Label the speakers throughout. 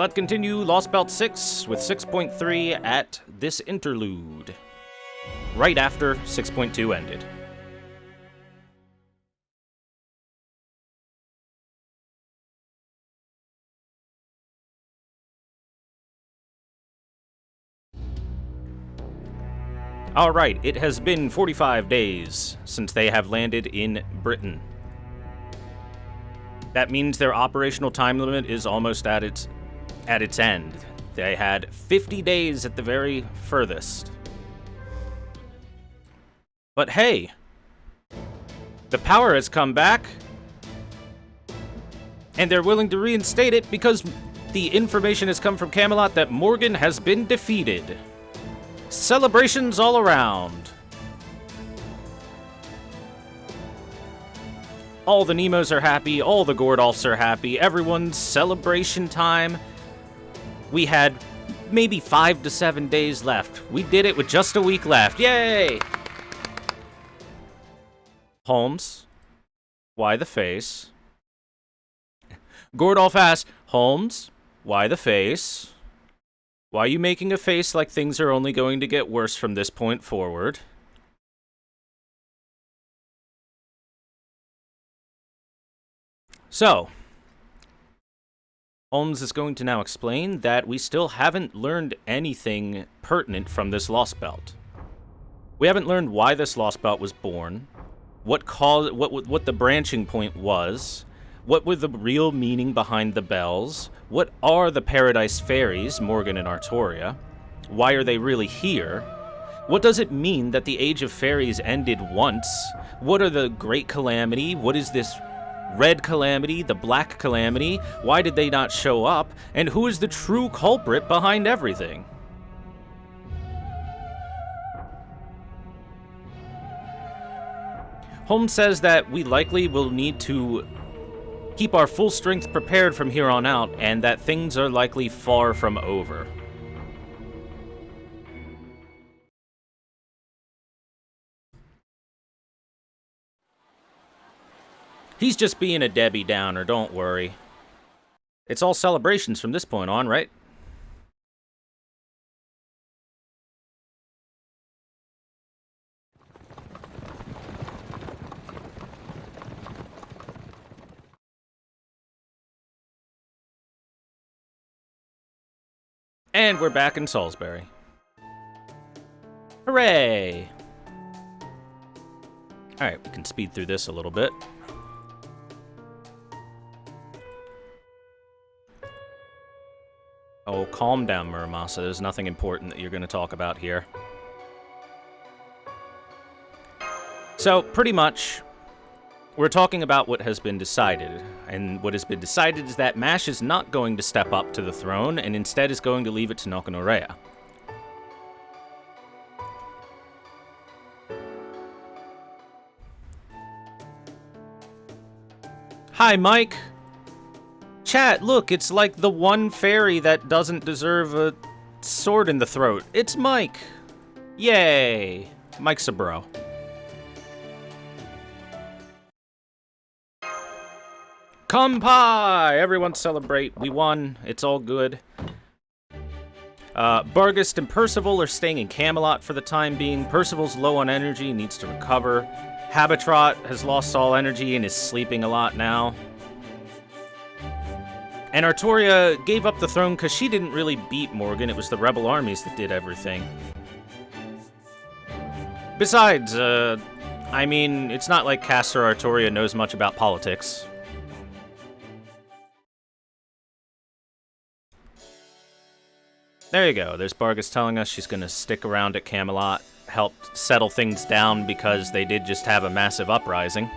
Speaker 1: let's continue Lostbelt 6 with 6.3 at this interlude, right after 6.2 ended. Alright, it has been 45 days since they have landed in Britain. That means their operational time limit is almost at its end. They had 50 days at the very furthest. But hey, the power has come back, and they're willing to reinstate it because the information has come from Camelot that Morgan has been defeated. Celebrations all around. All the Nemos are happy, all the Gordolfs are happy, everyone's celebration time. We had maybe 5 to 7 days left. We did it with just a week left. Yay! Holmes, why the face? Gordolf asks, Holmes, why the face? Why are you making a face like things are only going to get worse from this point forward? So, Holmes is going to now explain that we still haven't learned anything pertinent from this Lostbelt. We haven't learned why this Lostbelt was born, what the branching point was, what were the real meaning behind the bells, what are the Paradise Fairies, Morgan and Artoria, why are they really here, what does it mean that the Age of Fairies ended once, what are the Great Calamity, what is this Red Calamity, the Black Calamity, why did they not show up, and who is the true culprit behind everything? Holmes says that we likely will need to keep our full strength prepared from here on out, and that things are likely far from over. He's just being a Debbie Downer, don't worry. It's all celebrations from this point on, right? And we're back in Salisbury. Hooray! Alright, we can speed through this a little bit. Oh, calm down, Muramasa. There's nothing important that you're going to talk about here. So, pretty much, we're talking about what has been decided. And what has been decided is that Mash is not going to step up to the throne, and instead is going to leave it to Nokanorea. Hi, Mike! Chat, look, it's like the one fairy that doesn't deserve a sword in the throat. It's Mike! Yay! Mike's a bro. Kampai! Everyone celebrate. We won. It's all good. Bargast and Percival are staying in Camelot for the time being. Percival's low on energy, needs to recover. Habitrot has lost all energy and is sleeping a lot now. And Artoria gave up the throne because she didn't really beat Morgan. It was the rebel armies that did everything. Besides, I mean, it's not like Caster Artoria knows much about politics. There you go. There's Bargast telling us she's going to stick around at Camelot, help settle things down because they did just have a massive uprising.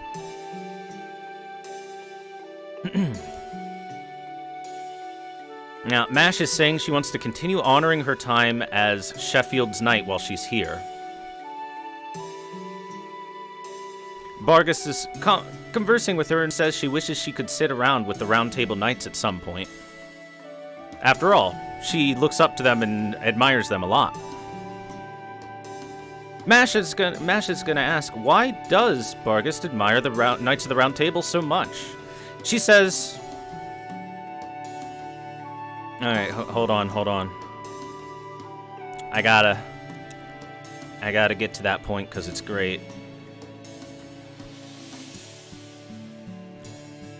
Speaker 1: Now, Mash is saying she wants to continue honoring her time as Sheffield's knight while she's here. Bargast is conversing with her and says she wishes she could sit around with the Round Table Knights at some point. After all, she looks up to them and admires them a lot. Mash is gonna ask, why does Bargast admire the Knights of the Round Table so much? She says, Alright, hold on, hold on. I gotta get to that point because it's great.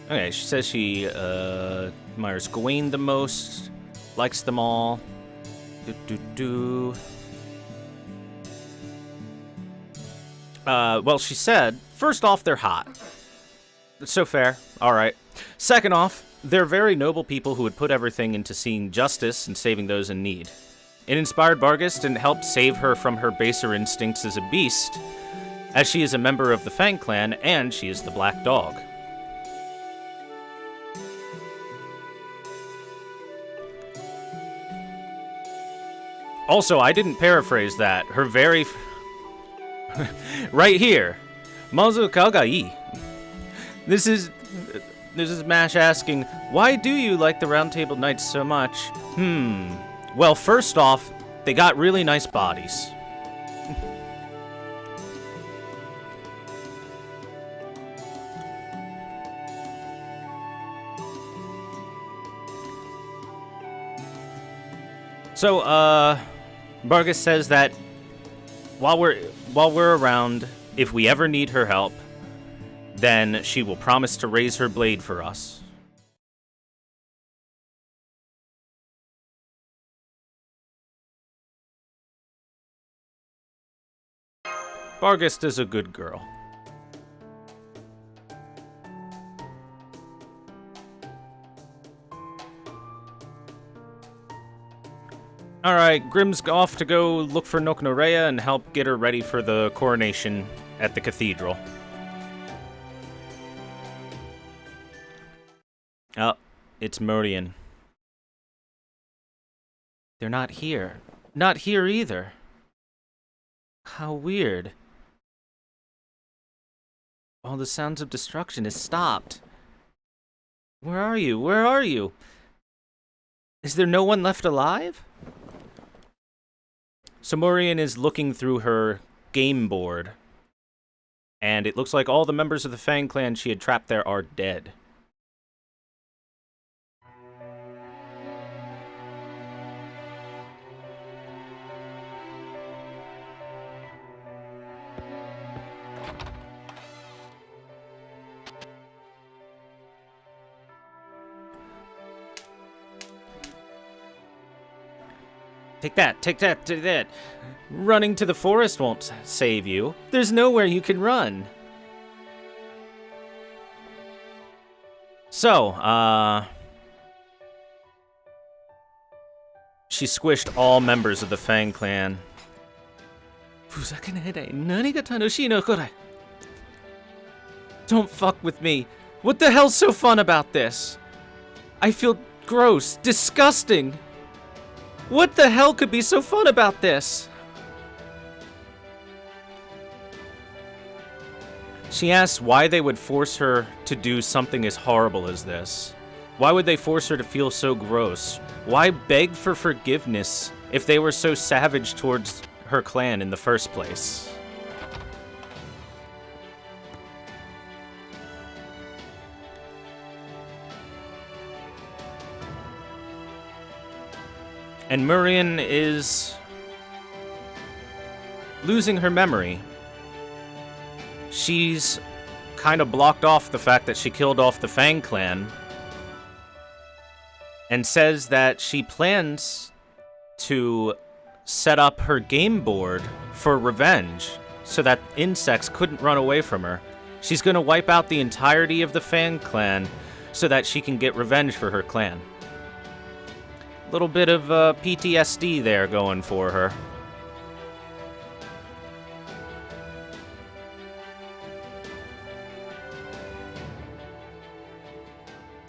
Speaker 1: Okay, she says she admires Gawain the most, likes them all. Well, she said, first off, they're hot. That's so fair. Alright. Second off, they're very noble people who would put everything into seeing justice and saving those in need. It inspired Barghest and helped save her from her baser instincts as a beast, as she is a member of the Fang clan and she is the Black Dog. Also, I didn't paraphrase that. Her very... right here. Mazu Kagai. This is Mash asking, why do you like the Round Table Knights so much? Well, first off, they got really nice bodies. So, Barghest says that while we're around, if we ever need her help, then she will promise to raise her blade for us. Barghest is a good girl. Alright, Grim's off to go look for Noknorea and help get her ready for the coronation at the cathedral. Oh, it's Murian. They're not here. Not here either. How weird. All the sounds of destruction has stopped. Where are you? Where are you? Is there no one left alive? So Murian is looking through her game board, and it looks like all the members of the Fang clan she had trapped there are dead. Take that, take that, take that. Running to the forest won't save you. There's nowhere you can run. So, she squished all members of the Fang clan. Don't fuck with me. What the hell's so fun about this? I feel gross, disgusting. What the hell could be so fun about this? She asks why they would force her to do something as horrible as this. Why would they force her to feel so gross? Why beg for forgiveness if they were so savage towards her clan in the first place? And Murian is losing her memory. She's kind of blocked off the fact that she killed off the Fang clan and says that she plans to set up her game board for revenge so that insects couldn't run away from her. She's going to wipe out the entirety of the Fang clan so that she can get revenge for her clan. Little bit of PTSD there going for her.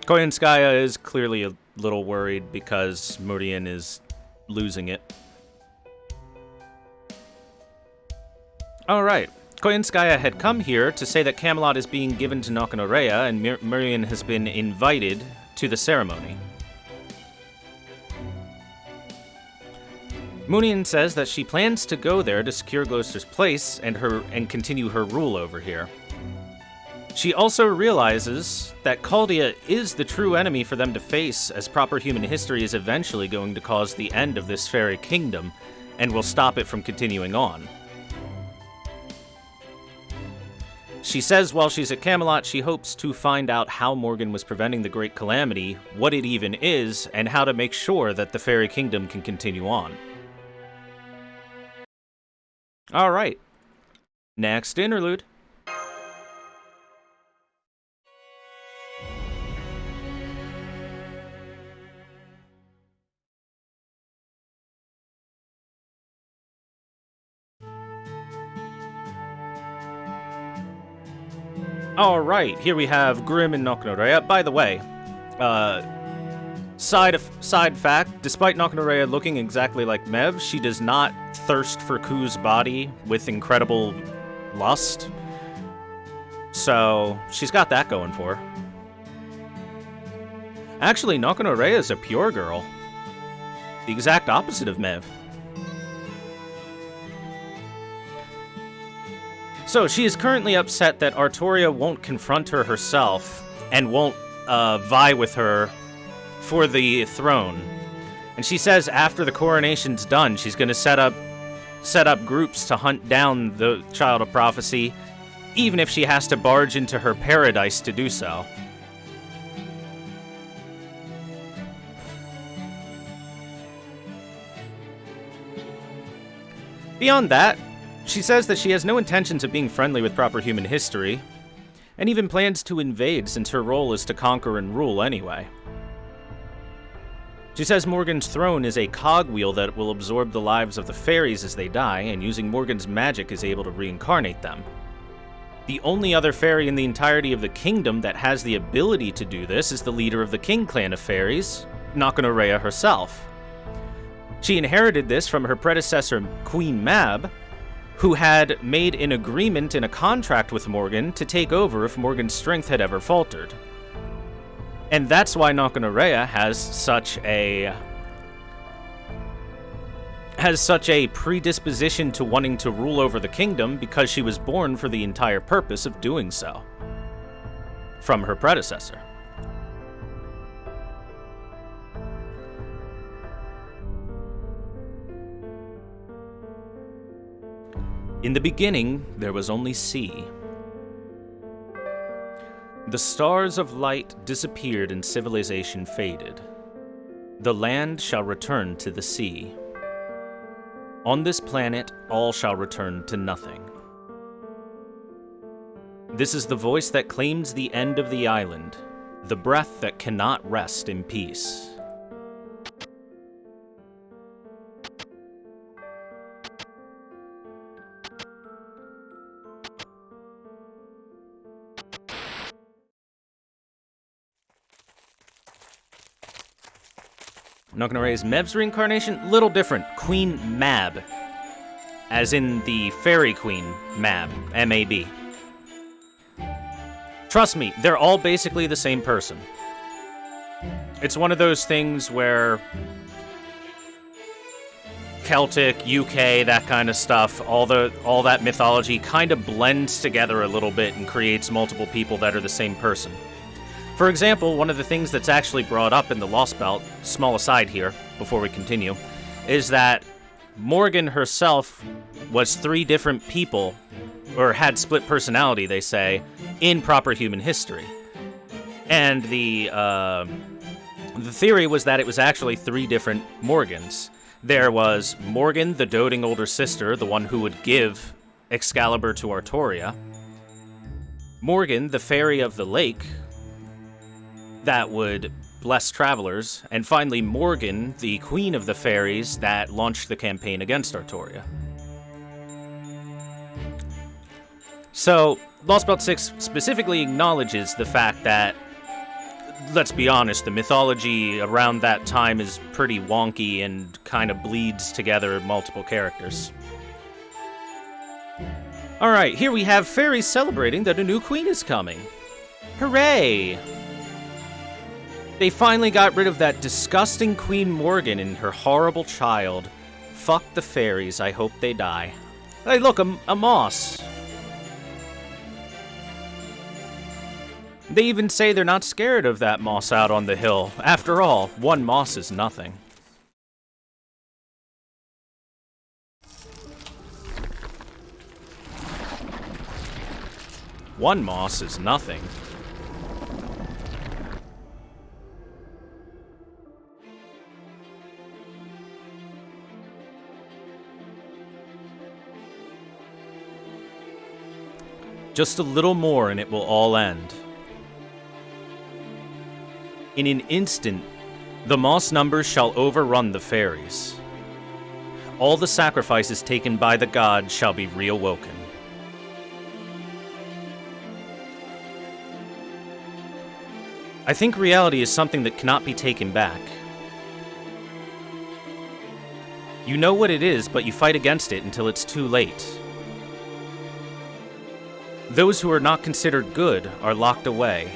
Speaker 1: Koyanskaya is clearly a little worried because Murian is losing it. Alright, Koyanskaya had come here to say that Camelot is being given to Noknorea and Murian has been invited to the ceremony. Murian says that she plans to go there to secure Gloucester's place and continue her rule over here. She also realizes that Caldia is the true enemy for them to face, as proper human history is eventually going to cause the end of this fairy kingdom and will stop it from continuing on. She says while she's at Camelot, she hopes to find out how Morgan was preventing the Great Calamity, what it even is, and how to make sure that the fairy kingdom can continue on. Alright. Next interlude. Alright, here we have Grimm and Noknorea. By the way, side fact, despite Noknorea looking exactly like Mev, she does not thirst for Ku's body with incredible lust. So, she's got that going for her. Actually, Noknorea is a pure girl. The exact opposite of Mev. So, she is currently upset that Artoria won't confront her herself and won't vie with her for the throne. And she says after the coronation's done, she's going to set up groups to hunt down the Child of Prophecy, even if she has to barge into her paradise to do so. Beyond that, she says that she has no intentions of being friendly with proper human history, and even plans to invade since her role is to conquer and rule anyway. She says Morgan's throne is a cogwheel that will absorb the lives of the fairies as they die, and using Morgan's magic is able to reincarnate them. The only other fairy in the entirety of the kingdom that has the ability to do this is the leader of the King clan of fairies, Noknorea herself. She inherited this from her predecessor, Queen Mab, who had made an agreement in a contract with Morgan to take over if Morgan's strength had ever faltered. And that's why Noknorea has such a predisposition to wanting to rule over the kingdom, because she was born for the entire purpose of doing so from her predecessor. In the beginning, there was only sea. The stars of light disappeared and civilization faded. The land shall return to the sea. On this planet, all shall return to nothing. This is the voice that claims the end of the island, the breath that cannot rest in peace. Noknorea's Mev's reincarnation, little different. Queen Mab, as in the fairy queen Mab, M-A-B. Trust me, they're all basically the same person. It's one of those things where Celtic, UK, that kind of stuff, all that mythology kind of blends together a little bit and creates multiple people that are the same person. For example, one of the things that's actually brought up in the Lostbelt, small aside here, before we continue, is that Morgan herself was 3 different people, or had split personality, they say, in proper human history. And the theory was that it was actually 3 different Morgans. There was Morgan, the doting older sister, the one who would give Excalibur to Artoria. Morgan, the fairy of the lake, that would bless travelers, and finally Morgan, the queen of the fairies that launched the campaign against Artoria. So, Lostbelt 6 specifically acknowledges the fact that, let's be honest, the mythology around that time is pretty wonky and kind of bleeds together multiple characters. Alright, here we have fairies celebrating that a new queen is coming. Hooray! They finally got rid of that disgusting Queen Morgan and her horrible child. Fuck the fairies, I hope they die. Hey, look, a moss. They even say they're not scared of that moss out on the hill. After all, one moss is nothing. One moss is nothing. Just a little more and it will all end. In an instant, the moss numbers shall overrun the fairies. All the sacrifices taken by the gods shall be reawoken. I think reality is something that cannot be taken back. You know what it is, but you fight against it until it's too late. Those who are not considered good are locked away.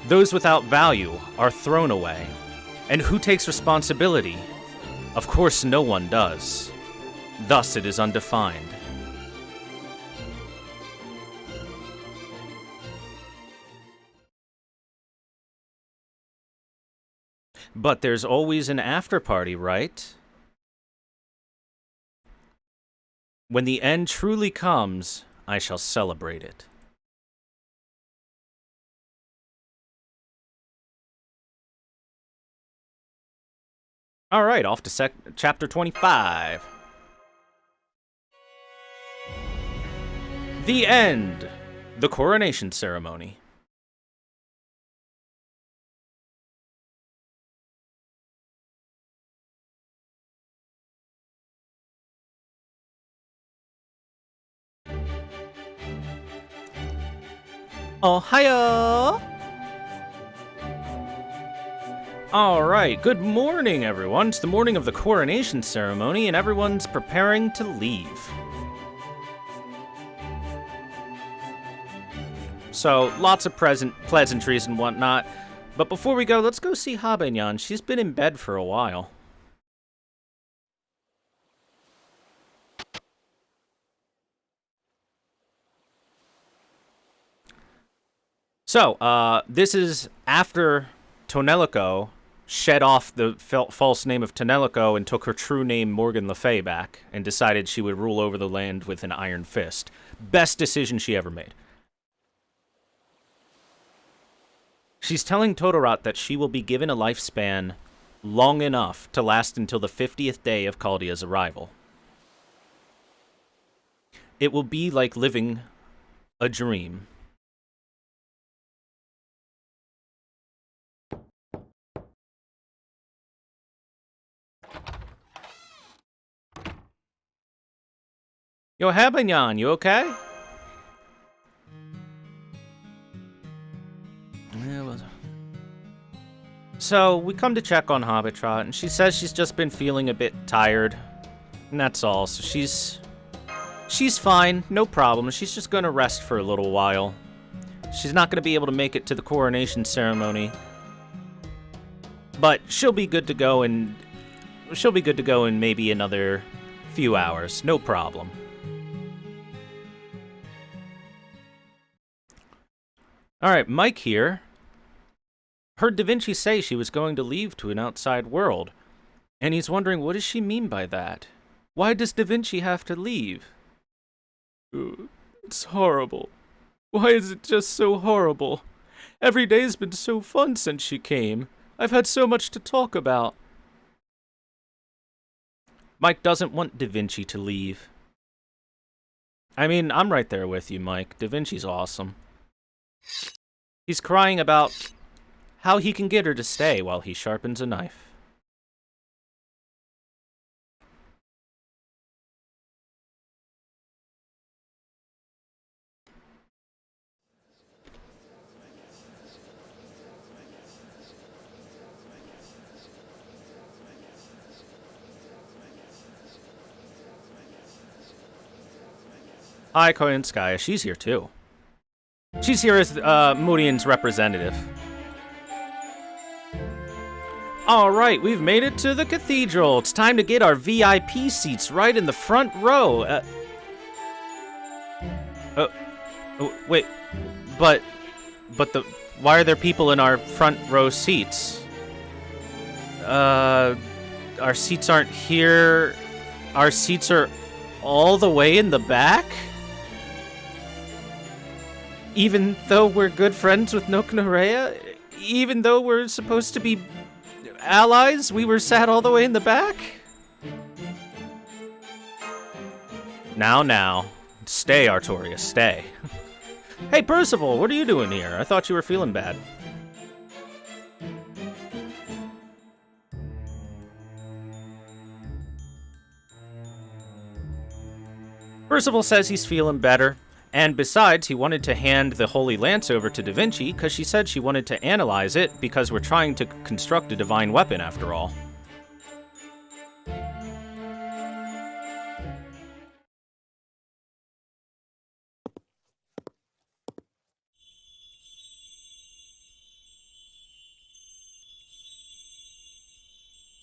Speaker 1: Those without value are thrown away. And who takes responsibility? Of course, no one does. Thus, it is undefined. But there's always an after-party, right? When the end truly comes, I shall celebrate it. Alright, off to chapter 25. The end! The coronation ceremony. Ohio! Alright, good morning, everyone. It's the morning of the coronation ceremony, and everyone's preparing to leave. So, lots of pleasantries and whatnot. But before we go, let's go see Habenyan. She's been in bed for a while. So, this is after Tonelico shed off the false name of Tonelico and took her true name Morgan Le Fay back and decided she would rule over the land with an iron fist. Best decision she ever made. She's telling Todorot that she will be given a lifespan long enough to last until the 50th day of Chaldea's arrival. It will be like living a dream. Yo, Habenyan, you okay? So, we come to check on Habitrot, and she says she's just been feeling a bit tired. And that's all, so she's fine, no problem. She's just gonna rest for a little while. She's not gonna be able to make it to the coronation ceremony. But she'll be good to go in maybe another few hours, no problem. Alright, Mike here. Heard Da Vinci say she was going to leave to an outside world. And he's wondering, what does she mean by that? Why does Da Vinci have to leave? It's horrible. Why is it just so horrible? Every day's been so fun since she came. I've had so much to talk about. Mike doesn't want Da Vinci to leave. I mean, I'm right there with you, Mike. Da Vinci's awesome. He's crying about how he can get her to stay while he sharpens a knife. Hi, Koyanskaya. She's here, too. She's here as Murian's representative. Alright, we've made it to the cathedral. It's time to get our VIP seats right in the front row. Wait. But why are there people in our front row seats? Our seats aren't here. Our seats are all the way in the back? Even though we're good friends with Nokonorea? Even though we're supposed to be allies, we were sat all the way in the back? Now. Stay, Artorias, stay. Hey, Percival, what are you doing here? I thought you were feeling bad. Percival says he's feeling better, and besides, he wanted to hand the Holy Lance over to Da Vinci because she said she wanted to analyze it because we're trying to construct a divine weapon after all.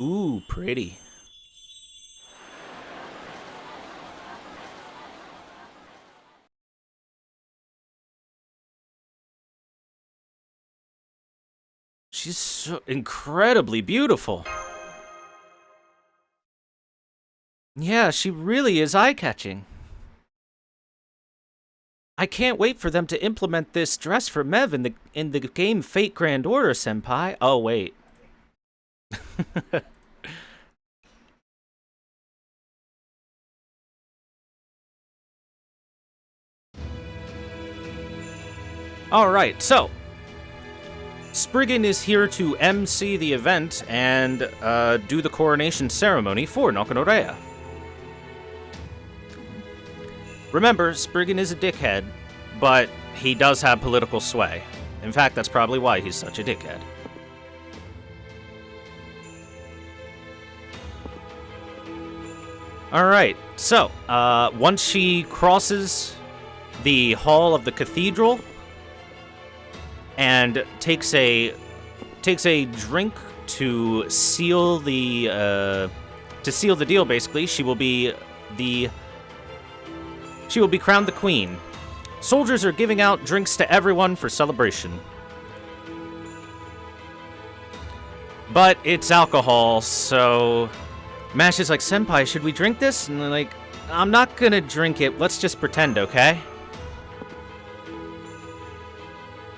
Speaker 1: Ooh, pretty. She's so incredibly beautiful. Yeah, she really is eye-catching. I can't wait for them to implement this dress for Mev in the game Fate Grand Order, Senpai. Oh, wait. Alright, so Spriggan is here to MC the event and do the coronation ceremony for Nokonorea. Remember, Spriggan is a dickhead, but he does have political sway. In fact, that's probably why he's such a dickhead. Alright, so, once she crosses the hall of the cathedral and takes a drink to seal the deal, basically, she will be crowned the queen. Soldiers are giving out drinks to everyone for celebration. But it's alcohol, so Mash is like, Senpai, should we drink this? And they're like, I'm not gonna drink it, let's just pretend, okay?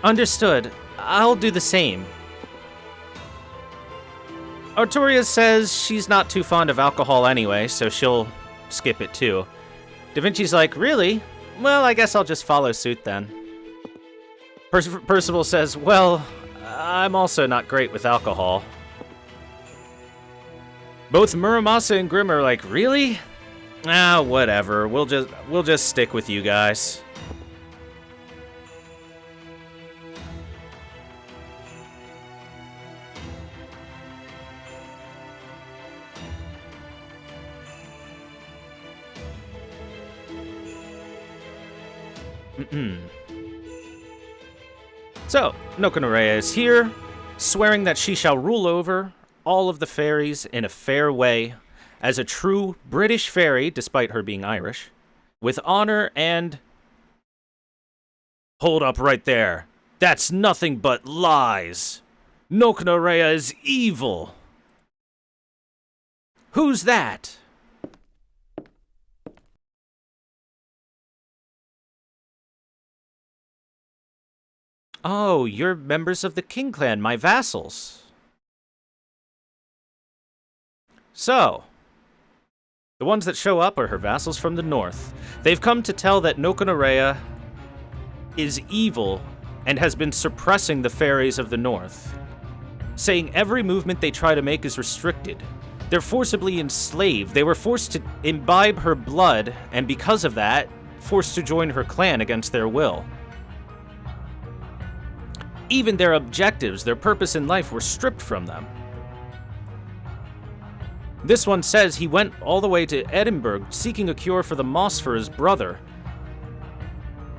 Speaker 1: Understood. I'll do the same. Artoria says she's not too fond of alcohol anyway, so she'll skip it too. Da Vinci's like, really? Well, I guess I'll just follow suit then. Percival says, well, I'm also not great with alcohol. Both Muramasa and Grim are like, really? Ah, whatever. We'll just stick with you guys. So, Nokonorea is here, swearing that she shall rule over all of the fairies in a fair way, as a true British fairy, despite her being Irish, with honor and... Hold up right there. That's nothing but lies. Nokonorea is evil. Who's that? Oh, you're members of the King Clan, my vassals. So, the ones that show up are her vassals from the north. They've come to tell that Nokonorea is evil and has been suppressing the fairies of the north, saying every movement they try to make is restricted. They're forcibly enslaved. They were forced to imbibe her blood, and because of that, forced to join her clan against their will. Even their objectives, their purpose in life, were stripped from them. This one says he went all the way to Edinburgh seeking a cure for the moss for his brother.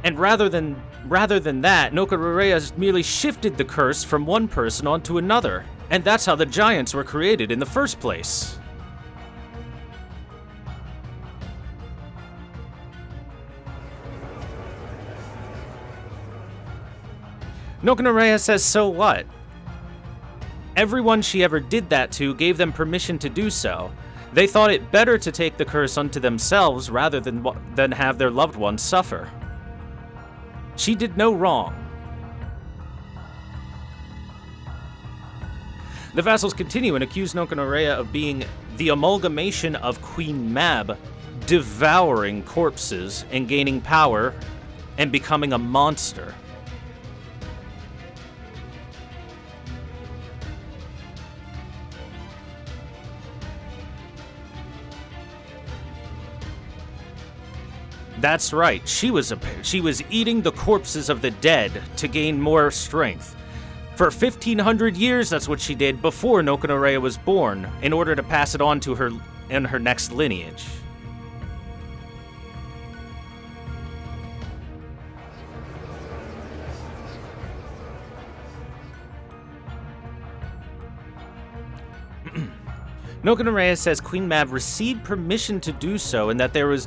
Speaker 1: And rather than that, Nokonorea merely shifted the curse from one person onto another. And that's how the giants were created in the first place. Nokonorea says, so what? Everyone she ever did that to gave them permission to do so. They thought it better to take the curse unto themselves rather than have their loved ones suffer. She did no wrong. The vassals continue and accuse Nokonorea of being the amalgamation of Queen Mab, devouring corpses and gaining power and becoming a monster. That's right, she was eating the corpses of the dead to gain more strength. For 1,500 years, that's what she did before Nokonorea was born, in order to pass it on to her in her next lineage. Nokonorea says Queen Mab received permission to do so, and that there is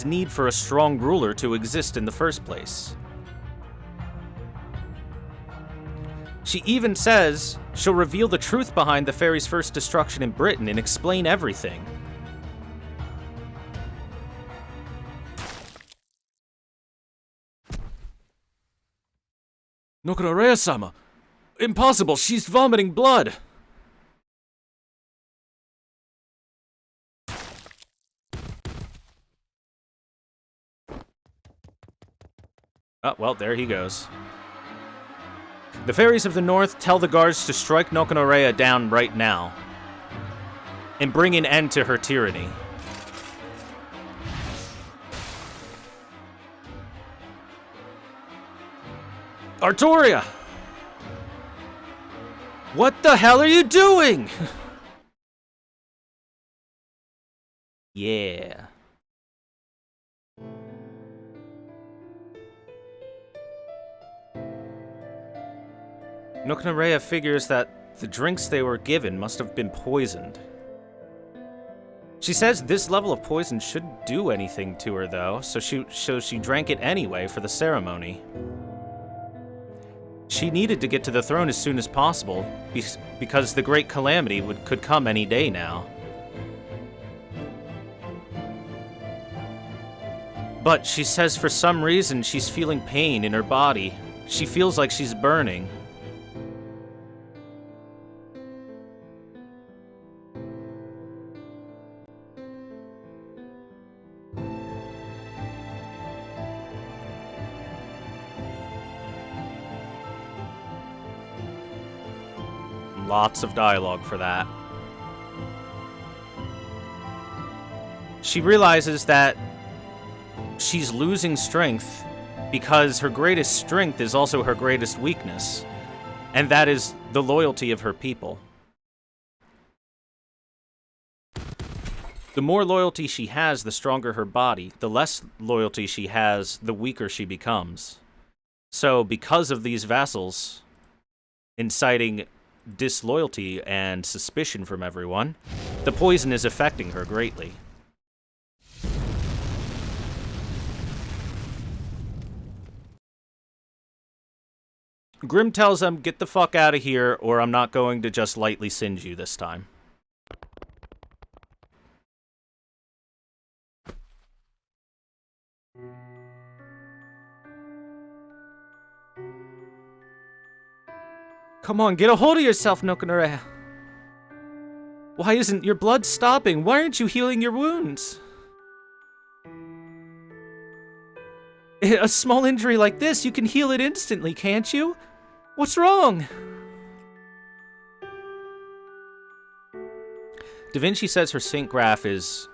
Speaker 1: need for a strong ruler to exist in the first place. She even says she'll reveal the truth behind the fairy's first destruction in Britain and explain everything. Nokonorea-sama! Impossible! She's vomiting blood! Oh, well, there he goes. The fairies of the north tell the guards to strike Nokonorea down right now and bring an end to her tyranny. Artoria! What the hell are you doing? Yeah. Nokonorea figures that the drinks they were given must have been poisoned. She says this level of poison shouldn't do anything to her, though, so she drank it anyway for the ceremony. She needed to get to the throne as soon as possible, because the Great Calamity could come any day now. But she says for some reason she's feeling pain in her body. She feels like she's burning. Lots of dialogue for that. She realizes that she's losing strength because her greatest strength is also her greatest weakness, and that is the loyalty of her people. The more loyalty she has, the stronger her body. The less loyalty she has, the weaker she becomes. So, because of these vassals inciting disloyalty and suspicion from everyone, the poison is affecting her greatly. Grim tells them, get the fuck out of here, or I'm not going to just lightly singe you this time. Come on, get a hold of yourself, Nokonorea. Why isn't your blood stopping? Why aren't you healing your wounds? A small injury like this, you can heal it instantly, can't you? What's wrong? Da Vinci says her Saint Graph is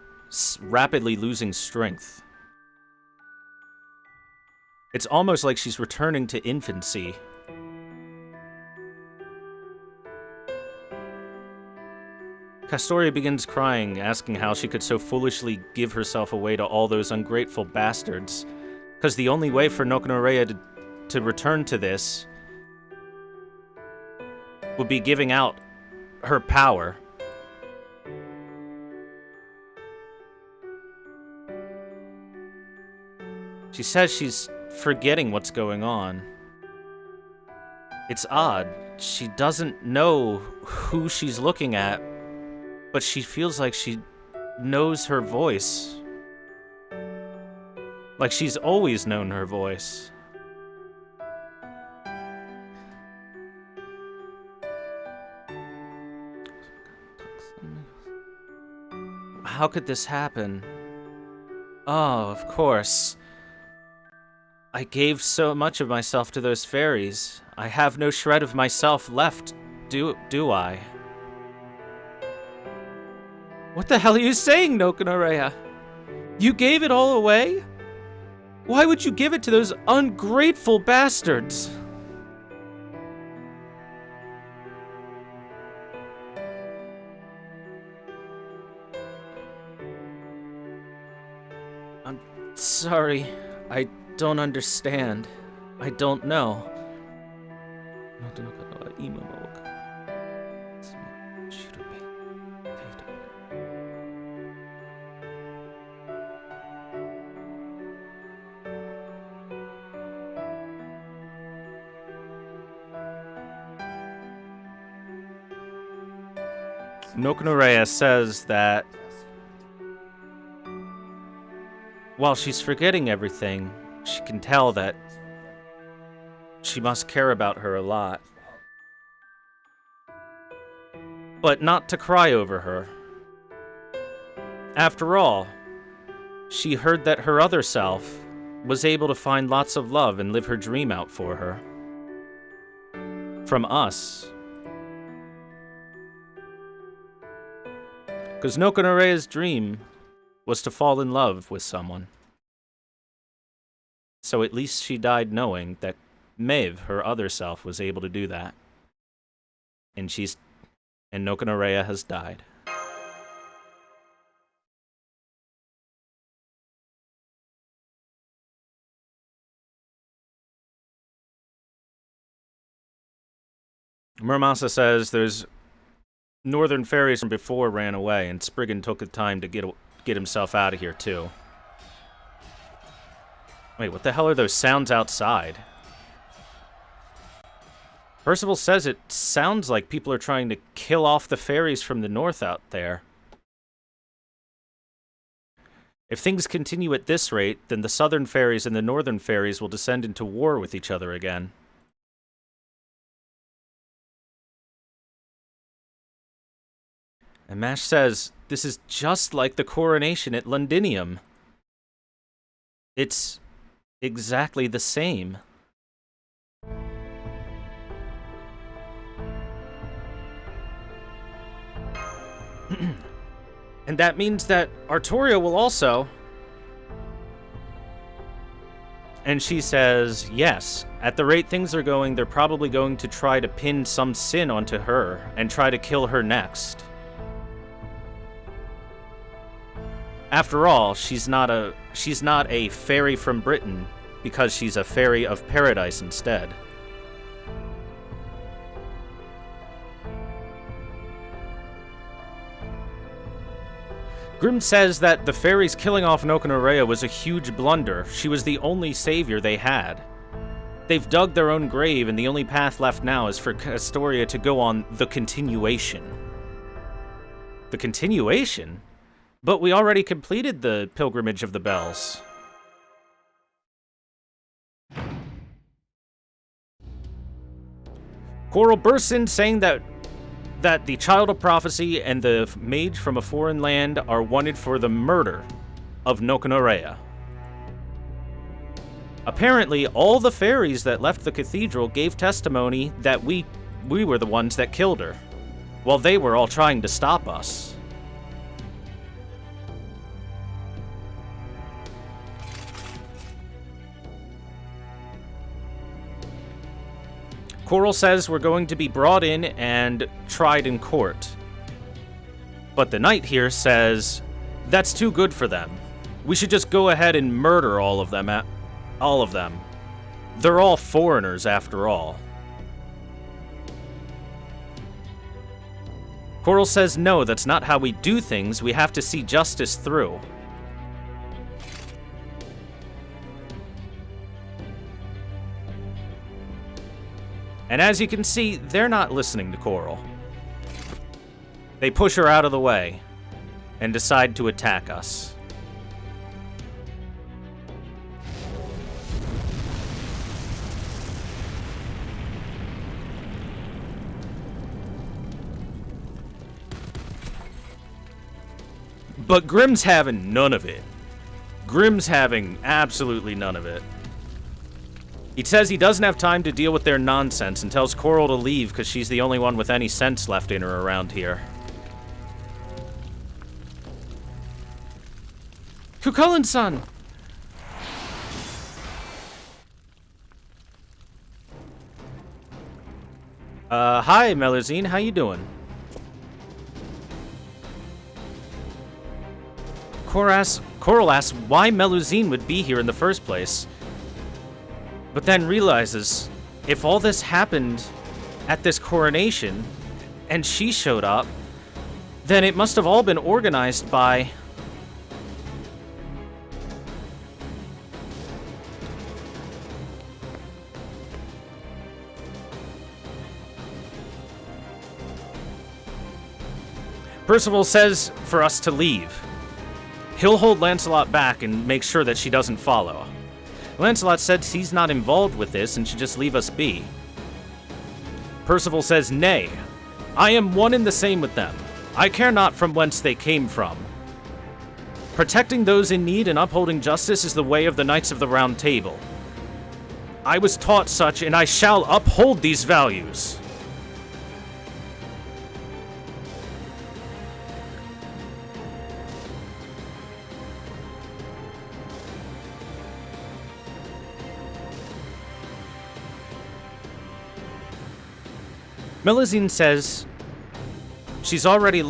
Speaker 1: rapidly losing strength. It's almost like she's returning to infancy. Castoria begins crying, asking how she could so foolishly give herself away to all those ungrateful bastards, because the only way for Nokonorea to return to this would be giving out her power. She says she's forgetting what's going on. It's odd. She doesn't know who she's looking at, but she feels like she knows her voice. Like she's always known her voice. How could this happen? Oh, of course. I gave so much of myself to those fairies. I have no shred of myself left, do I? What the hell are you saying, Nokonorea? You gave it all away? Why would you give it to those ungrateful bastards? I'm sorry. I don't understand. I don't know. Nokonorea says that while she's forgetting everything, she can tell that she must care about her a lot. But not to cry over her. After all, she heard that her other self was able to find lots of love and live her dream out for her. From us. Because Nokonorea's dream was to fall in love with someone. So at least she died knowing that Maeve, her other self, was able to do that. And Nokonorea has died. Muramasa says there's northern fairies from before ran away, and Spriggan took the time to get himself out of here, too. Wait, what the hell are those sounds outside? Percival says it sounds like people are trying to kill off the fairies from the north out there. If things continue at this rate, then the southern fairies and the northern fairies will descend into war with each other again. And Mash says, this is just like the coronation at Londinium. It's exactly the same. And that means that Artoria will also... And she says, yes, at the rate things are going, they're probably going to try to pin some sin onto her and try to kill her next. After all, she's not a fairy from Britain because she's a fairy of paradise instead. Grimm says that the fairies killing off Nokonorea was a huge blunder. She was the only savior they had. They've dug their own grave, and the only path left now is for Astoria to go on the continuation. The continuation? But we already completed the Pilgrimage of the Bells. Coral bursts in saying that the Child of Prophecy and the Mage from a Foreign Land are wanted for the murder of Nokonorea. Apparently, all the fairies that left the cathedral gave testimony that we were the ones that killed her, while they were all trying to stop us. Coral says we're going to be brought in and tried in court. But the knight here says that's too good for them. We should just go ahead and murder all of them. They're all foreigners after all. Coral says no, that's not how we do things. We have to see justice through. And as you can see, they're not listening to Coral. They push her out of the way and decide to attack us. But Grimm's having none of it. Grimm's having absolutely none of it. He says he doesn't have time to deal with their nonsense and tells Coral to leave because she's the only one with any sense left in her around here. Cucullin-san! Hi, Melusine, how you doing? Coral asks why Melusine would be here in the first place, but then realizes if all this happened at this coronation and she showed up, then it must have all been organized by... Percival says for us to leave. He'll hold Lancelot back and make sure that she doesn't follow. Lancelot says he's not involved with this and should just leave us be. Percival says, nay, I am one and the same with them. I care not from whence they came from. Protecting those in need and upholding justice is the way of the Knights of the Round Table. I was taught such, and I shall uphold these values. Melusine says she's already...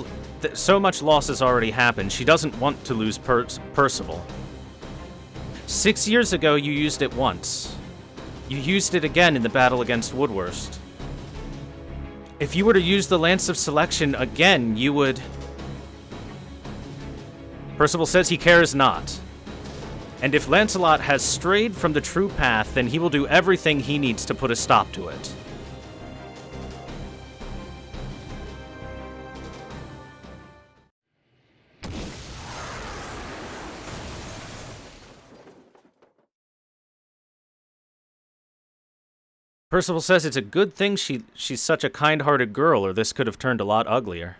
Speaker 1: so much loss has already happened, she doesn't want to lose Percival. 6 years ago, you used it once. You used it again in the battle against Woodwurst. If you were to use the Lance of Selection again, you would... Percival says he cares not. And if Lancelot has strayed from the true path, then he will do everything he needs to put a stop to it. Percival says it's a good thing she's such a kind-hearted girl, or this could have turned a lot uglier.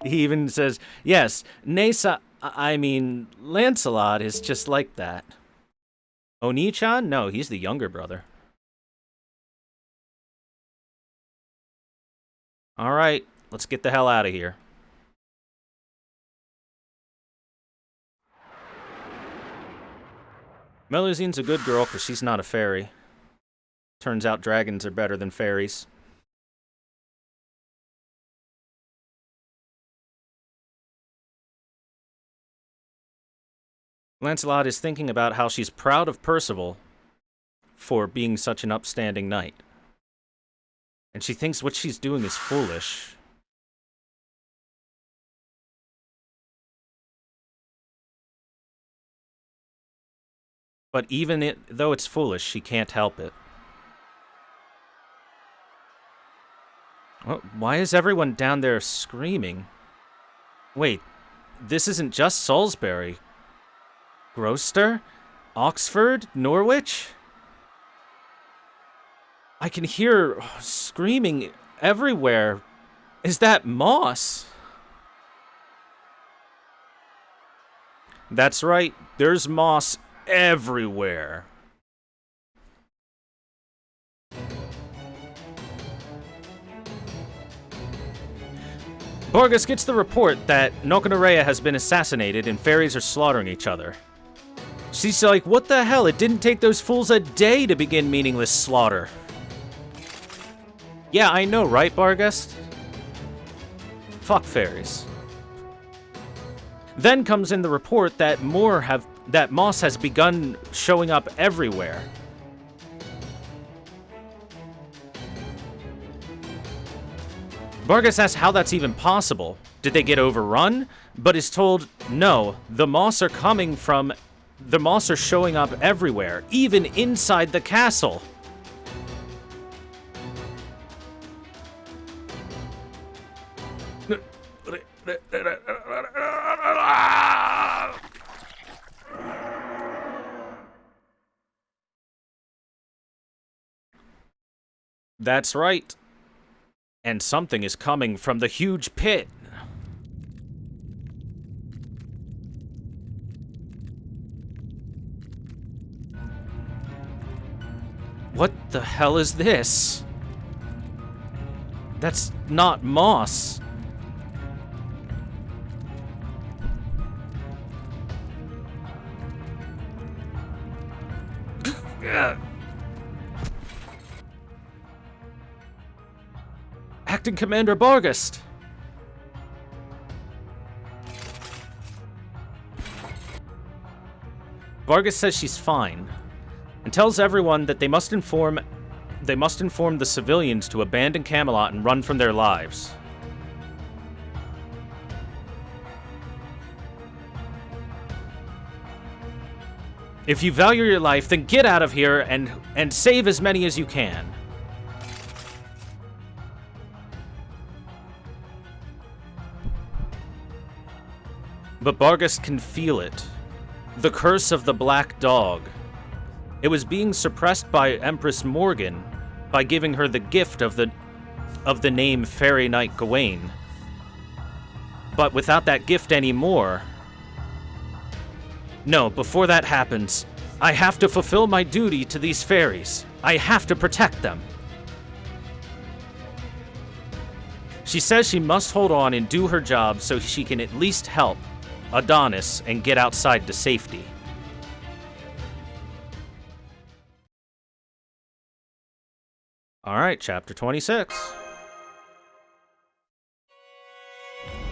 Speaker 1: He even says, yes, Lancelot is just like that. Oni-chan? No, he's the younger brother. Alright, let's get the hell out of here. Melusine's a good girl because she's not a fairy. Turns out dragons are better than fairies. Lancelot is thinking about how she's proud of Percival for being such an upstanding knight. And she thinks what she's doing is foolish. But even though it's foolish, she can't help it. Well, why is everyone down there screaming? Wait, this isn't just Salisbury. Gloucester? Oxford? Norwich? I can hear screaming everywhere. Is that Moss? That's right, there's Moss everywhere. Borges gets the report that Nokonorea has been assassinated and fairies are slaughtering each other. She's like, what the hell? It didn't take those fools a day to begin meaningless slaughter. Yeah, I know, right, Barghest? Fuck fairies. Then comes in the report that Moss has begun showing up everywhere. Barghest asks how that's even possible. Did they get overrun? But is told, no, the Moss are coming from The moss are showing up everywhere, even inside the castle. That's right. And something is coming from the huge pit. What the hell is this? That's not moss. Acting Commander Bargast. Bargast says she's fine, and tells everyone that they must inform the civilians to abandon Camelot and run from their lives. If you value your life, then get out of here and save as many as you can. But Bargast can feel it. The curse of the Black Dog. It was being suppressed by Empress Morgan by giving her the gift of the name Fairy Knight Gawain. But without that gift anymore... No, before that happens, I have to fulfill my duty to these fairies. I have to protect them. She says she must hold on and do her job so she can at least help Adonis and get outside to safety. Alright, Chapter 26.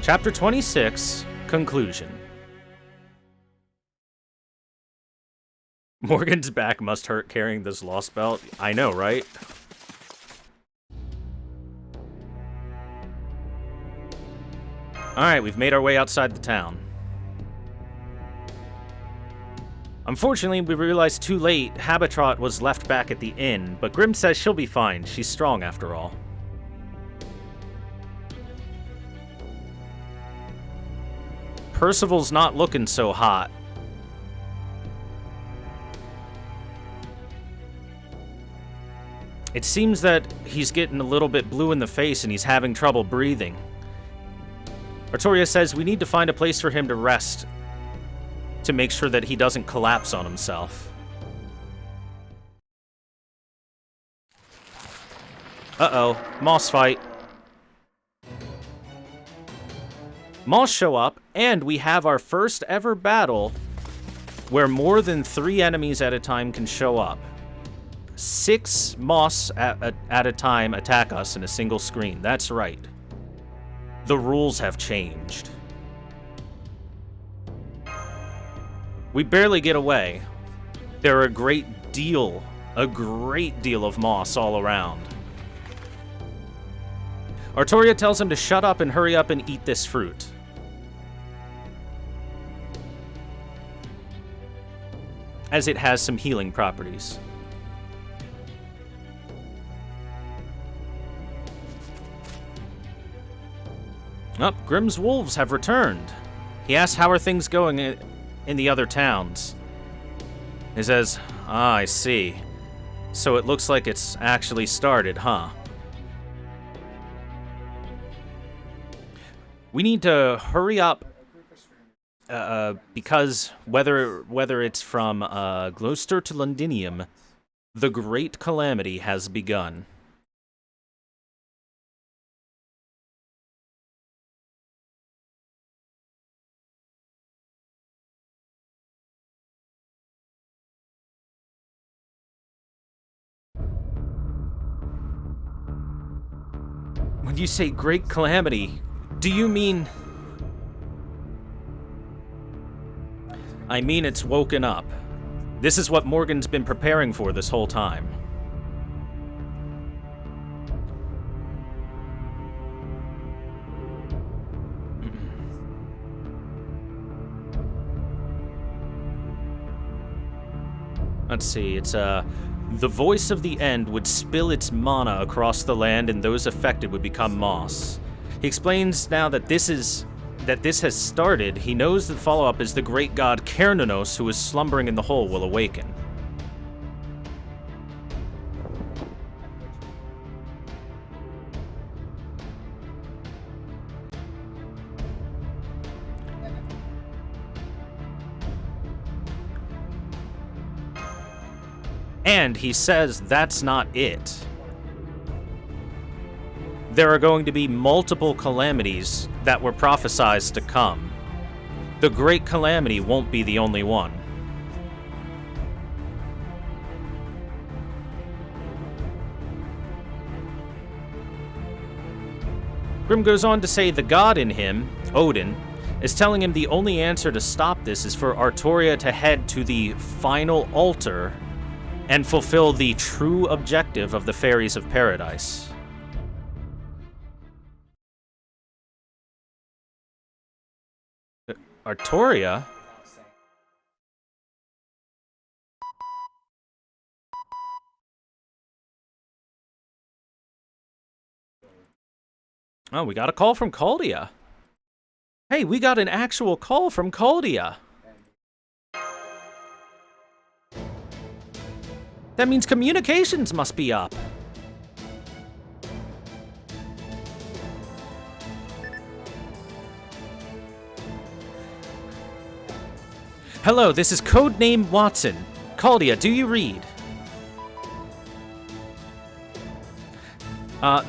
Speaker 1: Chapter 26, Conclusion. Morgan's back must hurt carrying this Lostbelt. I know, right? Alright, we've made our way outside the town. Unfortunately, we realized too late Habitrot was left back at the inn, but Grim says she'll be fine. She's strong after all. Percival's not looking so hot. It seems that he's getting a little bit blue in the face and he's having trouble breathing. Artoria says we need to find a place for him to rest to make sure that he doesn't collapse on himself. Uh-oh, Moss fight. Moss show up, and we have our first ever battle where more than 3 enemies at a time can show up. 6 Moss at a time attack us in a single screen. That's right. The rules have changed. We barely get away. There are a great deal of moss all around. Artoria tells him to shut up and hurry up and eat this fruit. As it has some healing properties. Grimm's wolves have returned. He asks how are things going in the other towns. He says, I see. So it looks like it's actually started, huh? We need to hurry up, because whether it's from Gloucester to Londinium, the Great Calamity has begun. When you say Great Calamity, do you mean... I mean it's woken up. This is what Morgan's been preparing for this whole time. Let's see, it's the voice of the end would spill its mana across the land and those affected would become moss. He explains now that this has started. He knows that follow-up is the great god Kernanos, who is slumbering in the hole, will awaken. And he says that's not it. There are going to be multiple calamities that were prophesized to come. The Great Calamity won't be the only one. Grim goes on to say the god in him, Odin, is telling him the only answer to stop this is for Artoria to head to the final altar and fulfill the true objective of the Fairies of Paradise. Artoria? Oh, we got a call from Caldia. Hey, we got an actual call from Caldia. That means communications must be up. Hello, this is Codename Watson. Caldia, do you read?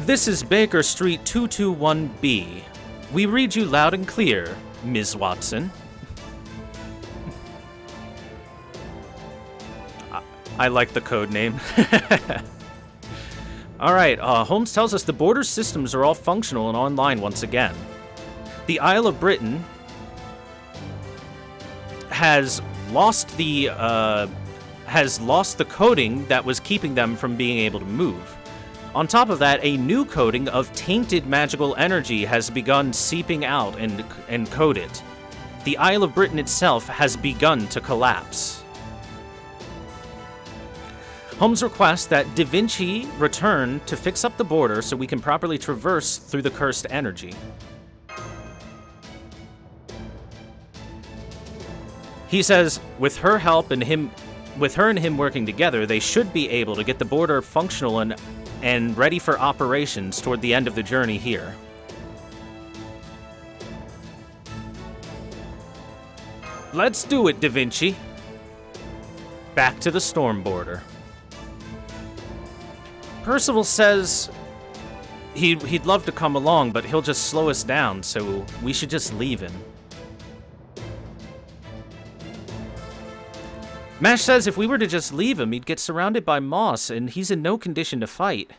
Speaker 1: This is Baker Street 221B. We read you loud and clear, Ms. Watson. I like the code name. Alright, Holmes tells us the border systems are all functional and online once again. The Isle of Britain has lost the coding that was keeping them from being able to move. On top of that, a new coding of tainted magical energy has begun seeping out and coded. The Isle of Britain itself has begun to collapse. Holmes requests that Da Vinci return to fix up the border so we can properly traverse through the cursed energy. He says, with her and him working together, they should be able to get the border functional and ready for operations toward the end of the journey here. Let's do it, Da Vinci. Back to the storm border. Percival says he'd love to come along, but he'll just slow us down, so we should just leave him. Mash says if we were to just leave him, he'd get surrounded by moss, and he's in no condition to fight.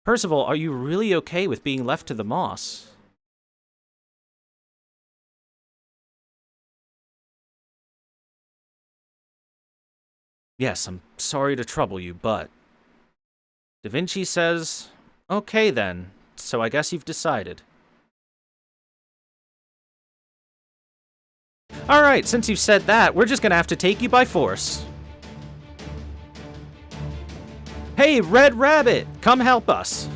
Speaker 1: Percival, are you really okay with being left to the moss? Yes, I'm sorry to trouble you, but... Da Vinci says, okay then, so I guess you've decided. Alright, since you've said that, we're just gonna have to take you by force. Hey, Red Rabbit, come help us.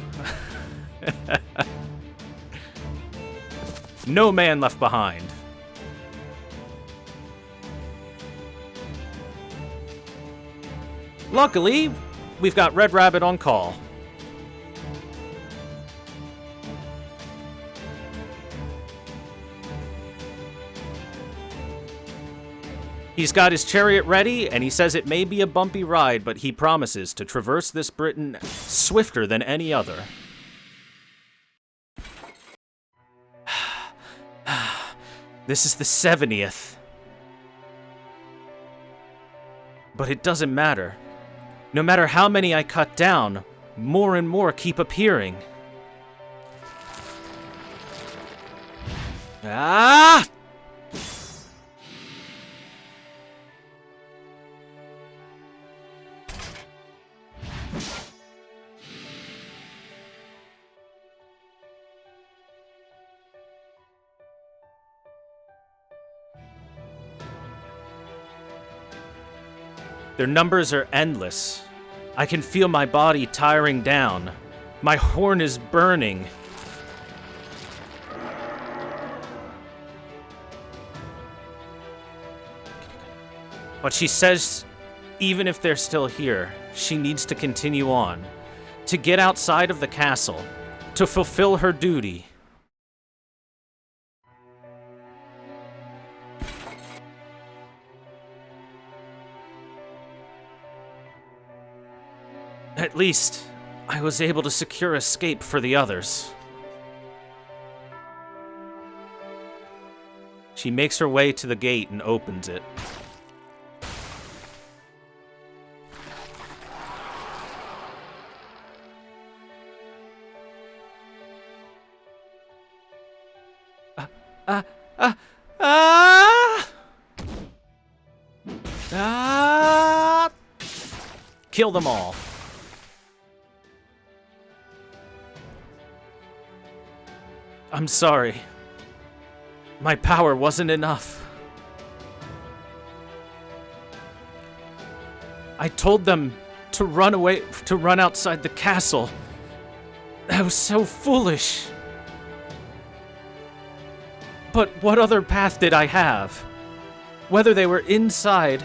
Speaker 1: No man left behind. Luckily, we've got Red Rabbit on call. He's got his chariot ready, and he says it may be a bumpy ride, but he promises to traverse this Britain swifter than any other. This is the 70th. But it doesn't matter. No matter how many I cut down, more and more keep appearing. Ah! Their numbers are endless. I can feel my body tiring down. My horn is burning. But she says, even if they're still here, she needs to continue on, to get outside of the castle, to fulfill her duty. At least, I was able to secure escape for the others. She makes her way to the gate and opens it. Kill them all. I'm sorry. My power wasn't enough. I told them to run away, to run outside the castle. That was so foolish. But what other path did I have? Whether they were inside,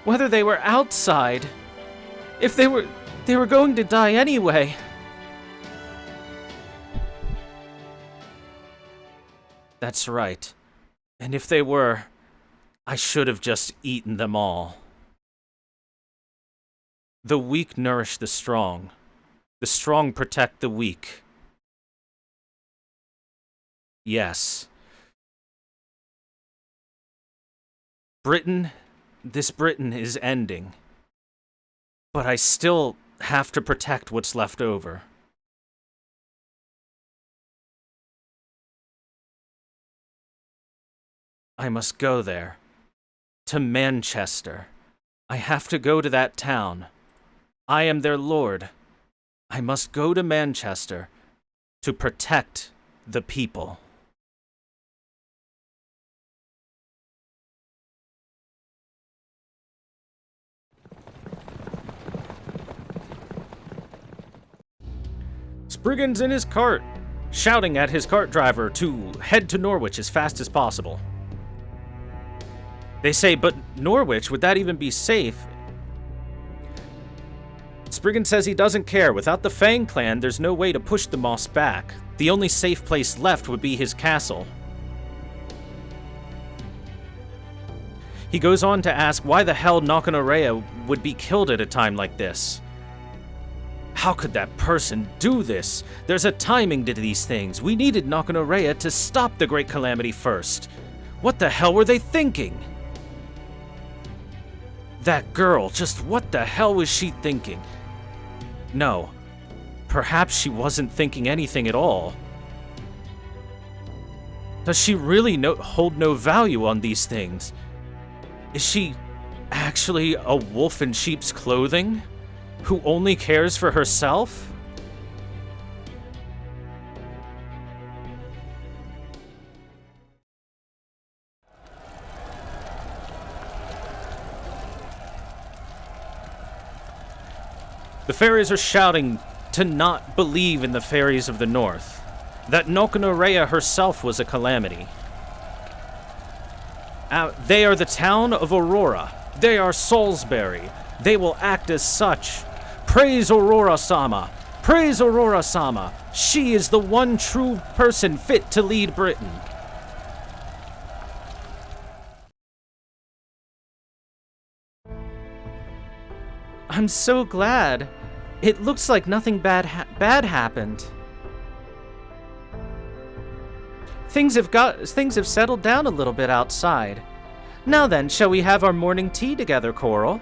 Speaker 1: whether they were outside, if they were going to die anyway. That's right. And if they were, I should have just eaten them all. The weak nourish the strong. The strong protect the weak. Yes. This Britain is ending. But I still have to protect what's left over. I must go there. To Manchester. I have to go to that town. I am their lord. I must go to Manchester to protect the people. Spriggan's in his cart, shouting at his cart driver to head to Norwich as fast as possible. They say, but Norwich, would that even be safe? Spriggan says he doesn't care. Without the Fang clan, there's no way to push the Moss back. The only safe place left would be his castle. He goes on to ask why the hell Nokonorea would be killed at a time like this. How could that person do this? There's a timing to these things. We needed Nokonorea to stop the Great Calamity first. What the hell were they thinking? That girl, just what the hell was she thinking? No, perhaps she wasn't thinking anything at all. Does she really hold no value on these things? Is she actually a wolf in sheep's clothing, who only cares for herself? The fairies are shouting to not believe in the fairies of the north, that Nokonorea herself was a calamity. They are the town of Aurora. They are Salisbury. They will act as such. Praise Aurora-sama! Praise Aurora-sama! She is the one true person fit to lead Britain. I'm so glad. It looks like nothing bad happened. Things have settled down a little bit outside. Now then, shall we have our morning tea together, Coral?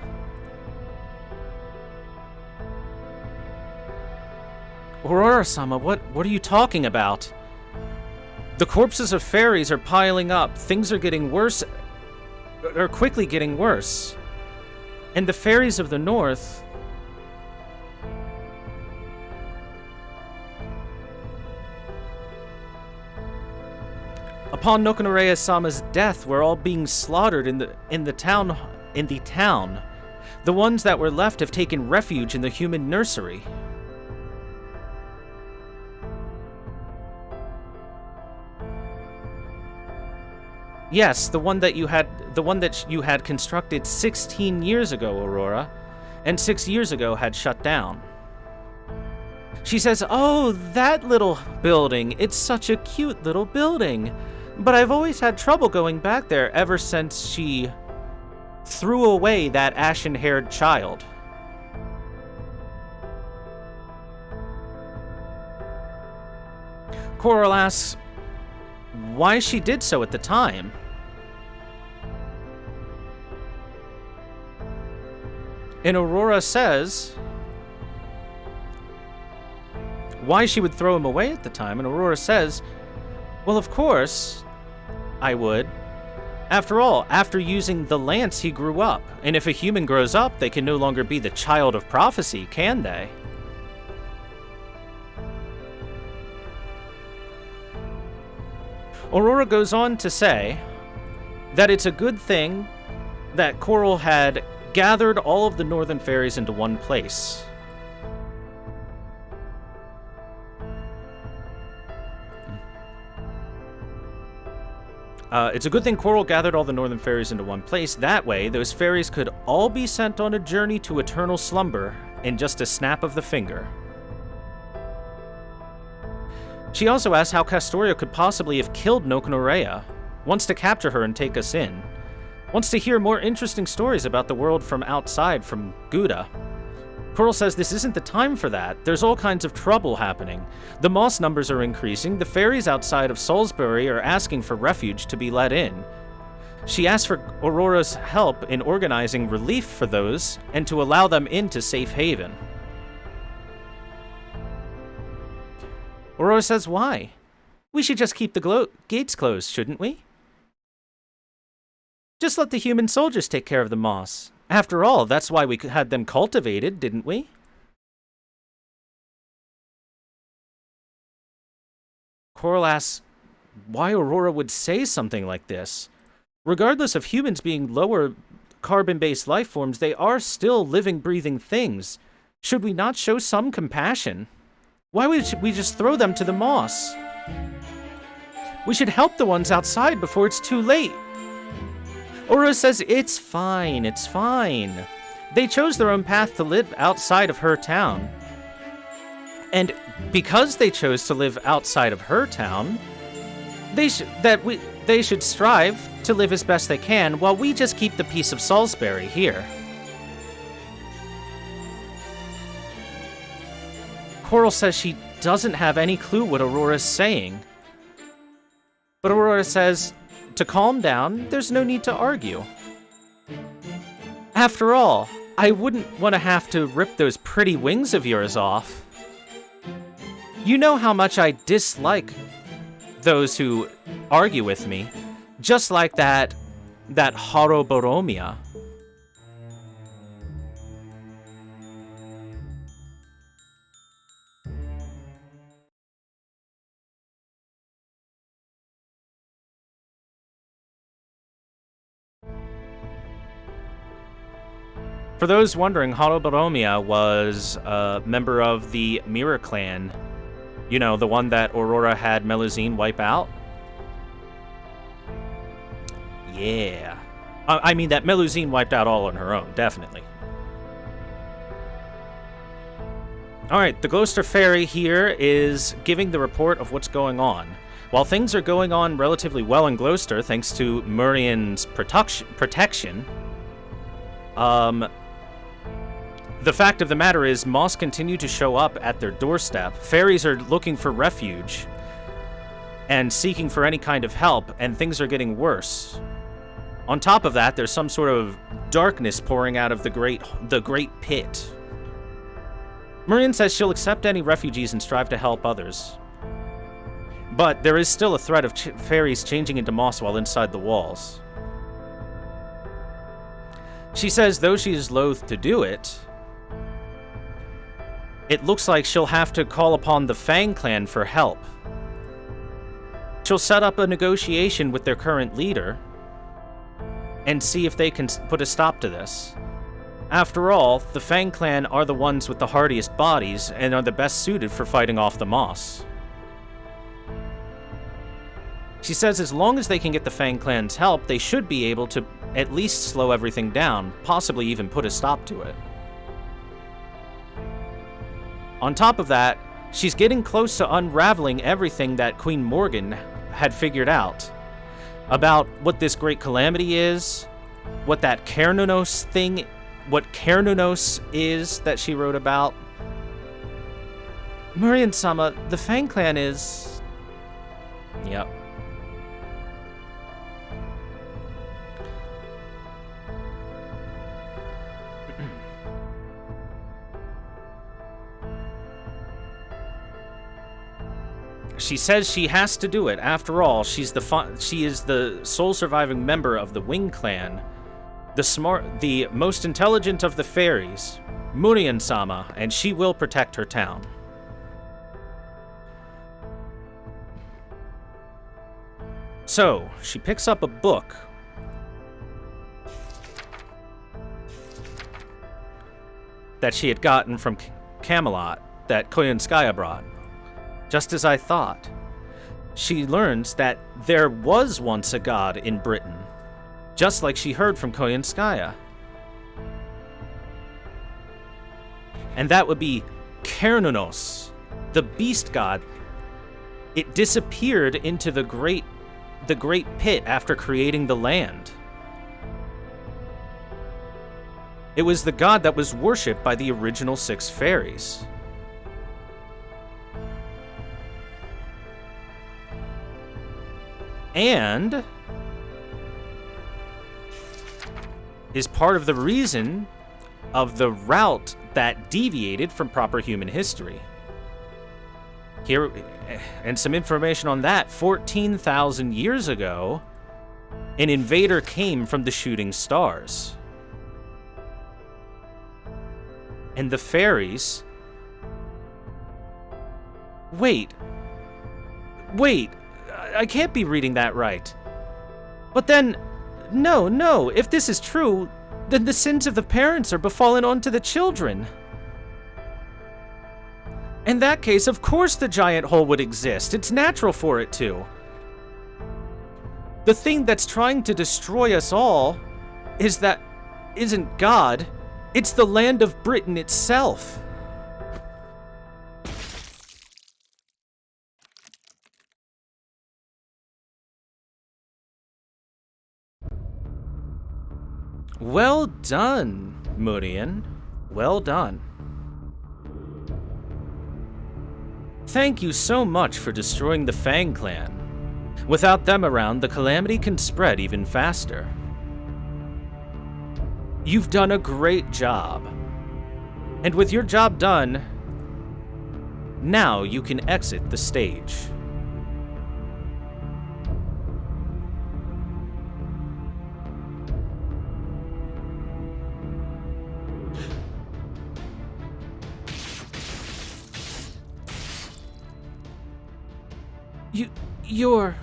Speaker 1: Aurora-sama, what are you talking about? The corpses of fairies are piling up. Things are getting worse, are quickly getting worse. And the fairies of the north... Upon Nokonorea-sama's death, we're all being slaughtered in the town. The ones that were left have taken refuge in the human nursery. Yes, the one that you had constructed 16 years ago, Aurora, and 6 years ago had shut down. She says, "Oh, that little building. It's such a cute little building. But I've always had trouble going back there ever since she threw away that ashen-haired child." Coral asks why she did so at the time. And Aurora says why she would throw him away at the time, and Aurora says, "Well, of course, I would. After all, after using the lance, he grew up, and if a human grows up, they can no longer be the child of prophecy, can they?" Aurora goes on to say that it's a good thing that Coral had gathered all of the northern fairies into one place. It's a good thing Coral gathered all the northern fairies into one place. That way, those fairies could all be sent on a journey to eternal slumber in just a snap of the finger. She also asks how Castoria could possibly have killed Noknorea, wants to capture her and take us in, wants to hear more interesting stories about the world from outside, from Gouda. Coral says this isn't the time for that. There's all kinds of trouble happening. The moss numbers are increasing. The fairies outside of Salisbury are asking for refuge to be let in. She asks for Aurora's help in organizing relief for those and to allow them into safe haven. Aurora says why? We should just keep the gates closed, shouldn't we? Just let the human soldiers take care of the moss. After all, that's why we had them cultivated, didn't we? Coral asks why Aurora would say something like this. Regardless of humans being lower carbon-based life forms, they are still living, breathing things. Should we not show some compassion? Why would we just throw them to the moss? We should help the ones outside before it's too late. Aurora says it's fine, it's fine. They chose their own path to live outside of her town. And because they chose to live outside of her town, they should strive to live as best they can while we just keep the peace of Salisbury here. Coral says she doesn't have any clue what Aurora's saying. But Aurora says, to calm down, there's no need to argue. After all, I wouldn't want to have to rip those pretty wings of yours off. You know how much I dislike those who argue with me, just like that Horoboromia. For those wondering, Horoboromia was a member of the Mirror Clan. You know, the one that Aurora had Melusine wipe out? Yeah. I mean, that Melusine wiped out all on her own, definitely. Alright, the Gloucester Fairy here is giving the report of what's going on. While things are going on relatively well in Gloucester, thanks to Murian's protection, the fact of the matter is, moss continue to show up at their doorstep. Fairies are looking for refuge and seeking for any kind of help, and things are getting worse. On top of that, there's some sort of darkness pouring out of the great pit. Murian says she'll accept any refugees and strive to help others. But there is still a threat of fairies changing into moss while inside the walls. She says though she is loath to do it, it looks like she'll have to call upon the Fang clan for help. She'll set up a negotiation with their current leader and see if they can put a stop to this. After all, the Fang clan are the ones with the hardiest bodies and are the best suited for fighting off the Moss. She says as long as they can get the Fang clan's help, they should be able to at least slow everything down, possibly even put a stop to it. On top of that, she's getting close to unraveling everything that Queen Morgan had figured out about what this great calamity is, what that Cairnunos thing, what Cairnunos is that she wrote about. Murian-sama, the Fang clan is... Yep. She says she has to do it. After all, she is the sole surviving member of the Wing clan, the most intelligent of the fairies, Murian-sama, and she will protect her town. So, she picks up a book. That she had gotten from Camelot, that Koyanskaya brought. Just as I thought. She learns that there was once a god in Britain, just like she heard from Koyanskaya. And that would be Cairnunos, the beast god. It disappeared into the great pit after creating the land. It was the god that was worshipped by the original 6 fairies. And is part of the reason of the route that deviated from proper human history. Here, and some information on that, 14,000 years ago, an invader came from the shooting stars. And the fairies... Wait, I can't be reading that right. But then, no, if this is true, then the sins of the parents are befallen onto the children. In that case, of course the giant hole would exist. It's natural for it to. The thing that's trying to destroy us all isn't God, it's the land of Britain itself. Well done, Murian. Well done. Thank you so much for destroying the Fang clan. Without them around, the calamity can spread even faster. You've done a great job. And with your job done, now you can exit the stage. You're...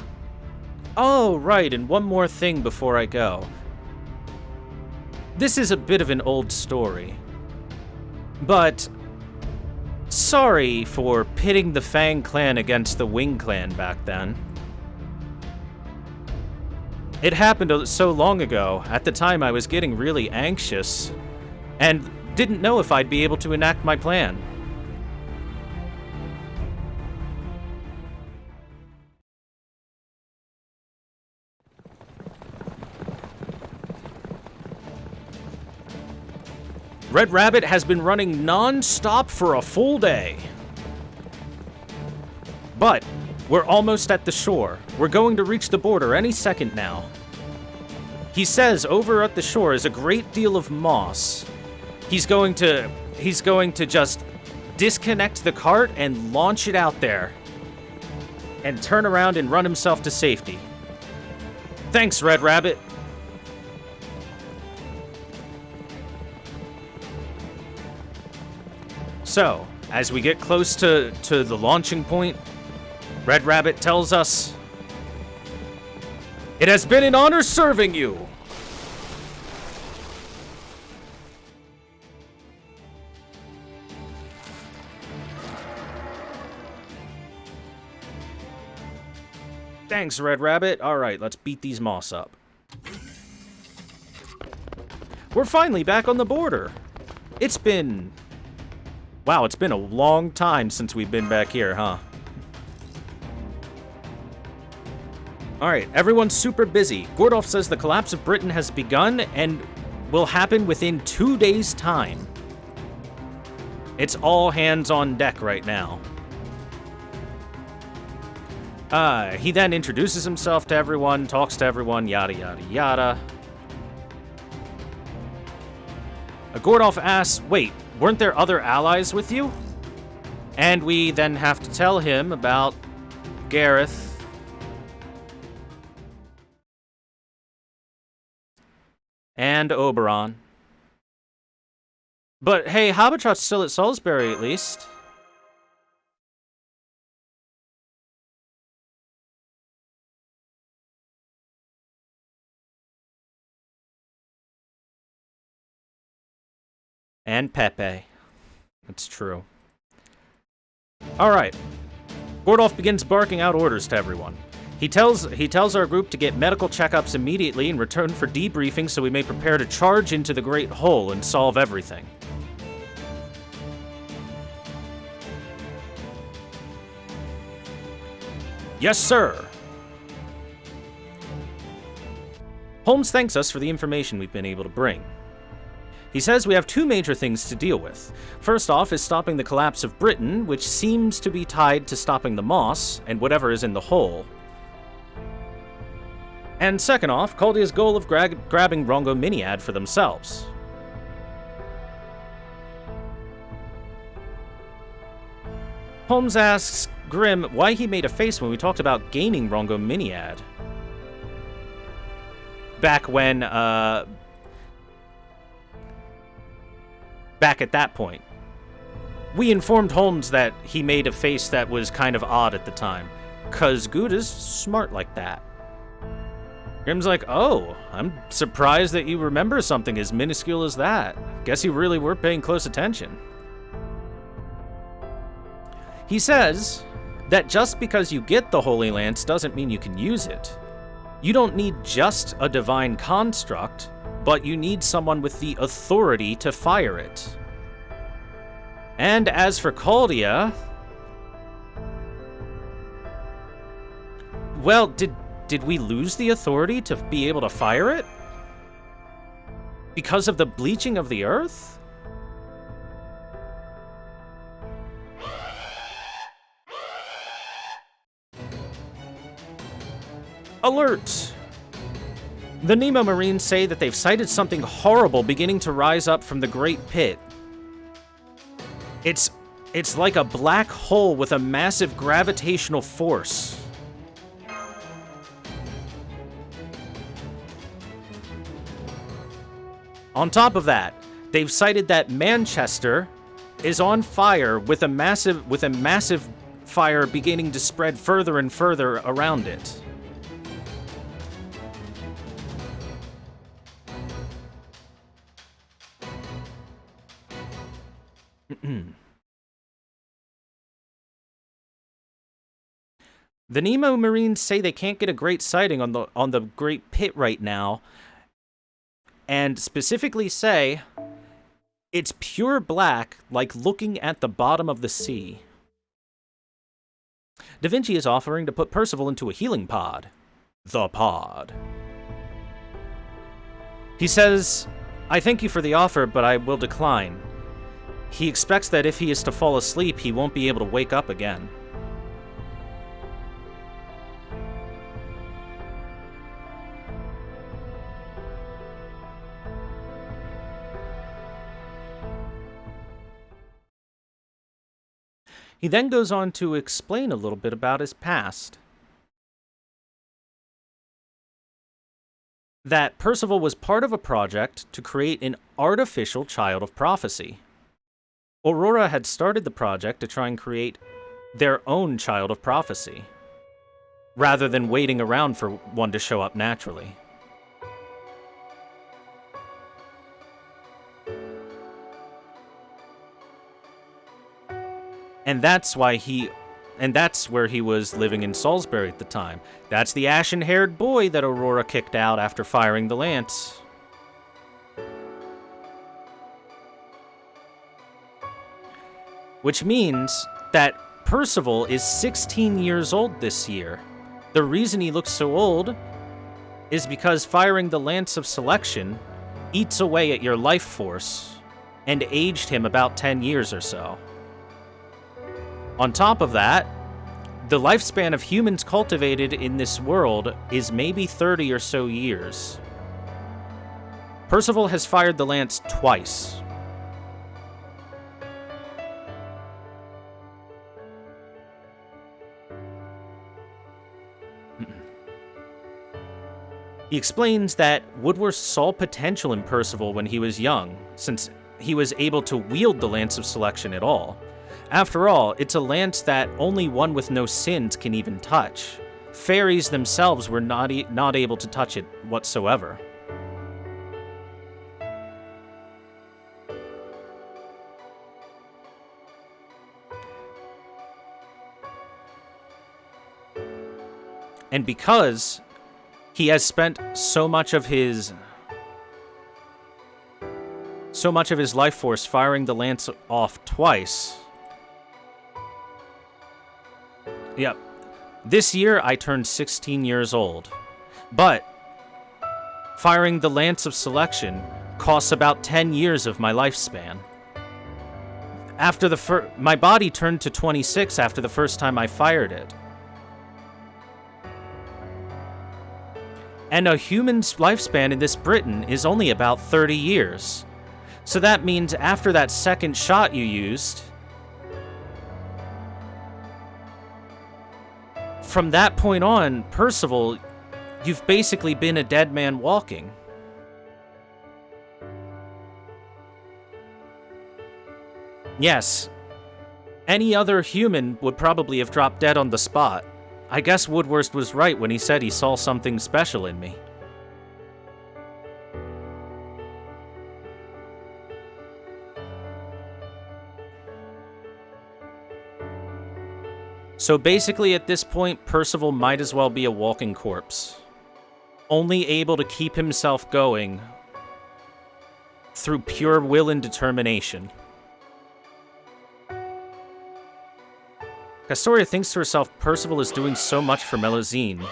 Speaker 1: Oh, right, and one more thing before I go. This is a bit of an old story. But... sorry for pitting the Fang clan against the Wing clan back then. It happened so long ago. At the time, I was getting really anxious, and didn't know if I'd be able to enact my plan. Red Rabbit has been running non-stop for a full day. But we're almost at the shore. We're going to reach the border any second now. He says over at the shore is a great deal of moss. He's going to just disconnect the cart and launch it out there. And turn around and run himself to safety. Thanks, Red Rabbit. So, as we get close to the launching point, Red Rabbit tells us, "It has been an honor serving you." Thanks, Red Rabbit. Alright, let's beat these moss up. We're finally back on the border. It's been... Wow, it's been a long time since we've been back here, huh? Alright, everyone's super busy. Gordolf says the collapse of Britain has begun and will happen within 2 days' time. It's all hands on deck right now. He then introduces himself to everyone, talks to everyone, yada yada yada. Gordolf asks, wait, weren't there other allies with you? And we then have to tell him about Gareth. And Oberon. But hey, Habitrot's still at Salisbury at least. And Pepe. That's true. Alright. Gordolf begins barking out orders to everyone. He tells our group to get medical checkups immediately in return for debriefing so we may prepare to charge into the Great Hole and solve everything. Yes, sir. Holmes thanks us for the information we've been able to bring. He says we have two major things to deal with. First off is stopping the collapse of Britain, which seems to be tied to stopping the moss and whatever is in the hole. And second off, Caldia's goal of grabbing Rongo Miniad for themselves. Holmes asks Grimm why he made a face when we talked about gaining Rongo Miniad. Back when, back at that point. We informed Holmes that he made a face that was kind of odd at the time, 'cause Gouda's smart like that. Grimm's like, oh, I'm surprised that you remember something as minuscule as that. Guess you really were paying close attention. He says that just because you get the Holy Lance doesn't mean you can use it. You don't need just a divine construct, but you need someone with the authority to fire it. And as for Caldia... Well, did we lose the authority to be able to fire it? Because of the bleaching of the earth? Alert! The Nemo Marines say that they've sighted something horrible beginning to rise up from the Great Pit. It's like a black hole with a massive gravitational force. On top of that, they've cited that Manchester is on fire with a massive fire beginning to spread further and further around it. The Nemo Marines say they can't get a great sighting on the Great Pit right now, and specifically say it's pure black, like looking at the bottom of the sea. Da Vinci is offering to put Percival into a healing pod. The pod. He says, I thank you for the offer, but I will decline. He expects that if he is to fall asleep, he won't be able to wake up again. He then goes on to explain a little bit about his past. That Percival was part of a project to create an artificial child of prophecy. Aurora had started the project to try and create their own child of prophecy, rather than waiting around for one to show up naturally. And that's why he and that's where he was living in Salisbury at the time. That's the ashen-haired boy that Aurora kicked out after firing the lance. Which means that Percival is 16 years old this year. The reason he looks so old is because firing the Lance of Selection eats away at your life force and aged him about 10 years or so. On top of that, the lifespan of humans cultivated in this world is maybe 30 or so years. Percival has fired the lance twice. He explains that Woodworth saw potential in Percival when he was young, since he was able to wield the Lance of Selection at all. After all, it's a lance that only one with no sins can even touch. Fairies themselves were not able to touch it whatsoever. And because he has spent so much of his life force firing the lance off twice. Yep. This year I turned 16 years old. But firing the Lance of Selection costs about 10 years of my lifespan. After my body turned to 26 after the first time I fired it. And a human's lifespan in this Britain is only about 30 years. So that means after that second shot you used, from that point on, Percival, you've basically been a dead man walking. Yes, any other human would probably have dropped dead on the spot. I guess Woodworth was right when he said he saw something special in me. So basically at this point, Percival might as well be a walking corpse. Only able to keep himself going through pure will and determination. Castoria thinks to herself, Percival is doing so much for Melusine,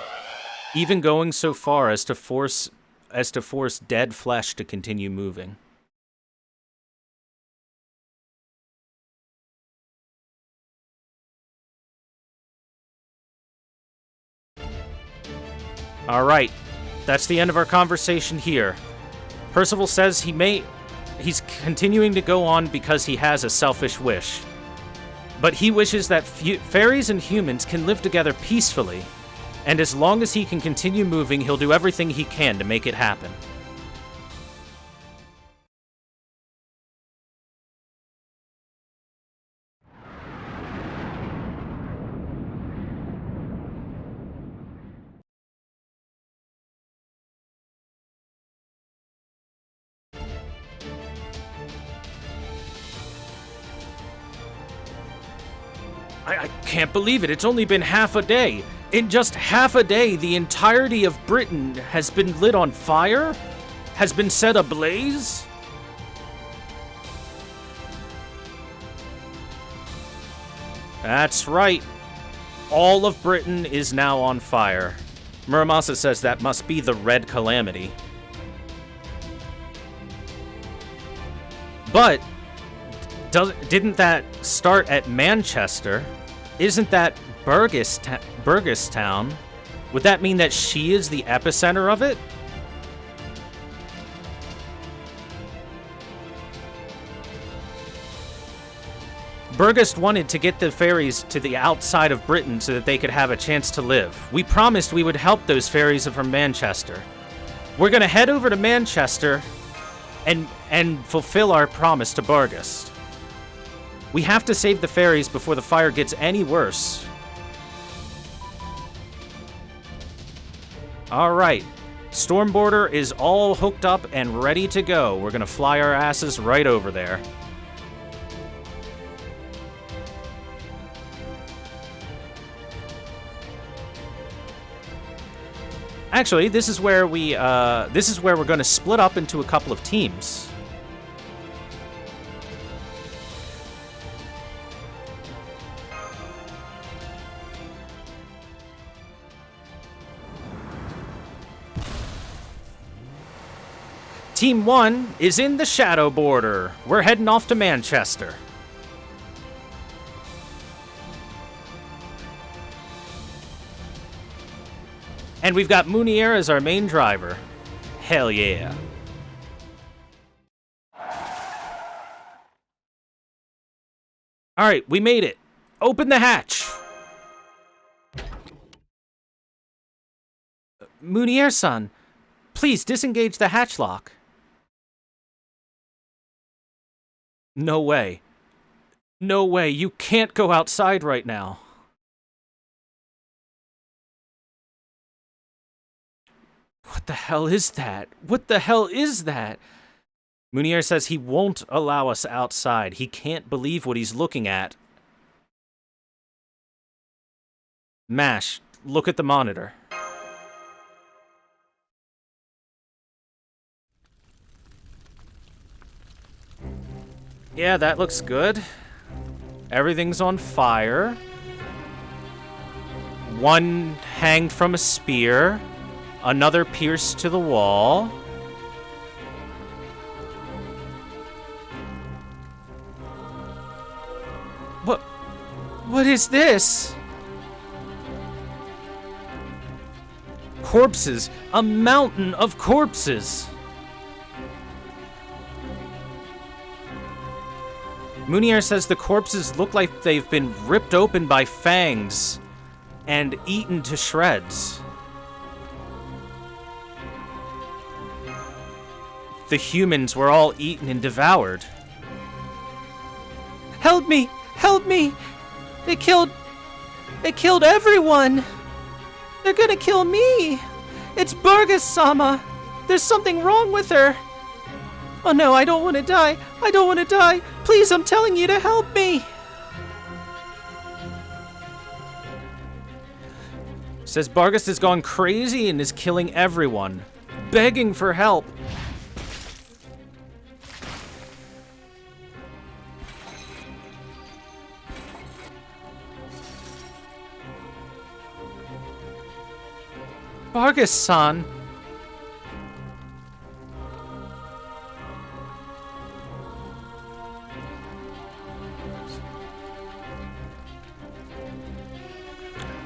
Speaker 1: even going so far as to force dead flesh to continue moving. Alright, that's the end of our conversation here. Percival says he's continuing to go on because he has a selfish wish. But he wishes that fairies and humans can live together peacefully, and as long as he can continue moving, he'll do everything he can to make it happen. I can't believe it. It's only been half a day. In just half a day, the entirety of Britain has been lit on fire? Has been set ablaze? That's right. All of Britain is now on fire. Muramasa says that must be the Red Calamity. But didn't that start at Manchester? Isn't that Burgestown? Would that mean that she is the epicenter of it? Burgess wanted to get the fairies to the outside of Britain so that they could have a chance to live. We promised we would help those fairies from Manchester. We're gonna head over to Manchester and fulfill our promise to Burgess. We have to save the fairies before the fire gets any worse. Alright, Stormborder is all hooked up and ready to go. We're gonna fly our asses right over there. Actually, this is where we're going to split up into a couple of teams. Team 1 is in the shadow border. We're heading off to Manchester. And we've got Munier as our main driver. Hell yeah. Alright, we made it. Open the hatch. Munier-san, please disengage the hatch lock. No way. No way, you can't go outside right now. What the hell is that? What the hell is that? Munier says he won't allow us outside. He can't believe what he's looking at. Mash, look at the monitor. Yeah, that looks good. Everything's on fire. One hanged from a spear. Another pierced to the wall. What is this? Corpses. A mountain of corpses. Munier says the corpses look like they've been ripped open by fangs and eaten to shreds. The humans were all eaten and devoured. Help me! Help me! They killed everyone! They're gonna kill me! It's Burgess-sama! There's something wrong with her! Oh no, I don't want to die! I don't want to die! Please, I'm telling you to help me! Says Vargas has gone crazy and is killing everyone, begging for help. Vargas-san.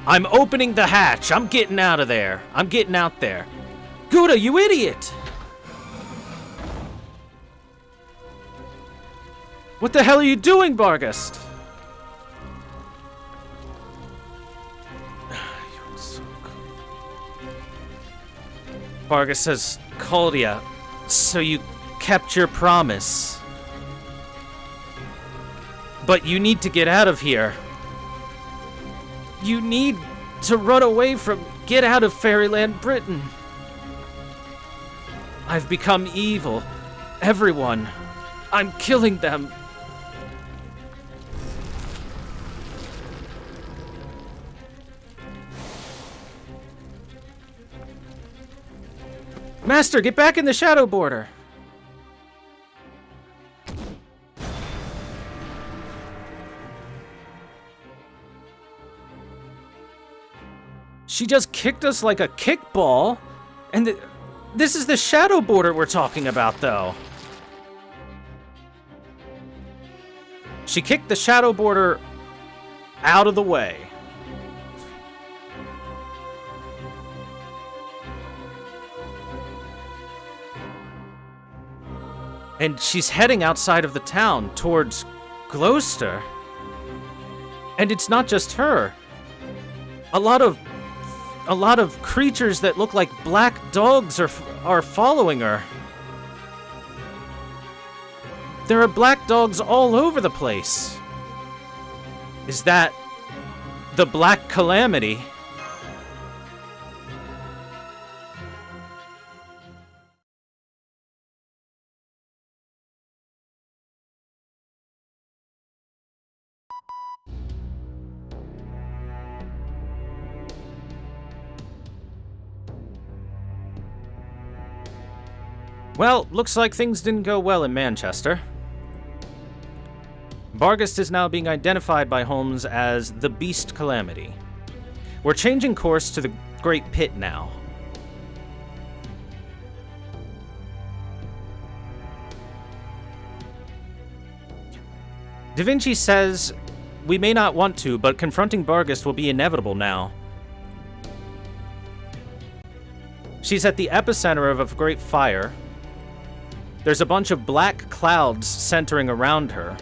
Speaker 1: I'm opening the hatch. I'm getting out of there. I'm getting out there. Gouda, you idiot! What the hell are you doing, Vargas? Vargas says, Claudia, so you kept your promise. But you need to get out of here. You need to run away from... Get out of Fairyland Britain. I've become evil. Everyone. I'm killing them. Master, get back in the shadow border. She just kicked us like a kickball. And this is the shadow border we're talking about, though. She kicked the shadow border out of the way. And she's heading outside of the town towards Gloucester. And it's not just her. A lot of creatures that look like black dogs are following her. There are black dogs all over the place. Is that the Black Calamity? Well, looks like things didn't go well in Manchester. Bargast is now being identified by Holmes as the Beast Calamity. We're changing course to the Great Pit now. Da Vinci says, we may not want to, but confronting Bargast will be inevitable now. She's at the epicenter of a great fire. There's a bunch of black clouds centering around her.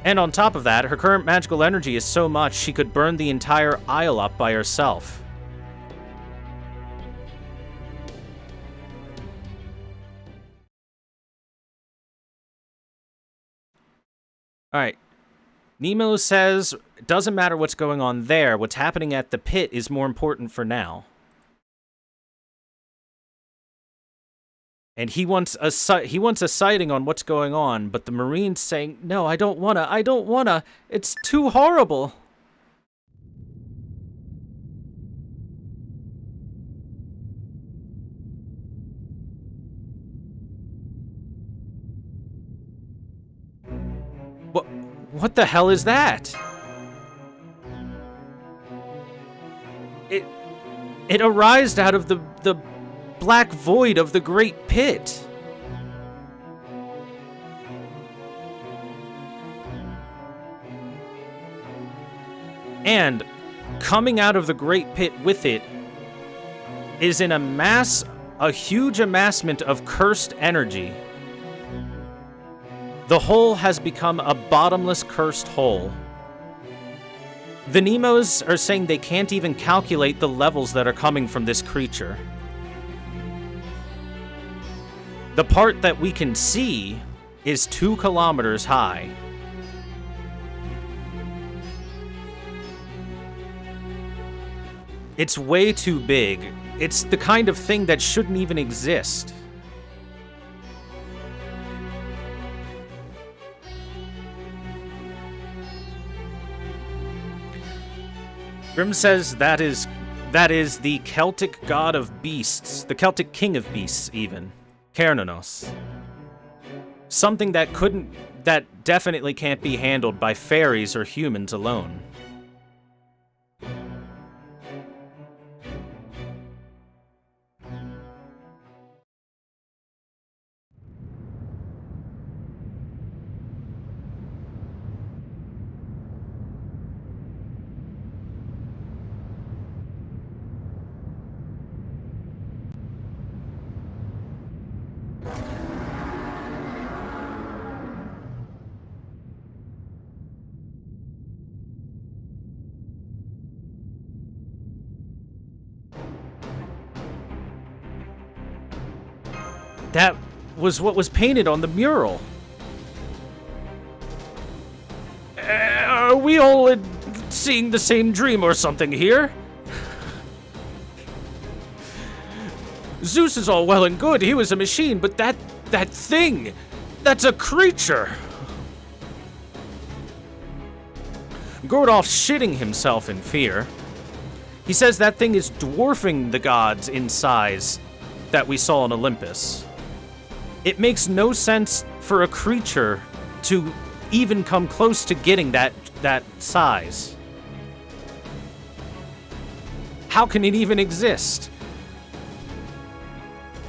Speaker 1: And on top of that, her current magical energy is so much she could burn the entire isle up by herself. Alright. Nemo says, it doesn't matter what's going on there, what's happening at the pit is more important for now. And he wants a sighting on what's going on, but the Marine's saying, no, I don't wanna, it's too horrible. What the hell is that? It arose out of the black void of the Great Pit. And coming out of the Great Pit with it is a huge amassment of cursed energy. The hole has become a bottomless cursed hole. The Nemos are saying they can't even calculate the levels that are coming from this creature. The part that we can see is 2 kilometers high. It's way too big. It's the kind of thing that shouldn't even exist. Grimm says that is the Celtic god of beasts, the Celtic king of beasts even, Cernunnos. Something that definitely can't be handled by fairies or humans alone. That was what was painted on the mural. Are we all seeing the same dream or something here? Zeus is all well and good, he was a machine, but that thing, that's a creature. Gordolf's shitting himself in fear. He says that thing is dwarfing the gods in size that we saw on Olympus. It makes no sense for a creature to even come close to getting that size. How can it even exist?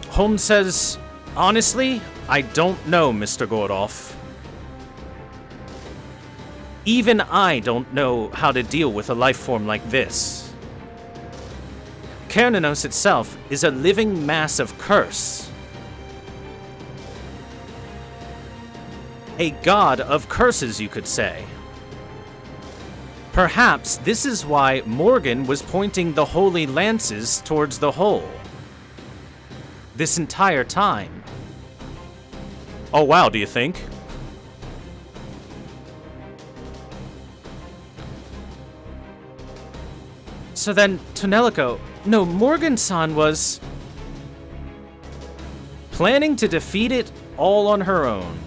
Speaker 1: Holmes says, honestly, I don't know, Mr. Gordolf. Even I don't know how to deal with a life form like this. Cernunnos itself is a living mass of curse. A god of curses, you could say. Perhaps this is why Morgan was pointing the holy lances towards the hole this entire time. Oh wow, do you think? So then, Morgan-san was planning to defeat it all on her own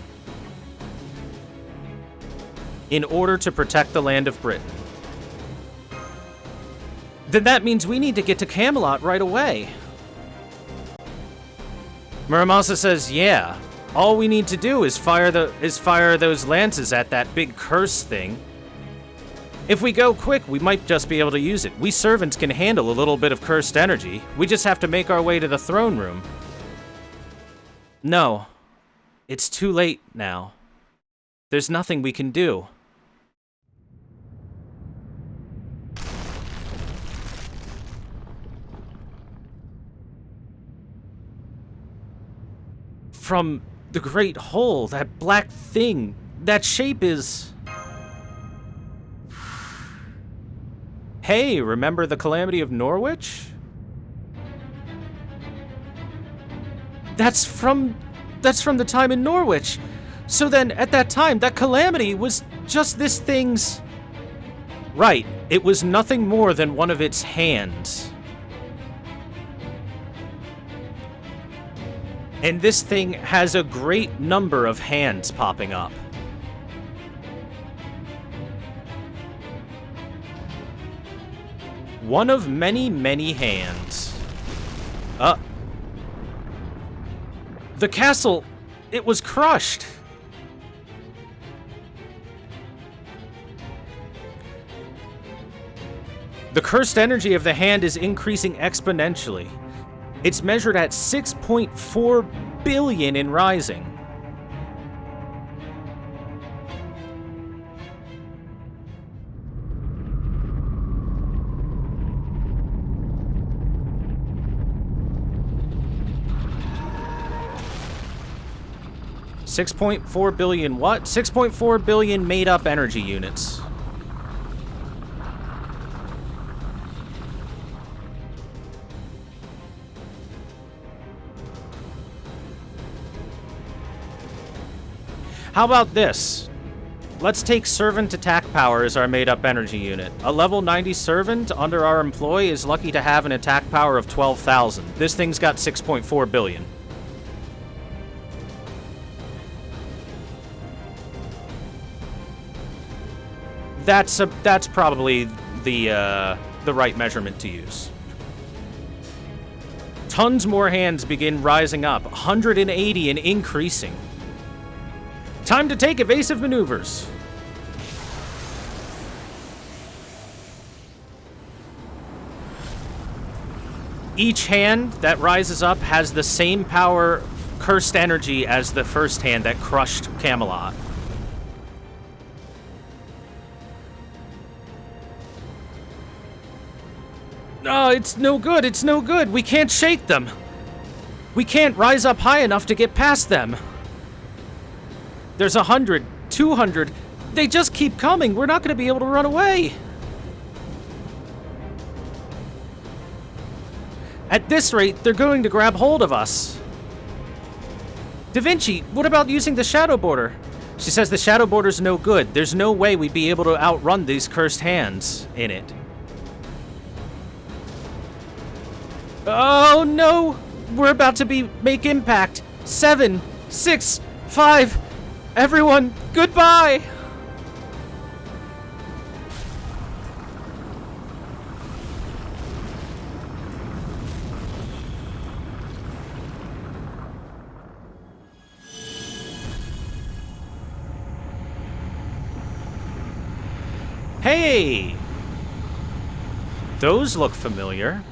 Speaker 1: in order to protect the land of Britain. Then that means we need to get to Camelot right away. Muramasa says, yeah. All we need to do is fire those lances at that big curse thing. If we go quick, we might just be able to use it. We servants can handle a little bit of cursed energy. We just have to make our way to the throne room. No. It's too late now. There's nothing we can do. From the Great Hole, that black thing, that shape is... Hey, remember the Calamity of Norwich? That's from the time in Norwich. So then, at that time, that calamity was just this thing's... Right, it was nothing more than one of its hands. And this thing has a great number of hands popping up. One of many, many hands. The castle, it was crushed. The cursed energy of the hand is increasing exponentially. It's measured at 6.4 billion and rising. $6.4 billion what? 6.4 billion made-up energy units. How about this? Let's take Servant Attack Power as our made-up energy unit. A level 90 Servant under our employee is lucky to have an attack power of 12,000. This thing's got 6.4 billion. That's probably the right measurement to use. Tons more hands begin rising up, 180 and increasing. Time to take evasive maneuvers. Each hand that rises up has the same power, cursed energy, as the first hand that crushed Camelot. Oh, it's no good, it's no good. We can't shake them. We can't rise up high enough to get past them. There's 100, 200. They just keep coming. We're not going to be able to run away. At this rate, they're going to grab hold of us. Da Vinci, what about using the Shadow Border? She says the Shadow Border's no good. There's no way we'd be able to outrun these cursed hands in it. Oh no! We're about to make impact. 7, 6, 5. Everyone, goodbye! Hey! Those look familiar.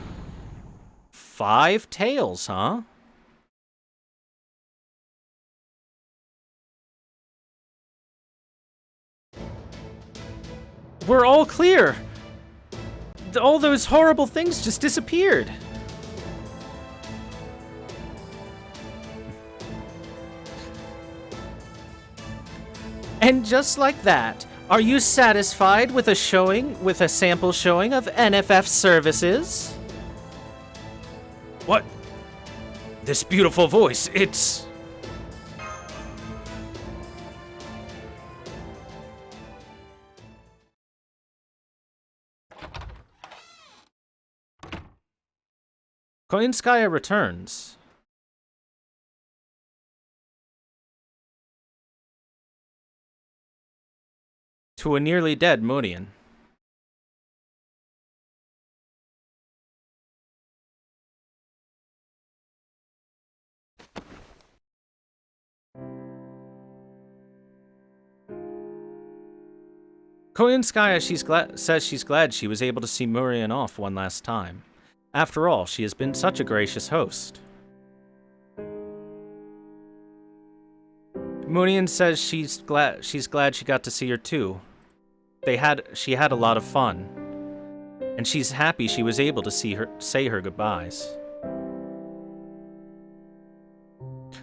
Speaker 1: 5 tails, huh? We're all clear! All those horrible things just disappeared. And just like that, are you satisfied with a sample showing of NFF services? What? This beautiful voice, it's... Koinskaya returns. To a nearly dead Modian. Koyanskaya says she's glad she was able to see Murian off one last time. After all, she has been such a gracious host. Murian says she's glad she got to see her too. She had a lot of fun, and she's happy she was able to say her goodbyes.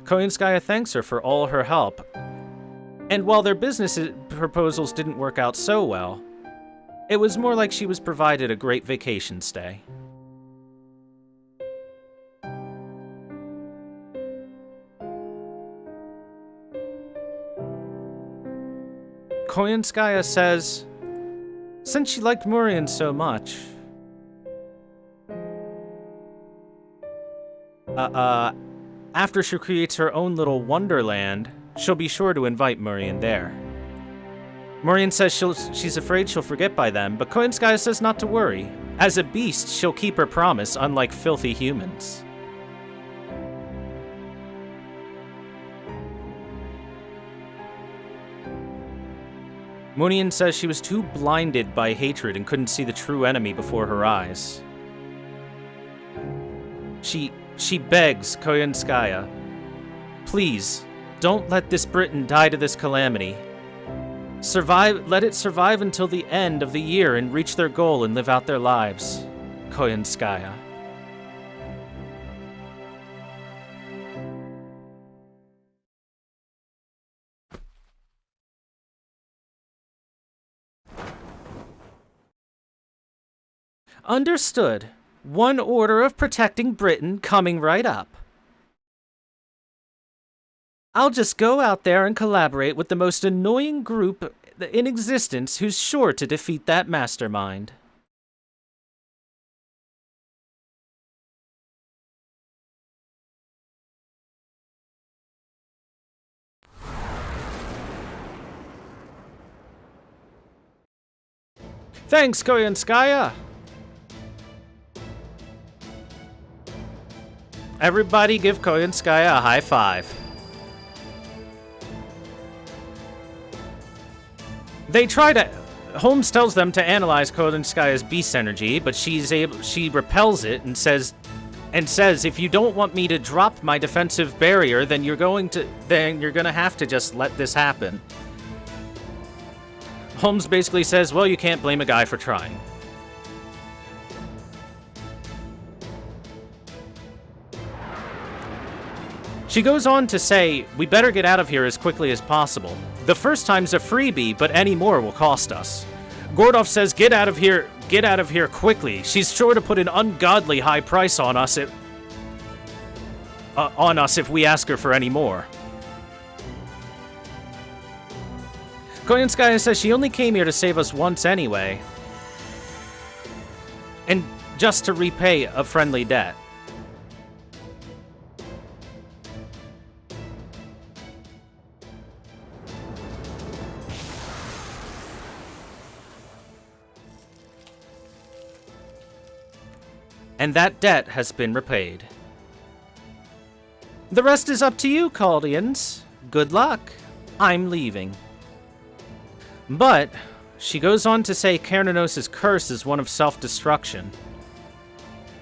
Speaker 1: Koyanskaya thanks her for all her help, and while their business proposals didn't work out so well, it was more like she was provided a great vacation stay. Koyanskaya says, since she liked Murian so much, after she creates her own little wonderland, she'll be sure to invite Murian there. Murian says she's afraid she'll forget by then, but Koyanskaya says not to worry. As a beast, she'll keep her promise, unlike filthy humans. Murian says she was too blinded by hatred and couldn't see the true enemy before her eyes. She begs Koyanskaya, please, don't let this Britain die to this calamity. Let it survive until the end of the year and reach their goal and live out their lives. Koyanskaya. Understood. One order of protecting Britain coming right up. I'll just go out there and collaborate with the most annoying group in existence who's sure to defeat that mastermind. Thanks, Koyanskaya! Everybody give Koyanskaya a high five. Holmes tells them to analyze Koyanskaya's beast energy, but she repels it and says, if you don't want me to drop my defensive barrier, then you're gonna have to just let this happen. Holmes basically says, well, you can't blame a guy for trying. She goes on to say, we better get out of here as quickly as possible. The first time's a freebie, but any more will cost us. Gordov says, get out of here quickly. She's sure to put an ungodly high price on us if we ask her for any more. Koyanskaya says she only came here to save us once anyway, and just to repay a friendly debt. And that debt has been repaid. The rest is up to you, Chaldeans. Good luck. I'm leaving. But she goes on to say Kernanos' curse is one of self-destruction.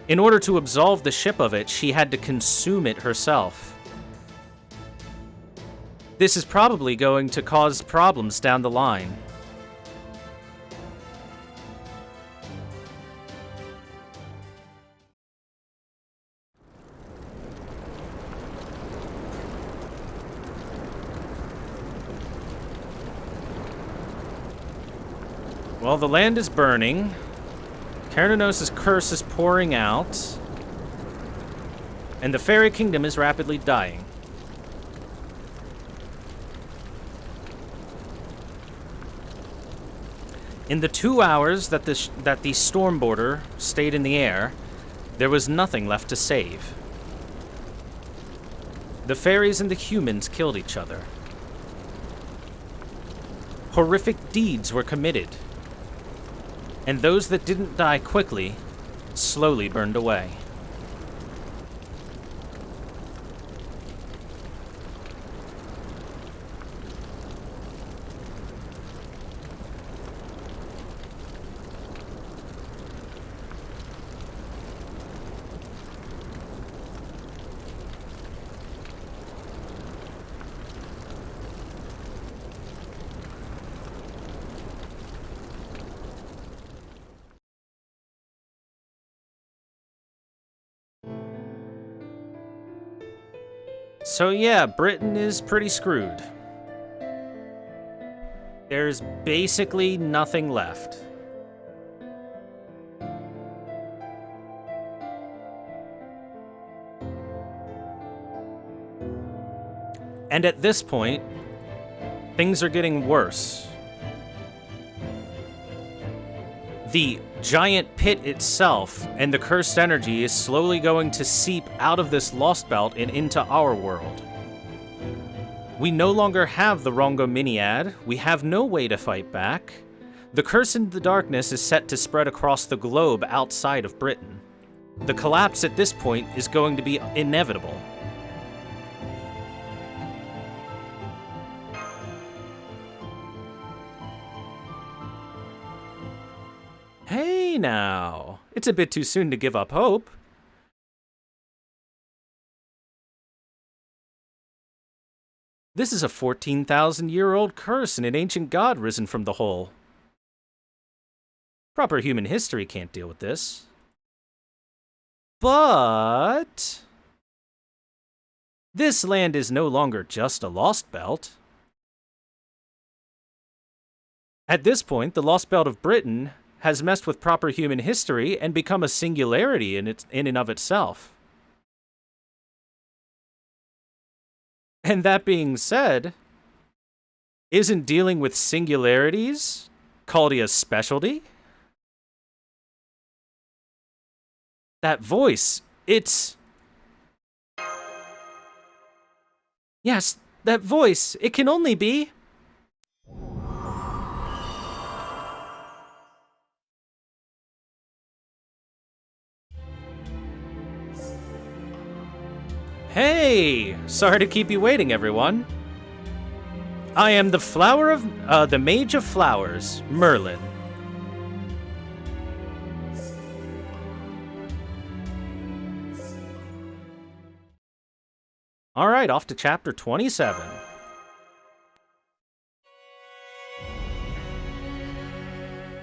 Speaker 1: In order to absolve the ship of it, she had to consume it herself. This is probably going to cause problems down the line. Well, the land is burning. Kernanos' curse is pouring out. And the fairy kingdom is rapidly dying. In the 2 hours that the storm border stayed in the air, there was nothing left to save. The fairies and the humans killed each other. Horrific deeds were committed. And those that didn't die quickly slowly burned away. So yeah, Britain is pretty screwed. There's basically nothing left. And at this point, things are getting worse. The giant pit itself and the cursed energy is slowly going to seep out of this Lostbelt and into our world. We no longer have the Rongominiad, we have no way to fight back. The curse in the darkness is set to spread across the globe outside of Britain. The collapse at this point is going to be inevitable. Hey now, it's a bit too soon to give up hope. This is a 14,000-year-old curse and an ancient god risen from the hole. Proper human history can't deal with this. But this land is no longer just a lost belt. At this point, the Lost Belt of Britain has messed with proper human history and become a singularity in and of itself. And that being said, isn't dealing with singularities called a specialty? That voice, it's... Yes, that voice, it can only be... Hey! Sorry to keep you waiting, everyone. I am the the Mage of Flowers, Merlin. Alright, off to chapter 27.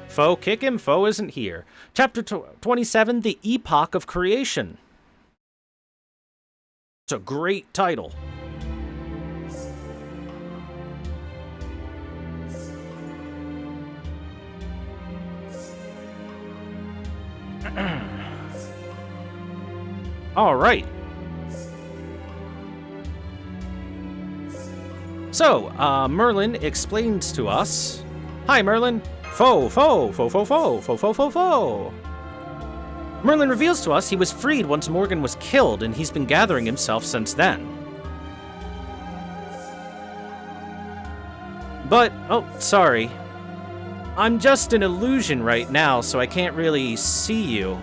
Speaker 1: Foe, kick him, foe isn't here. Chapter 27, The Epoch of Creation. It's a great title. All right. So, Merlin explains to us. Hi, Merlin. Foe, foe, foe, foe, foe, foe, foe, foe, foe. Merlin reveals to us he was freed once Morgan was killed, and he's been gathering himself since then. But, oh, sorry. I'm just an illusion right now, so I can't really see you.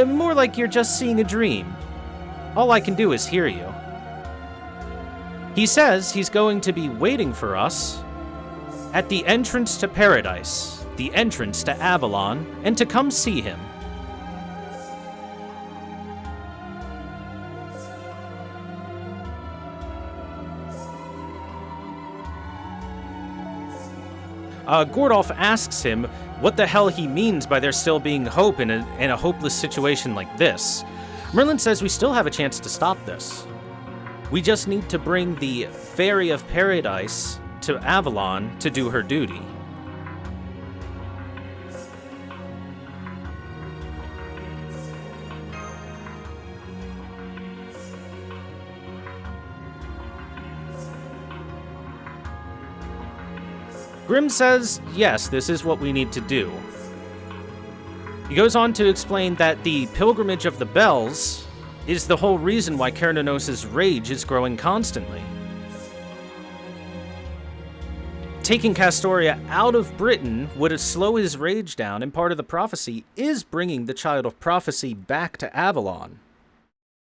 Speaker 1: More like you're just seeing a dream. All I can do is hear you. He says he's going to be waiting for us at the entrance to paradise, the entrance to Avalon, and to come see him. Gordolf asks him what the hell he means by there still being hope in a hopeless situation like this. Merlin says we still have a chance to stop this. We just need to bring the Fairy of Paradise to Avalon to do her duty. Grimm says, yes, this is what we need to do. He goes on to explain that the Pilgrimage of the Bells is the whole reason why Cernunnos's rage is growing constantly. Taking Castoria out of Britain would slow his rage down, and part of the prophecy is bringing the Child of Prophecy back to Avalon,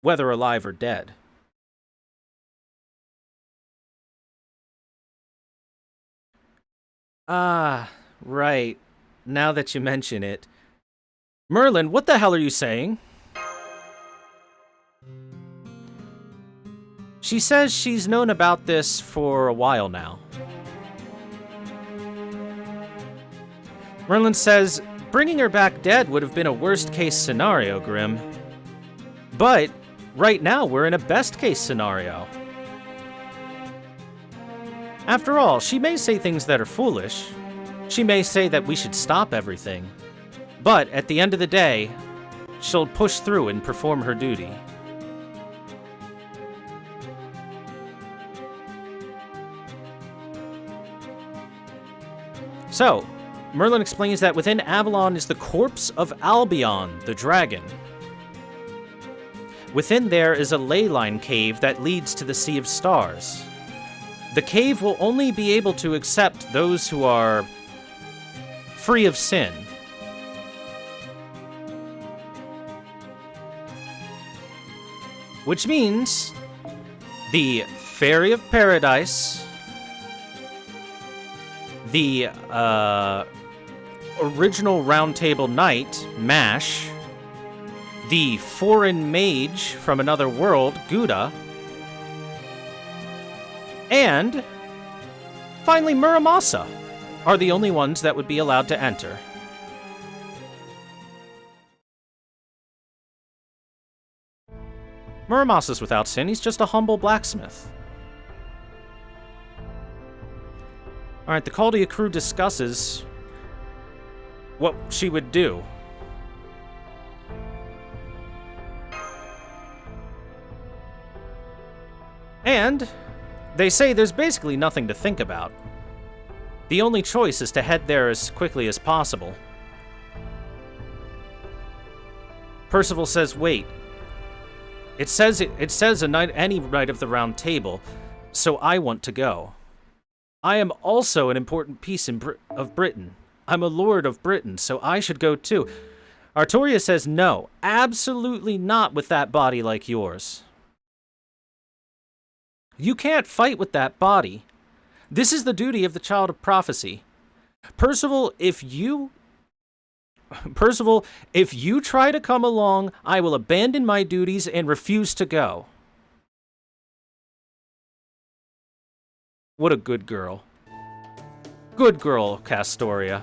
Speaker 1: whether alive or dead. Ah, right. Now that you mention it. Merlin, what the hell are you saying? She says she's known about this for a while now. Merlin says, bringing her back dead would have been a worst-case scenario, Grimm. But right now we're in a best-case scenario. After all, she may say things that are foolish. She may say that we should stop everything. But at the end of the day, she'll push through and perform her duty. So, Merlin explains that within Avalon is the corpse of Albion, the dragon. Within there is a ley line cave that leads to the Sea of Stars. The cave will only be able to accept those who are free of sin. Which means the Fairy of Paradise, the original Round Table Knight, Mash, the foreign mage from another world, Gouda, and finally Muramasa are the only ones that would be allowed to enter. Muramasa's without sin, he's just a humble blacksmith. Alright, the Chaldea crew discusses what she would do. And they say there's basically nothing to think about. The only choice is to head there as quickly as possible. Percival says, wait. It says a knight, any knight of the Round Table, so I want to go. I am also an important piece of Britain. I'm a lord of Britain, so I should go too. Artoria says, no, absolutely not with that body like yours. You can't fight with that body. This is the duty of the Child of Prophecy. Percival, if you try to come along, I will abandon my duties and refuse to go. What a good girl. Good girl, Castoria.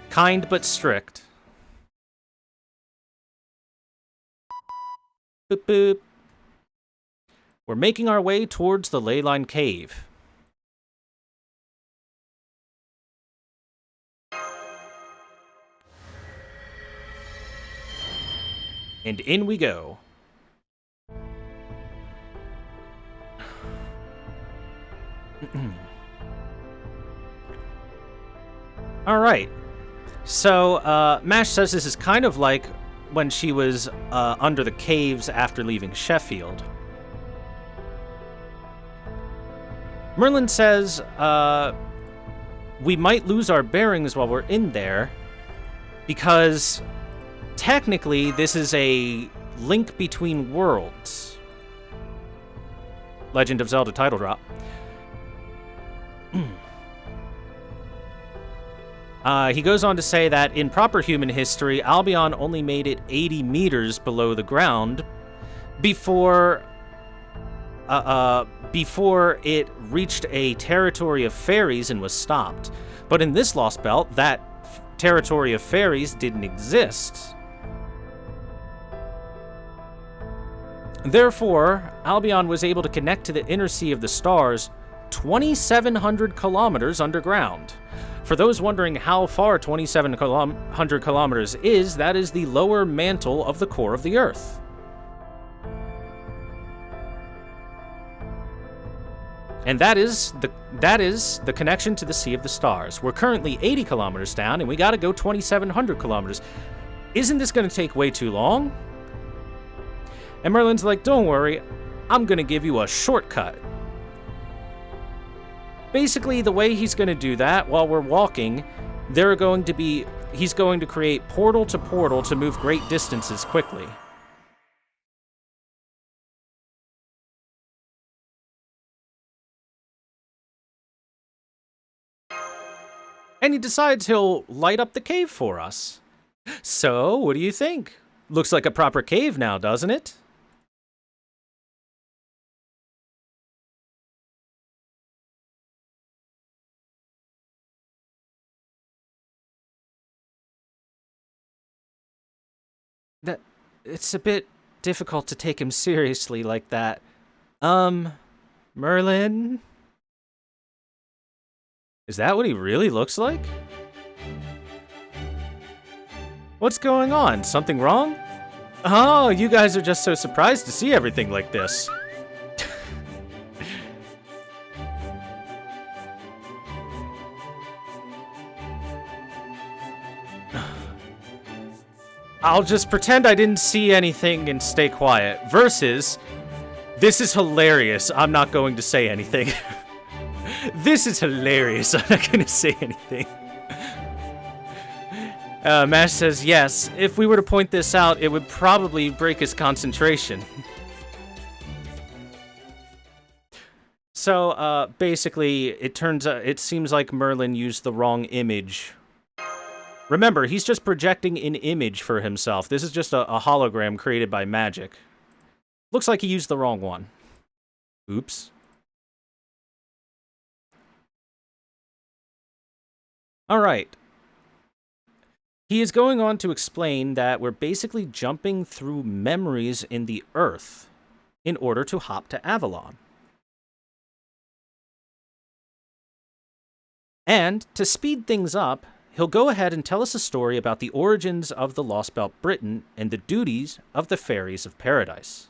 Speaker 1: Kind but strict. Boop boop. We're making our way towards the Leyline Cave. And in we go. All right. So, Mash says this is kind of like when she was under the caves after leaving Sheffield. Merlin says, we might lose our bearings while we're in there, because technically this is a link between worlds. Legend of Zelda title drop. He goes on to say that in proper human history, Albion only made it 80 meters below the ground before it reached a territory of fairies and was stopped. But in this Lostbelt, that territory of fairies didn't exist. Therefore, Albion was able to connect to the inner sea of the stars 2,700 kilometers underground. For those wondering how far 2,700 kilometers is, that is the lower mantle of the core of the Earth. And that is the connection to the Sea of the Stars. We're currently 80 kilometers down, and we gotta go 2,700 kilometers. Isn't this gonna take way too long? And Merlin's like, don't worry, I'm gonna give you a shortcut. Basically, the way he's gonna do that while we're walking, he's going to create portal to portal to move great distances quickly. And he decides he'll light up the cave for us. So, what do you think? Looks like a proper cave now, doesn't it? it's a bit difficult to take him seriously like that. Merlin? Is that what he really looks like? What's going on? Something wrong? Oh, you guys are just so surprised to see everything like this. I'll just pretend I didn't see anything and stay quiet. Versus, this is hilarious. I'm not going to say anything. This is hilarious. I'm not going to say anything. Mash says, yes, if we were to point this out, it would probably break his concentration. So, basically, it seems like Merlin used the wrong image. Remember, he's just projecting an image for himself. This is just a hologram created by magic. Looks like he used the wrong one. Oops. Alright. He is going on to explain that we're basically jumping through memories in the Earth in order to hop to Avalon. And, to speed things up, he'll go ahead and tell us a story about the origins of the Lostbelt Britain and the duties of the Fairies of Paradise.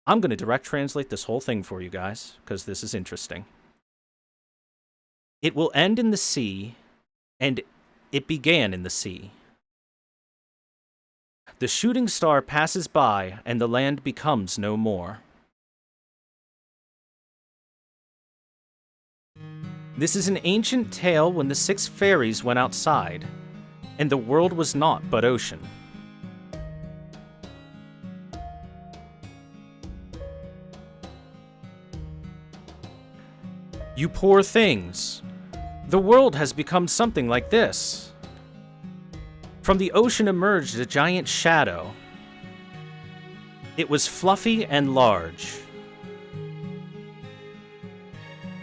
Speaker 1: I'm going to direct translate this whole thing for you guys, because this is interesting. It will end in the sea, and it began in the sea. The shooting star passes by, and the land becomes no more. This is an ancient tale when the 6 fairies went outside, and the world was naught but ocean. You poor things! The world has become something like this. From the ocean emerged a giant shadow. It was fluffy and large.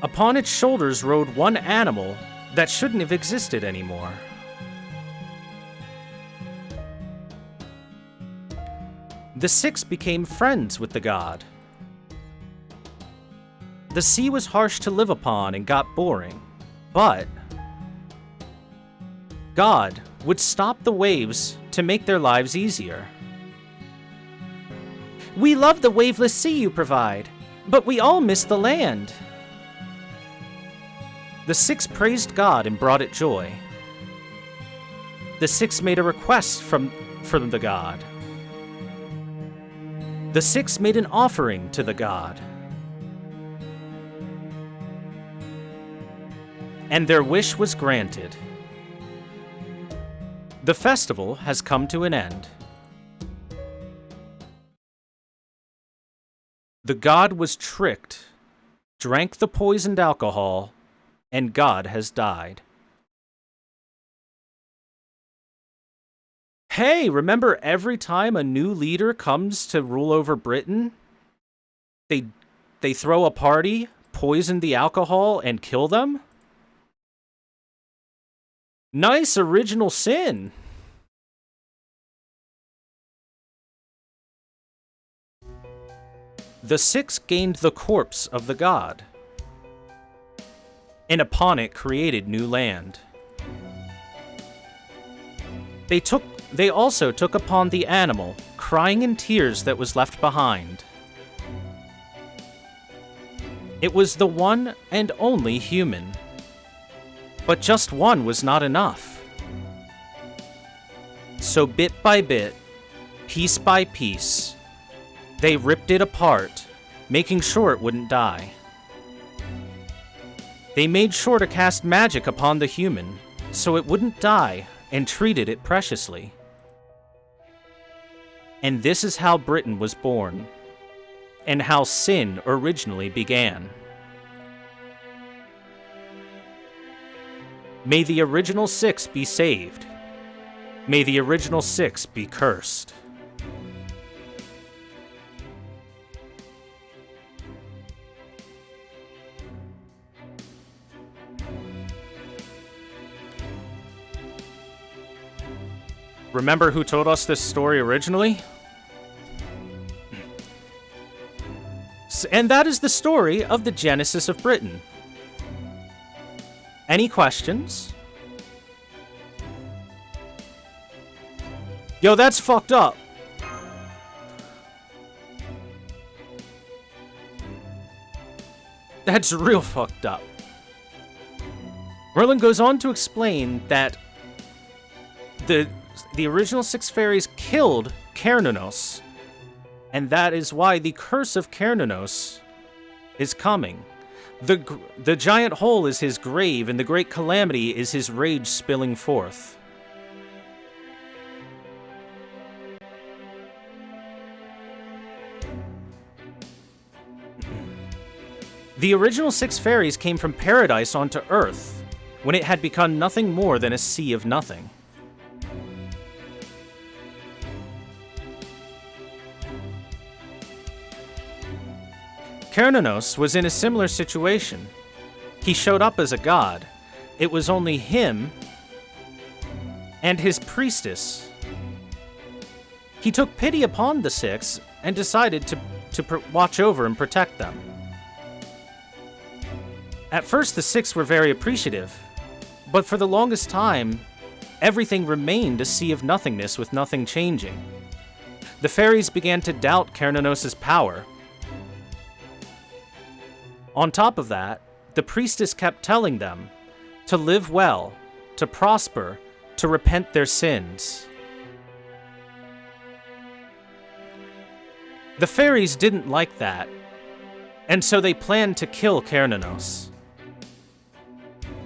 Speaker 1: Upon its shoulders rode one animal that shouldn't have existed anymore. The 6 became friends with the god. The sea was harsh to live upon and got boring, but God would stop the waves to make their lives easier. We love the waveless sea you provide, but we all miss the land. The 6 praised God and brought it joy. The 6 made a request from the god. The 6 made an offering to the god. And their wish was granted. The festival has come to an end. The god was tricked, drank the poisoned alcohol, and God has died. Hey, remember every time a new leader comes to rule over Britain, they throw a party, poison the alcohol, and kill them? Nice original sin. The 6 gained the corpse of the god, and upon it created new land. They also took upon the animal, crying in tears, that was left behind. It was the one and only human. But just one was not enough. So bit by bit, piece by piece, they ripped it apart, making sure it wouldn't die. They made sure to cast magic upon the human, so it wouldn't die, and treated it preciously. And this is how Britain was born, and how sin originally began. May the original 6 be saved. May the original 6 be cursed. Remember who told us this story originally? And that is the story of the Genesis of Britain. Any questions? Yo, that's fucked up. That's real fucked up. Merlin goes on to explain that the original 6 fairies killed Cernunnos, and that is why the curse of Cernunnos is coming. The giant hole is his grave, and the great calamity is his rage spilling forth. The original 6 fairies came from paradise onto Earth, when it had become nothing more than a sea of nothing. Cernunnos was in a similar situation. He showed up as a god. It was only him and his priestess. He took pity upon the 6 and decided to watch over and protect them. At first, the 6 were very appreciative, but for the longest time, everything remained a sea of nothingness with nothing changing. The fairies began to doubt Cernunnos' power. On top of that, the priestess kept telling them to live well, to prosper, to repent their sins. The fairies didn't like that, and so they planned to kill Cernunnos.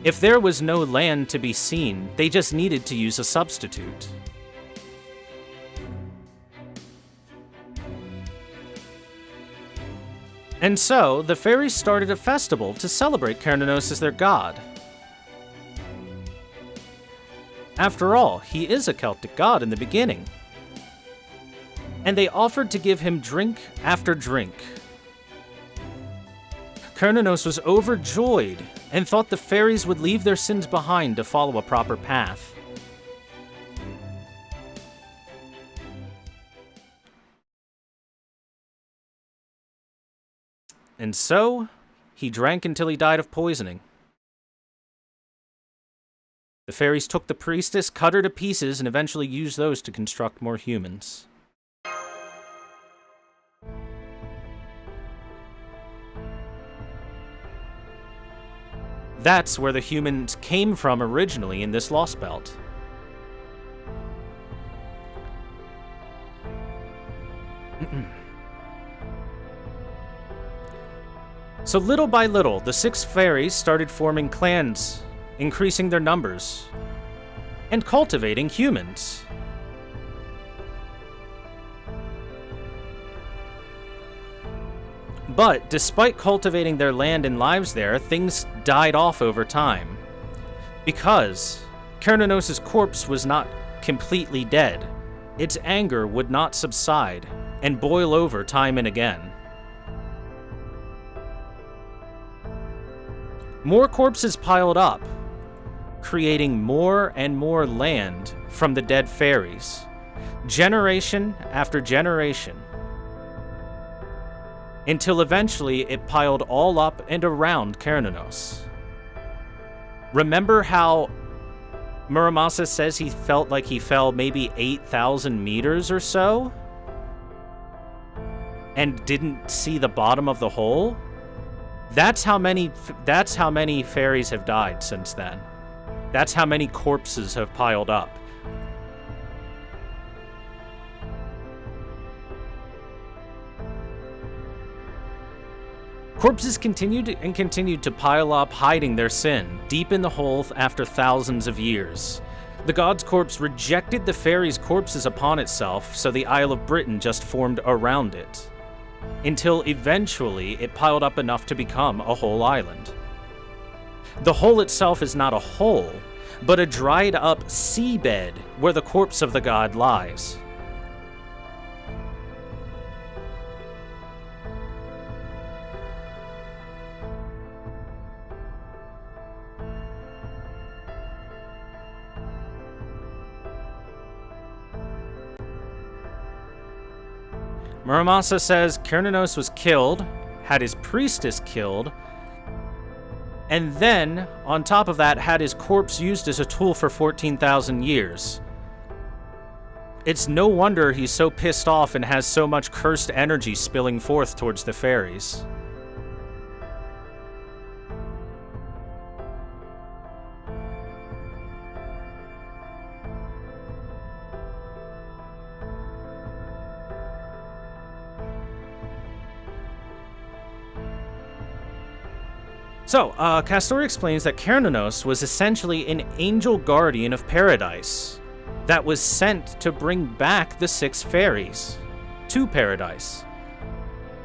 Speaker 1: If there was no land to be seen, they just needed to use a substitute. And so, the fairies started a festival to celebrate Cernunnos as their god. After all, he is a Celtic god in the beginning. And they offered to give him drink after drink. Cernunnos was overjoyed and thought the fairies would leave their sins behind to follow a proper path. And so, he drank until he died of poisoning. The fairies took the priestess, cut her to pieces, and eventually used those to construct more humans. That's where the humans came from originally in this Lostbelt. So little by little, the 6 fairies started forming clans, increasing their numbers, and cultivating humans. But despite cultivating their land and lives there, things died off over time. Because Cernunnos' corpse was not completely dead, its anger would not subside and boil over time and again. More corpses piled up, creating more and more land from the dead fairies, generation after generation, until eventually it piled all up and around Cernunnos. Remember how Muramasa says he felt like he fell maybe 8,000 meters or so? And didn't see the bottom of the hole? That's how many fairies have died since then. That's how many corpses have piled up. Corpses continued to pile up, hiding their sin, deep in the hole after thousands of years. The god's corpse rejected the fairies' corpses upon itself, so the Isle of Britain just formed around it, until eventually it piled up enough to become a whole island. The hole itself is not a hole, but a dried up seabed where the corpse of the god lies. Muramasa says Cernunnos was killed, had his priestess killed, and then, on top of that, had his corpse used as a tool for 14,000 years. It's no wonder he's so pissed off and has so much cursed energy spilling forth towards the fairies. So, Castor explains that Cernunnos was essentially an angel guardian of paradise that was sent to bring back the 6 fairies to paradise.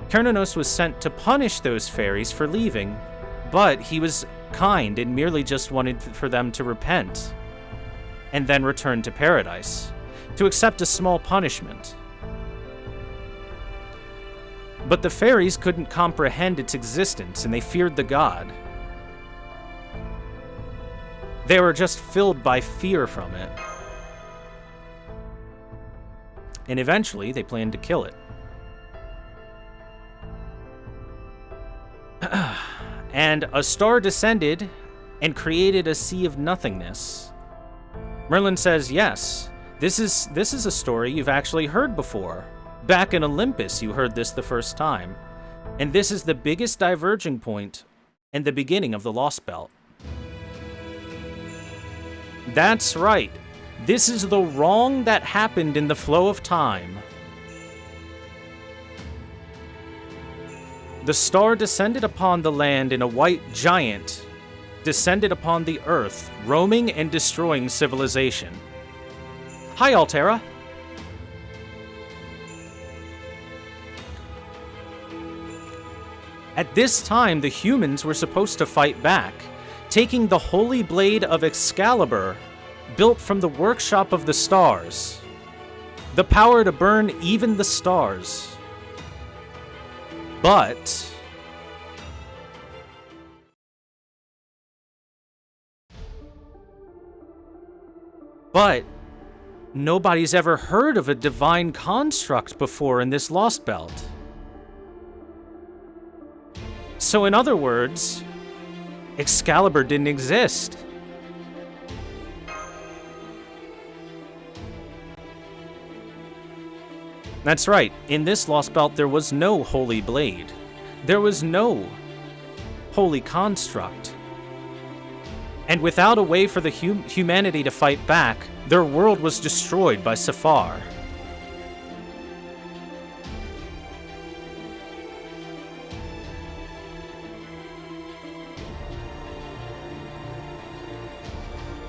Speaker 1: Cernunnos was sent to punish those fairies for leaving, but he was kind and merely just wanted for them to repent and then return to paradise, to accept a small punishment. But the fairies couldn't comprehend its existence, and they feared the god. They were just filled by fear from it. And eventually, they planned to kill it. And a star descended and created a sea of nothingness. Merlin says, yes, this is a story you've actually heard before. Back in Olympus, you heard this the first time. And this is the biggest diverging point and the beginning of the Lostbelt. That's right. This is the wrong that happened in the flow of time. The star descended upon the land in a white giant, descended upon the earth, roaming and destroying civilization. Hi, Altera. At this time, the humans were supposed to fight back, taking the holy blade of Excalibur, built from the workshop of the stars, the power to burn even the stars. But nobody's ever heard of a divine construct before in this Lostbelt. So in other words, Excalibur didn't exist. That's right, in this Lostbelt there was no holy blade. There was no holy construct. And without a way for the humanity to fight back, their world was destroyed by Safar.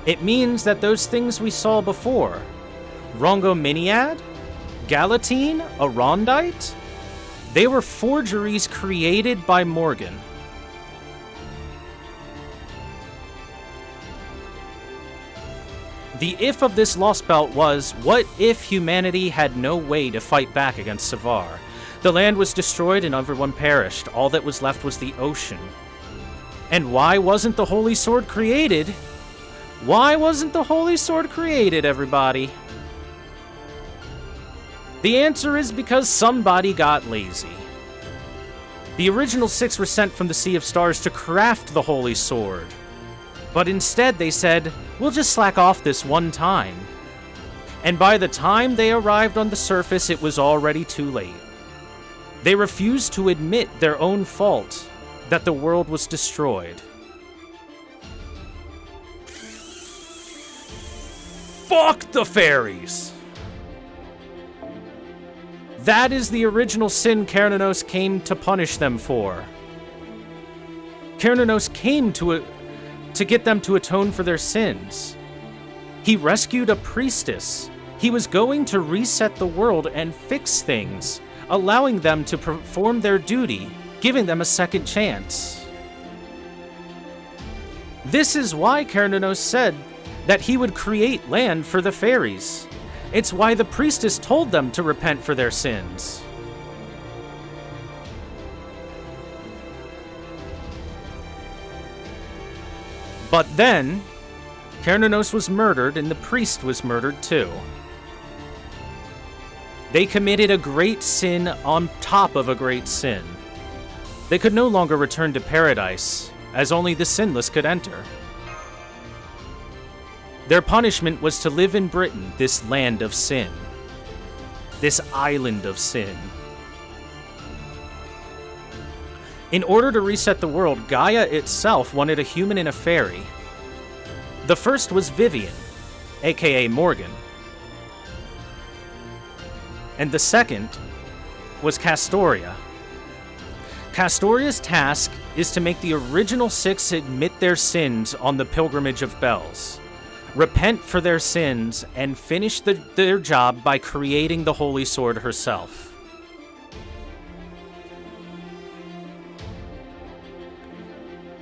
Speaker 1: It means that those things we saw before, Rongominiad, Galatine, Arondite, they were forgeries created by Morgan. The if of this Lostbelt was, what if humanity had no way to fight back against Savar? The land was destroyed and everyone perished. All that was left was the ocean. And why wasn't the Holy Sword created? Why wasn't the Holy Sword created, everybody? The answer is because somebody got lazy. The original 6 were sent from the Sea of Stars to craft the Holy Sword. But instead they said, we'll just slack off this one time. And by the time they arrived on the surface, it was already too late. They refused to admit their own fault, that the world was destroyed. Fuck the fairies! That is the original sin Cernunnos came to punish them for. Cernunnos came to get them to atone for their sins. He rescued a priestess. He was going to reset the world and fix things, allowing them to perform their duty, giving them a second chance. This is why Cernunnos said that he would create land for the fairies. It's why the priestess told them to repent for their sins. But then, Cernunnos was murdered and the priest was murdered too. They committed a great sin on top of a great sin. They could no longer return to paradise, as only the sinless could enter. Their punishment was to live in Britain, this land of sin. This island of sin. In order to reset the world, Gaia itself wanted a human and a fairy. The first was Vivian, aka Morgan. And the second was Castoria. Castoria's task is to make the original six admit their sins on the Pilgrimage of Bells, repent for their sins, and finish their job by creating the Holy Sword herself.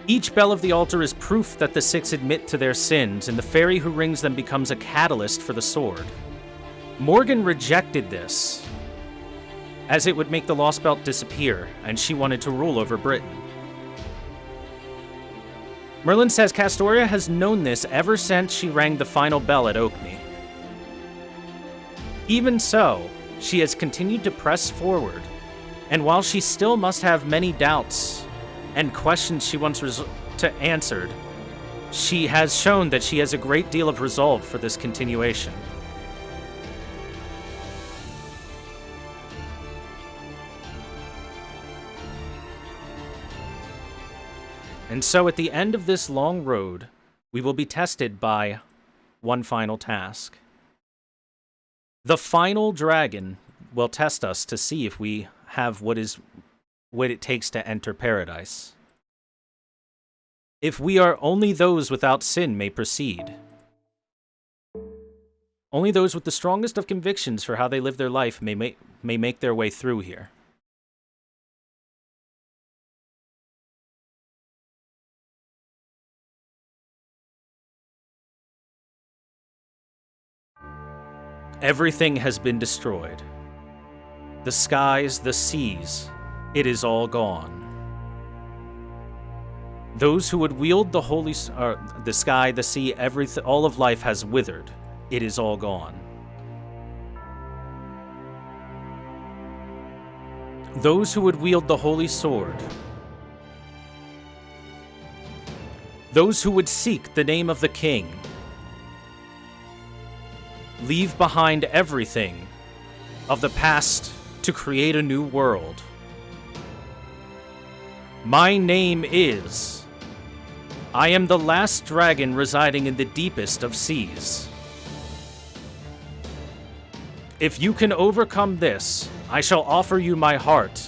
Speaker 1: Each bell of the altar is proof that the six admit to their sins, and the fairy who rings them becomes a catalyst for the sword. Morgan rejected this, as it would make the Lostbelt disappear, and she wanted to rule over Britain. Merlin says Castoria has known this ever since she rang the final bell at Oakney. Even so, she has continued to press forward, and while she still must have many doubts and questions she wants to answered, she has shown that she has a great deal of resolve for this continuation. And so at the end of this long road, we will be tested by one final task. The final dragon will test us to see if we have what it takes to enter paradise. If we are only those without sin may proceed. Only those with the strongest of convictions for how they live their life may make their way through here. Everything has been destroyed. The skies, the seas, it is all gone. Those who would wield the the sky, the sea, everything, all of life has withered. It is all gone. Those who would wield the holy sword, those who would seek the name of the king, leave behind everything of the past to create a new world. My name is... I am the last dragon residing in the deepest of seas. If you can overcome this, I shall offer you my heart,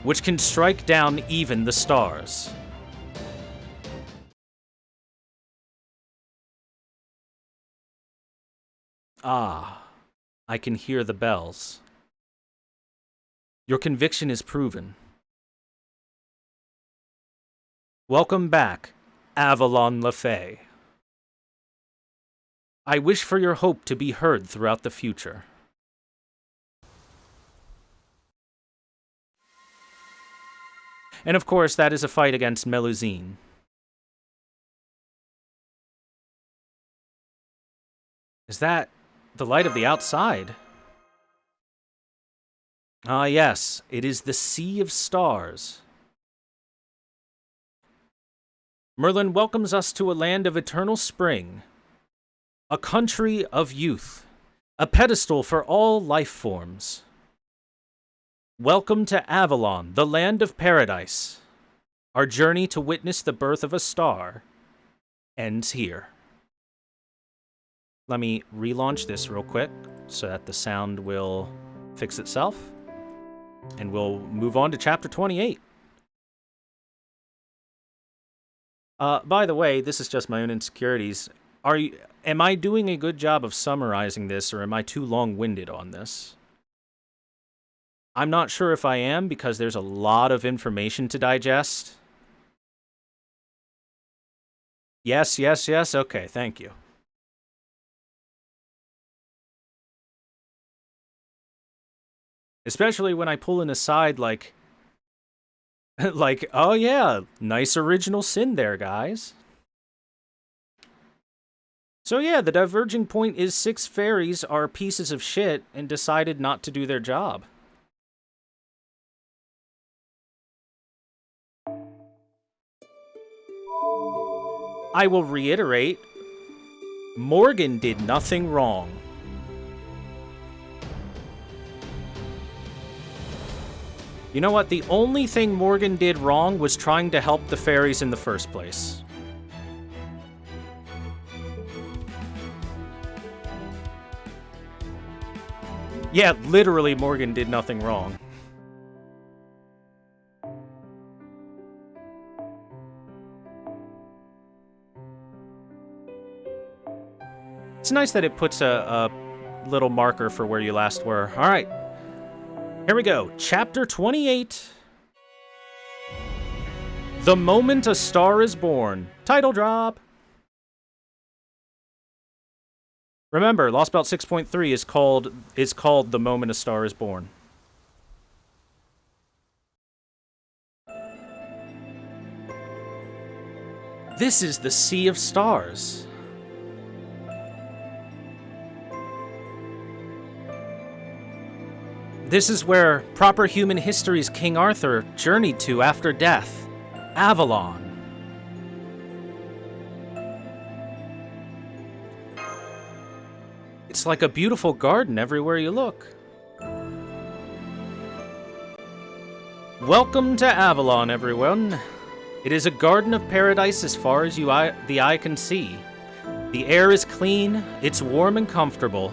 Speaker 1: which can strike down even the stars. Ah, I can hear the bells. Your conviction is proven. Welcome back, Avalon LaFay. I wish for your hope to be heard throughout the future. And of course, that is a fight against Melusine. Is that the light of the outside? Ah, yes, it is the Sea of Stars. Merlin welcomes us to a land of eternal spring, a country of youth, a pedestal for all life forms. Welcome to Avalon, the land of paradise. Our journey to witness the birth of a star ends here. Let me relaunch this real quick so that the sound will fix itself. And we'll move on to chapter 28. By the way, this is just my own insecurities. Am I doing a good job of summarizing this, or am I too long-winded on this? I'm not sure if I am, because there's a lot of information to digest. Yes, yes, yes. Okay, thank you. Especially when I pull an aside like, oh yeah, nice original sin there, guys. So yeah, the diverging point is 6 fairies are pieces of shit and decided not to do their job. I will reiterate, Morgan did nothing wrong. You know what? The only thing Morgan did wrong was trying to help the fairies in the first place. Yeah, literally Morgan did nothing wrong. It's nice that it puts a little marker for where you last were. All right. Here we go. Chapter 28. The Moment a Star is Born. Title drop. Remember, Lostbelt 6.3 is called The Moment a Star is Born. This is the Sea of Stars. This is where proper human history's King Arthur journeyed to after death. Avalon. It's like a beautiful garden everywhere you look. Welcome to Avalon, everyone. It is a garden of paradise as far as the eye can see. The air is clean, it's warm and comfortable.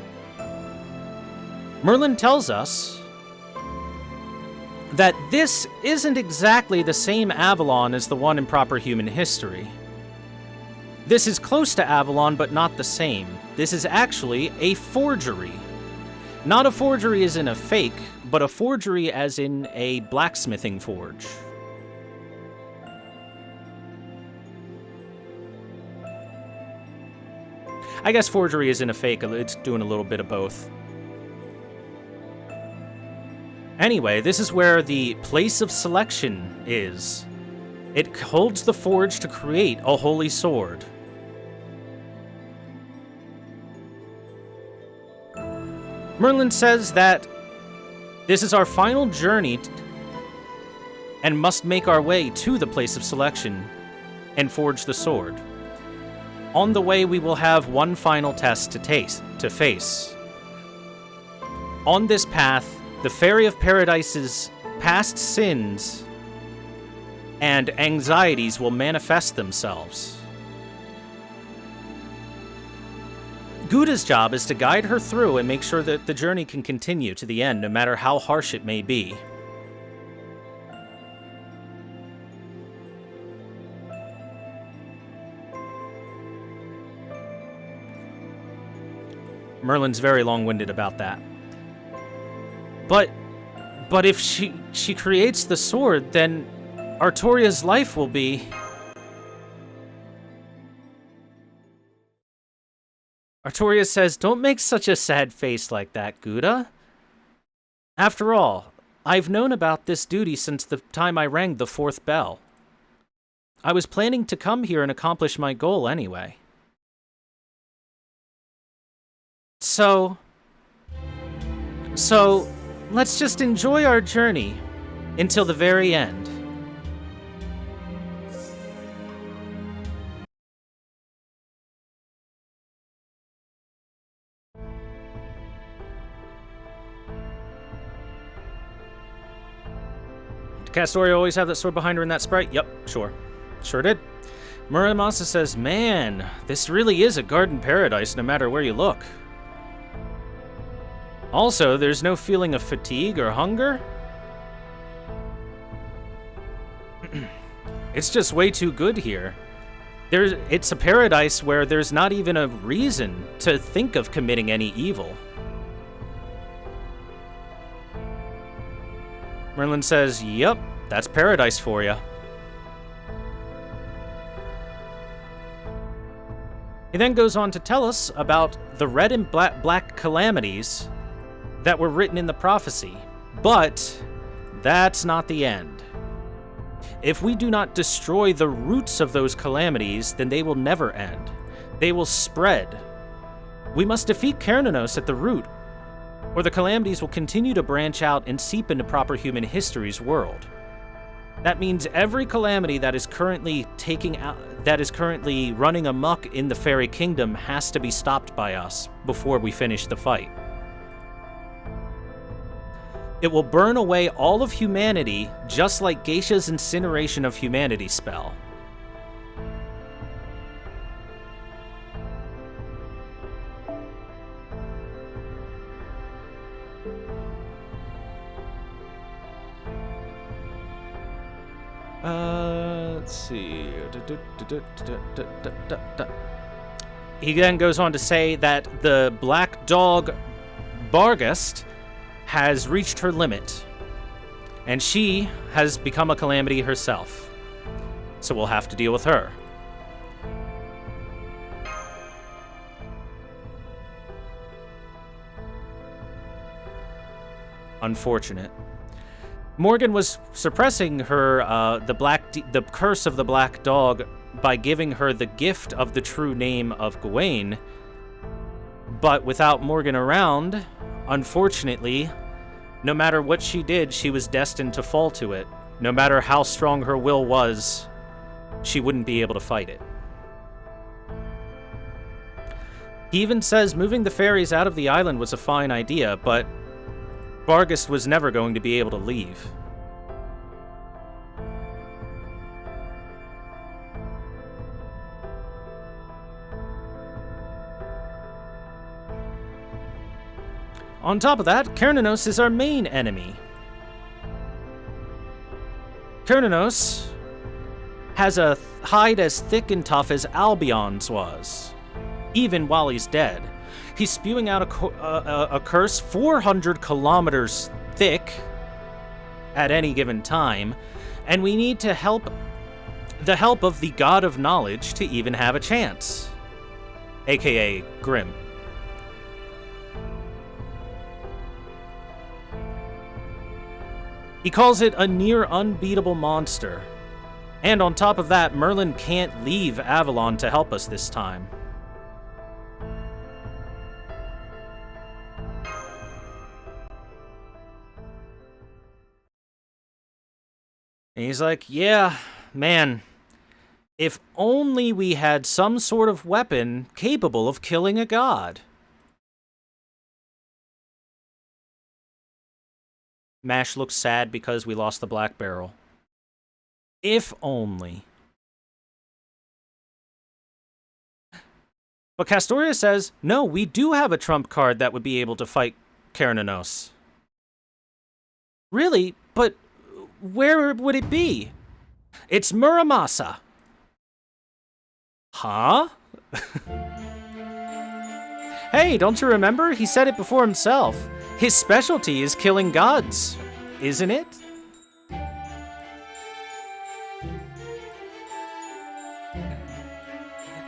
Speaker 1: Merlin tells us that this isn't exactly the same Avalon as the one in proper human history. This is close to Avalon, but not the same. This is actually a forgery. Not a forgery as in a fake, but a forgery as in a blacksmithing forge. I guess forgery is in a fake, it's doing a little bit of both. Anyway, this is where the place of selection is. It holds the forge to create a holy sword. Merlin says that this is our final journey and must make our way to the place of selection and forge the sword. On the way, we will have one final test to face. On this path, the Fairy of Paradise's past sins and anxieties will manifest themselves. Gouda's job is to guide her through and make sure that the journey can continue to the end, no matter how harsh it may be. Merlin's very long-winded about that. But if she creates the sword, then Artoria's life will be... Artoria says, "Don't make such a sad face like that, Gouda. After all, I've known about this duty since the time I rang the 4th bell. I was planning to come here and accomplish my goal anyway. So, let's just enjoy our journey until the very end." Did Castoria always have that sword behind her in that sprite? Yep, sure. Sure did. Muramasa says, "Man, this really is a garden paradise no matter where you look. Also, there's no feeling of fatigue or hunger. It's just way too good here. It's a paradise where there's not even a reason to think of committing any evil." Merlin says, "Yep, that's paradise for you." He then goes on to tell us about the red and black calamities that were written in the prophecy. But that's not the end. If we do not destroy the roots of those calamities, then they will never end. They will spread We must defeat Cernunnos at the root, or the calamities will continue to branch out and seep into proper human history's world. That means every calamity that is currently running amok in the fairy kingdom has to be stopped by us before we finish the fight. It will burn away all of humanity, just like Geisha's incineration of humanity spell. Let's see. He then goes on to say that the black dog Barghest has reached her limit, and she has become a calamity herself. So we'll have to deal with her. Unfortunate. Morgan was suppressing her, the curse of the black dog by giving her the gift of the true name of Gawain. But without Morgan around, unfortunately, no matter what she did, she was destined to fall to it. No matter how strong her will was, she wouldn't be able to fight it. He even says moving the fairies out of the island was a fine idea, but Barghest was never going to be able to leave. On top of that, Cernunnos is our main enemy. Cernunnos has a hide as thick and tough as Albion's was, even while he's dead. He's spewing out a curse 400 kilometers thick at any given time, and we need to the help of the God of Knowledge to even have a chance, aka Grimm. He calls it a near unbeatable monster. And on top of that, Merlin can't leave Avalon to help us this time. And he's like, yeah, man, if only we had some sort of weapon capable of killing a god. Mash looks sad because we lost the Black Barrel. If only. But Castoria says, no, we do have a trump card that would be able to fight Cernunnos. Really? But where would it be? It's Muramasa. Huh? Hey, don't you remember? He said it before himself. His specialty is killing gods, isn't it?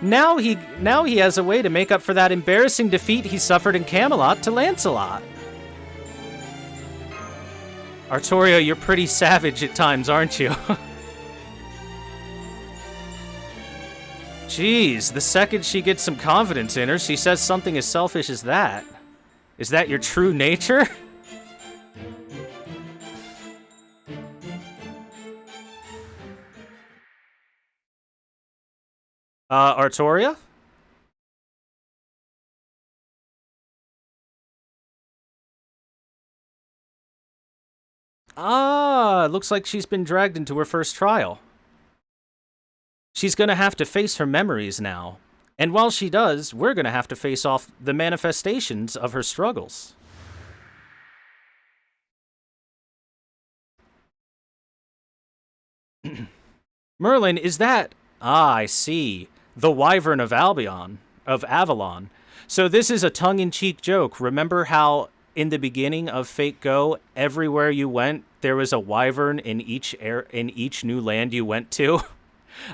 Speaker 1: Now he has a way to make up for that embarrassing defeat he suffered in Camelot to Lancelot. Artoria, you're pretty savage at times, aren't you? Jeez, the second she gets some confidence in her, she says something as selfish as that. Is that your true nature? Artoria? Ah, looks like she's been dragged into her first trial. She's gonna have to face her memories now. And while she does, we're gonna have to face off the manifestations of her struggles. Merlin, is that... Ah, I see. The Wyvern of Avalon. So this is a tongue-in-cheek joke. Remember how in the beginning of Fate Go, everywhere you went, there was a wyvern in each new land you went to?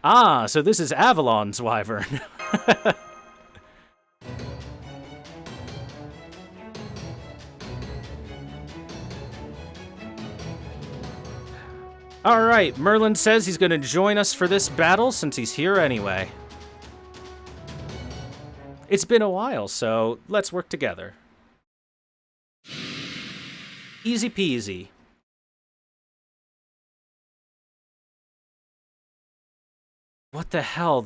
Speaker 1: Ah, so this is Avalon's wyvern. Alright, Merlin says he's going to join us for this battle since he's here anyway. It's been a while, so let's work together. Easy peasy. What the hell?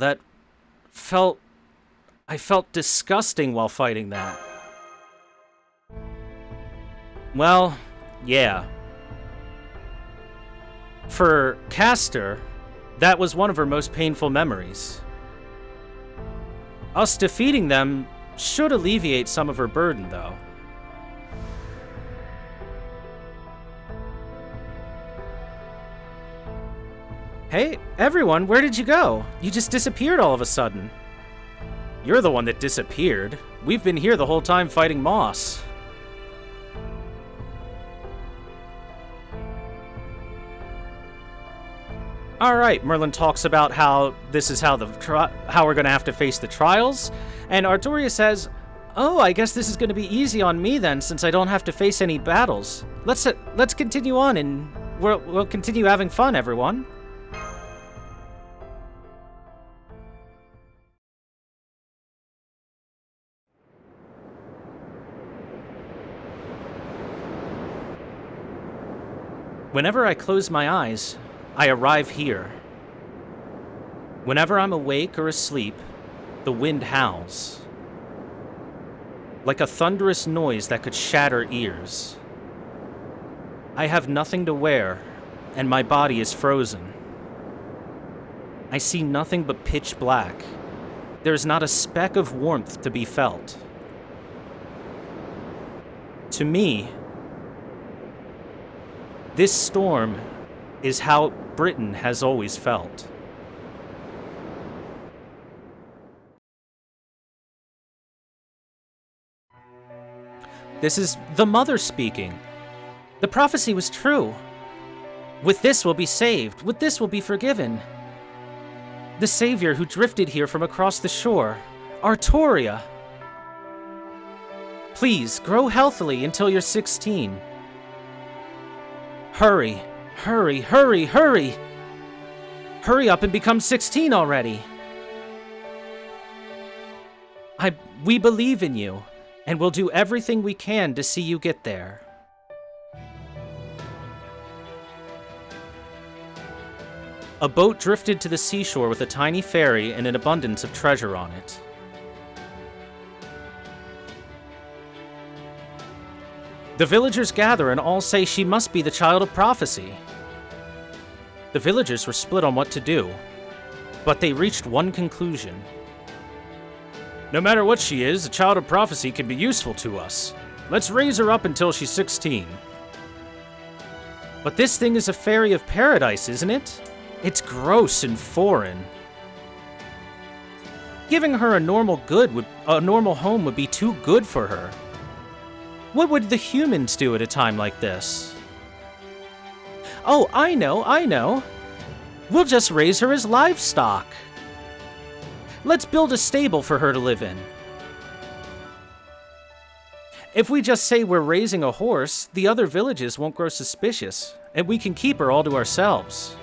Speaker 1: I felt disgusting while fighting that. Well, yeah. For Castor, that was one of her most painful memories. Us defeating them should alleviate some of her burden, though. Hey, everyone, where did you go? You just disappeared all of a sudden. You're the one that disappeared. We've been here the whole time fighting Moss. Alright, Merlin talks about how this is how we're going to have to face the trials, and Artoria says, "Oh, I guess this is going to be easy on me then, since I don't have to face any battles. Let's continue on, and we'll continue having fun, everyone." Whenever I close my eyes, I arrive here. Whenever I'm awake or asleep, the wind howls. Like a thunderous noise that could shatter ears. I have nothing to wear, and my body is frozen. I see nothing but pitch black. There is not a speck of warmth to be felt. To me, this storm is how Britain has always felt. This is the Mother speaking. The prophecy was true. With this we'll be saved. With this we'll be forgiven. The Savior who drifted here from across the shore, Artoria. Please, grow healthily until you're 16. Hurry, hurry, hurry, hurry! Hurry up and become 16 already! We believe in you, and we'll do everything we can to see you get there. A boat drifted to the seashore with a tiny ferry and an abundance of treasure on it. The villagers gather and all say she must be the child of prophecy. The villagers were split on what to do, but they reached one conclusion. No matter what she is, a child of prophecy can be useful to us. Let's raise her up until she's 16. But this thing is a fairy of paradise, isn't it? It's gross and foreign. Giving her a normal home would be too good for her. What would the humans do at a time like this? Oh, I know. We'll just raise her as livestock. Let's build a stable for her to live in. If we just say we're raising a horse, the other villages won't grow suspicious, and we can keep her all to ourselves.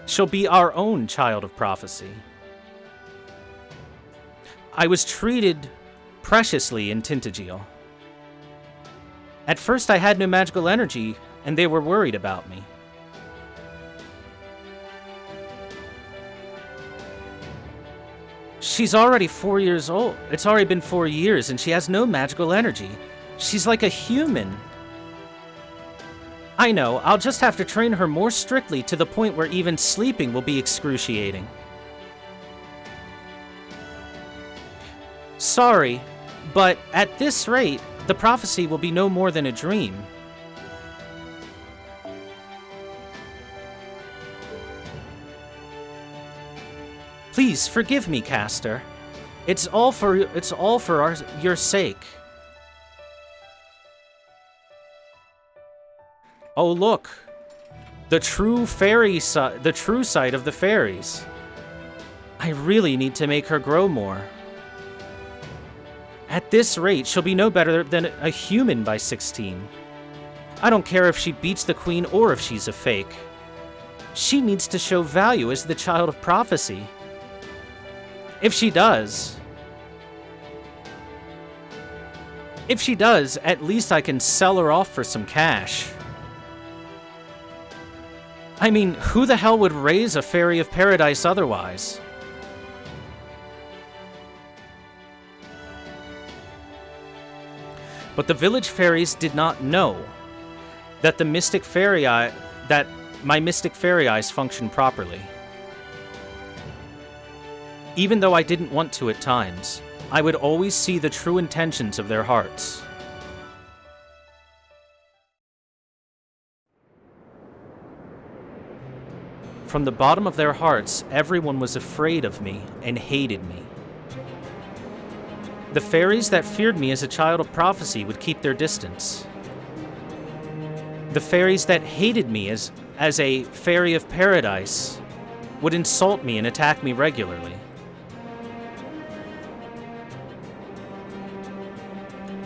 Speaker 1: She'll be our own child of prophecy. I was treated preciously in Tintagel. At first I had no magical energy, and they were worried about me. She's already 4 years old. It's already been 4 years, and she has no magical energy. She's like a human. I know, I'll just have to train her more strictly to the point where even sleeping will be excruciating. Sorry, but at this rate, the prophecy will be no more than a dream. Please forgive me, Castor. It's all for your sake. Oh look, the true side of the fairies. I really need to make her grow more. At this rate, she'll be no better than a human by 16. I don't care if she beats the queen or if she's a fake. She needs to show value as the child of prophecy. If she does, at least I can sell her off for some cash. I mean, who the hell would raise a fairy of paradise otherwise? But the village fairies did not know that my mystic fairy eyes functioned properly. Even though I didn't want to at times, I would always see the true intentions of their hearts. From the bottom of their hearts, everyone was afraid of me and hated me. The fairies that feared me as a child of prophecy would keep their distance. The fairies that hated me as a fairy of paradise would insult me and attack me regularly.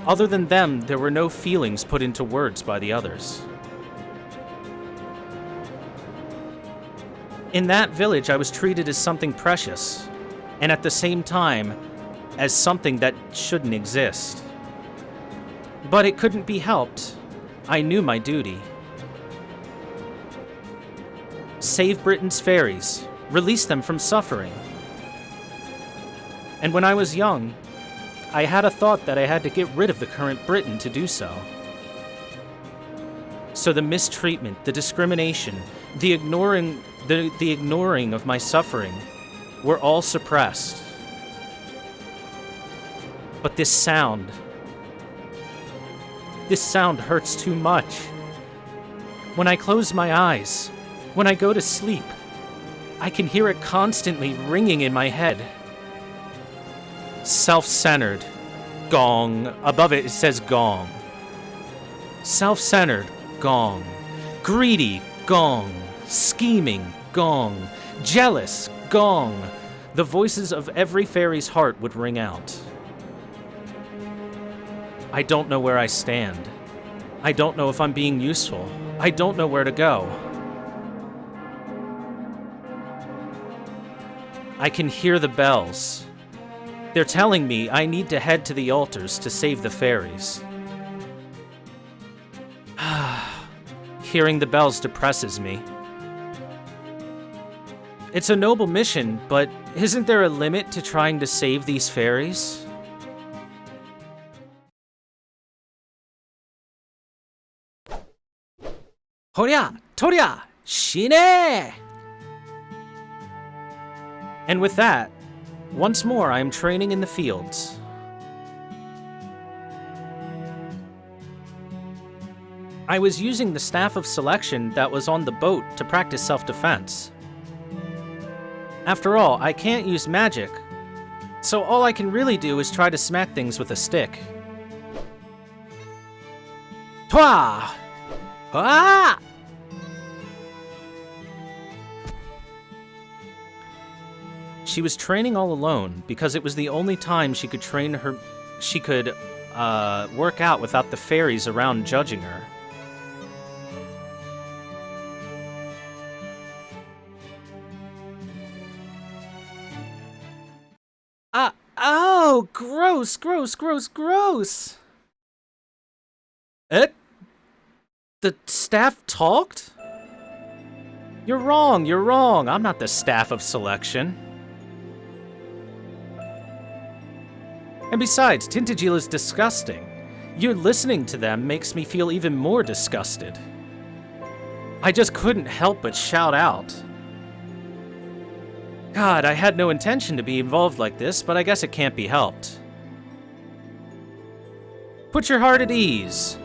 Speaker 1: Other than them, there were no feelings put into words by the others. In that village, I was treated as something precious, and at the same time, as something that shouldn't exist. But it couldn't be helped. I knew my duty. Save Britain's fairies. Release them from suffering. And when I was young, I had a thought that I had to get rid of the current Britain to do so. So the mistreatment, the discrimination, the ignoring of my suffering were all suppressed. But this sound hurts too much. When I close my eyes, when I go to sleep, I can hear it constantly ringing in my head. Self-centered, gong. Above it, it says gong. Self-centered, gong. Greedy, gong. Scheming, gong. Jealous, gong. The voices of every fairy's heart would ring out. I don't know where I stand. I don't know if I'm being useful. I don't know where to go. I can hear the bells. They're telling me I need to head to the altars to save the fairies. Hearing the bells depresses me. It's a noble mission, but isn't there a limit to trying to save these fairies? Horya! Torya! Shine! And with that, once more I am training in the fields. I was using the staff of selection that was on the boat to practice self-defense. After all, I can't use magic, so all I can really do is try to smack things with a stick. Twa! Ah! She was training all alone because it was the only time she could work out without the fairies around judging her. Oh, gross, gross, gross, gross. The staff talked? You're wrong, you're wrong. I'm not the staff of selection. And besides, Tintagel is disgusting. You listening to them makes me feel even more disgusted. I just couldn't help but shout out. God, I had no intention to be involved like this, but I guess it can't be helped. Put your heart at ease.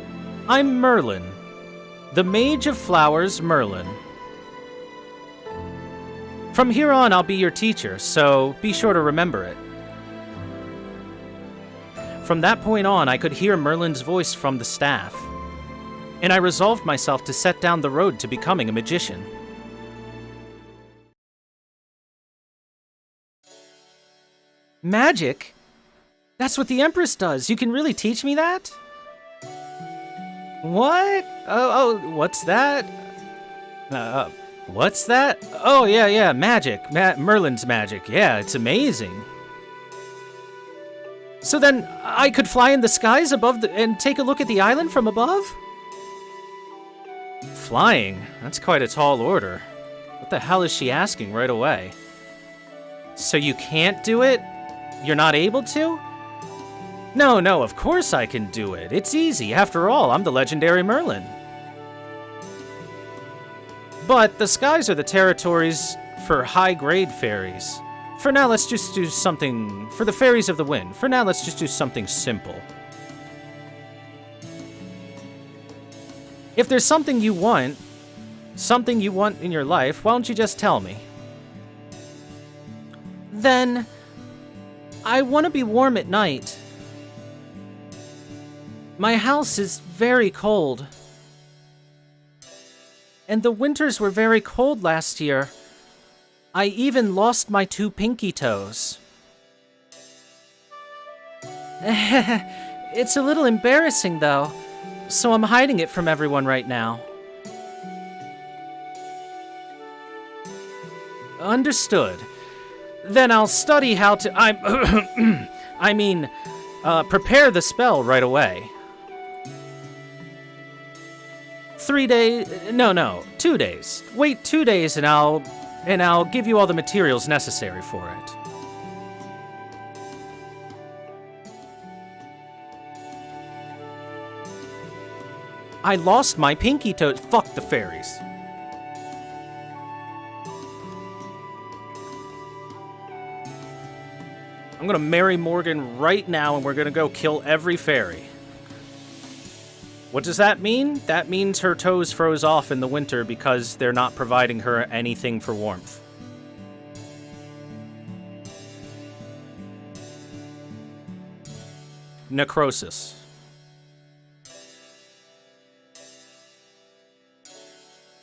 Speaker 1: I'm Merlin. The Mage of Flowers, Merlin. From here on, I'll be your teacher, so be sure to remember it. From that point on, I could hear Merlin's voice from the staff, and I resolved myself to set down the road to becoming a magician. Magic? That's what the Empress does. You can really teach me that? What? Oh, what's that? What's that? Oh, yeah, magic. Merlin's magic. Yeah, it's amazing. So then I could fly in the skies above and take a look at the island from above? Flying? That's quite a tall order. What the hell is she asking right away? So you can't do it? You're not able to? No, of course I can do it. It's easy. After all, I'm the legendary Merlin. But the skies are the territories for high-grade fairies. For now, let's just do something... For the fairies of the wind, for now, let's just do something simple. If there's something you want in your life, why don't you just tell me? Then, I want to be warm at night. My house is very cold. And the winters were very cold last year. I even lost my 2 pinky toes. It's a little embarrassing, though, so I'm hiding it from everyone right now. Understood. Then I'll study how to... prepare the spell right away. 3 days... No, 2 days. Wait 2 days and I'll give you all the materials necessary for it. I lost my pinky toe. Fuck the fairies. I'm gonna marry Morgan right now and we're gonna go kill every fairy. What does that mean? That means her toes froze off in the winter because they're not providing her anything for warmth. Necrosis.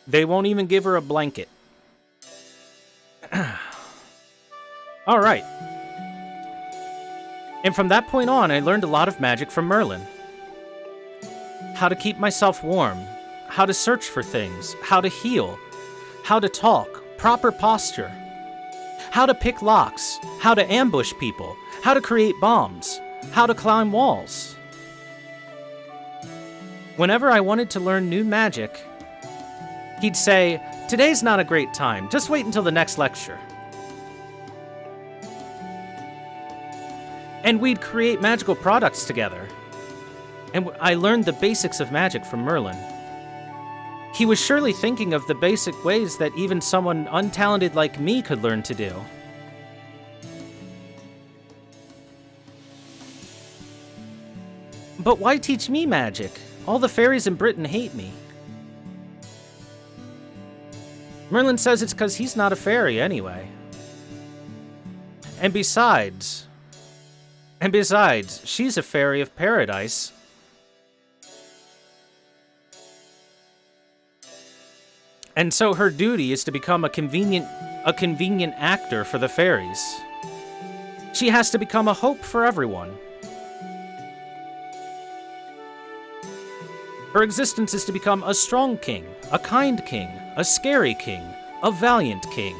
Speaker 1: They won't even give her a blanket. Alright. And from that point on, I learned a lot of magic from Merlin. How to keep myself warm, how to search for things, how to heal, how to talk, proper posture, how to pick locks, how to ambush people, how to create bombs, how to climb walls. Whenever I wanted to learn new magic, he'd say, "Today's not a great time, just wait until the next lecture." And we'd create magical products together. And I learned the basics of magic from Merlin. He was surely thinking of the basic ways that even someone untalented like me could learn to do. But why teach me magic? All the fairies in Britain hate me. Merlin says it's because he's not a fairy anyway. And besides, she's a fairy of paradise. And so her duty is to become a convenient actor for the fairies. She has to become a hope for everyone. Her existence is to become a strong king, a kind king, a scary king, a valiant king.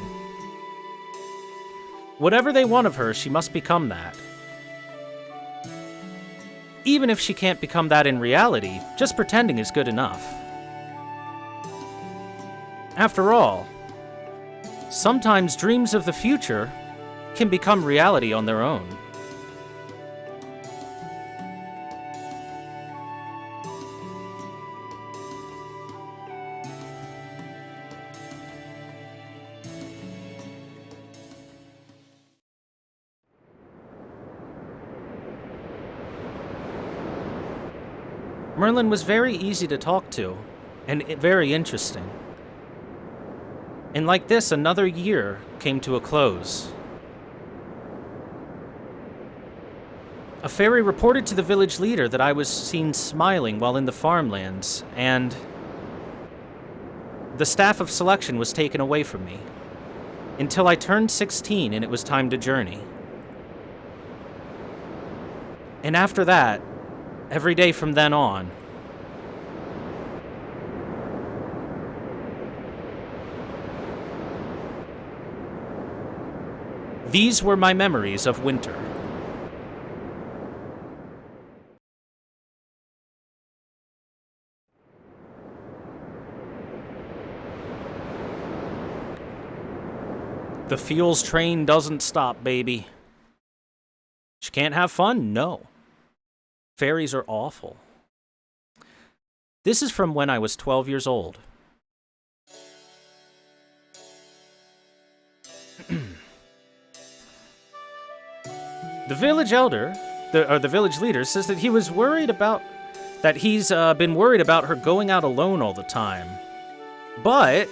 Speaker 1: Whatever they want of her, she must become that. Even if she can't become that in reality, just pretending is good enough. After all, sometimes dreams of the future can become reality on their own. Merlin was very easy to talk to, and very interesting. And like this, another year came to a close. A fairy reported to the village leader that I was seen smiling while in the farmlands, and the staff of selection was taken away from me, until I turned 16 and it was time to journey. And after that, every day from then on, these were my memories of winter. The feels train doesn't stop, baby. She can't have fun? No. Fairies are awful. This is from when I was 12 years old. The village elder, the village leader, says that he's been worried about her going out alone all the time. But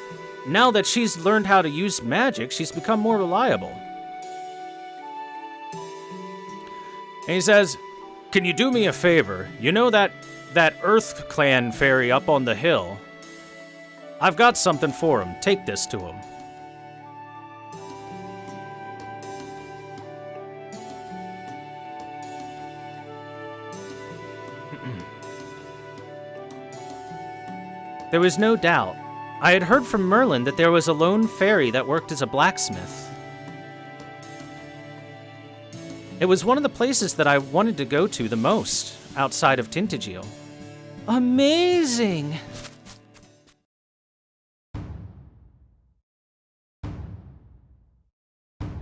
Speaker 1: now that she's learned how to use magic, she's become more reliable. And he says, "Can you do me a favor? You know that Earth Clan fairy up on the hill? I've got something for him. Take this to him." There was no doubt. I had heard from Merlin that there was a lone fairy that worked as a blacksmith. It was one of the places that I wanted to go to the most, outside of Tintagel. Amazing!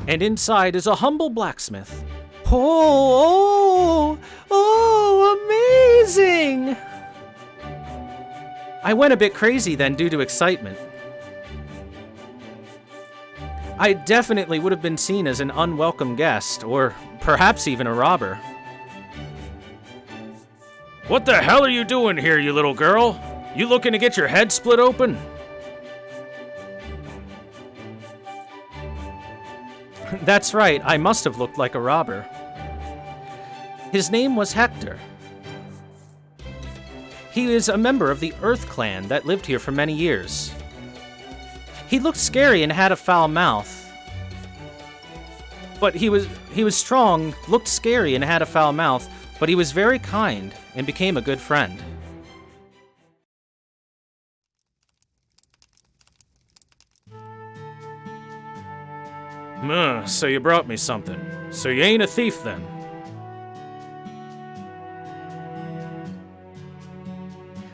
Speaker 1: And inside is a humble blacksmith. Oh, amazing! I went a bit crazy then due to excitement. I definitely would have been seen as an unwelcome guest, or perhaps even a robber. "What the hell are you doing here, you little girl? You looking to get your head split open?" That's right, I must have looked like a robber. His name was Hector. He is a member of the Earth Clan that lived here for many years. He looked scary and had a foul mouth. But he was strong, looked scary and had a foul mouth, but he was very kind and became a good friend. So you brought me something. So you ain't a thief then?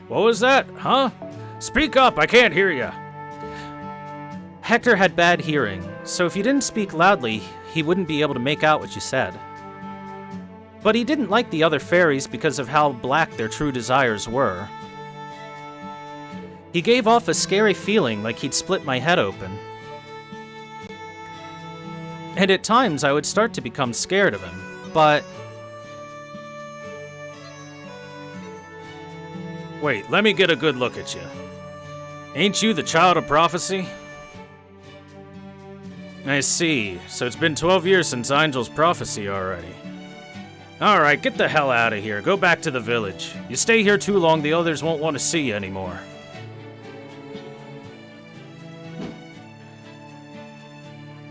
Speaker 1: What was that, huh? Speak up, I can't hear ya. Hector had bad hearing, so if you didn't speak loudly, he wouldn't be able to make out what you said. But he didn't like the other fairies because of how black their true desires were. He gave off a scary feeling like he'd split my head open. And at times I would start to become scared of him, but... Wait, let me get a good look at you. Ain't you the child of prophecy? I see. So it's been 12 years since Angel's prophecy already. Alright, get the hell out of here. Go back to the village. You stay here too long, the others won't want to see you anymore.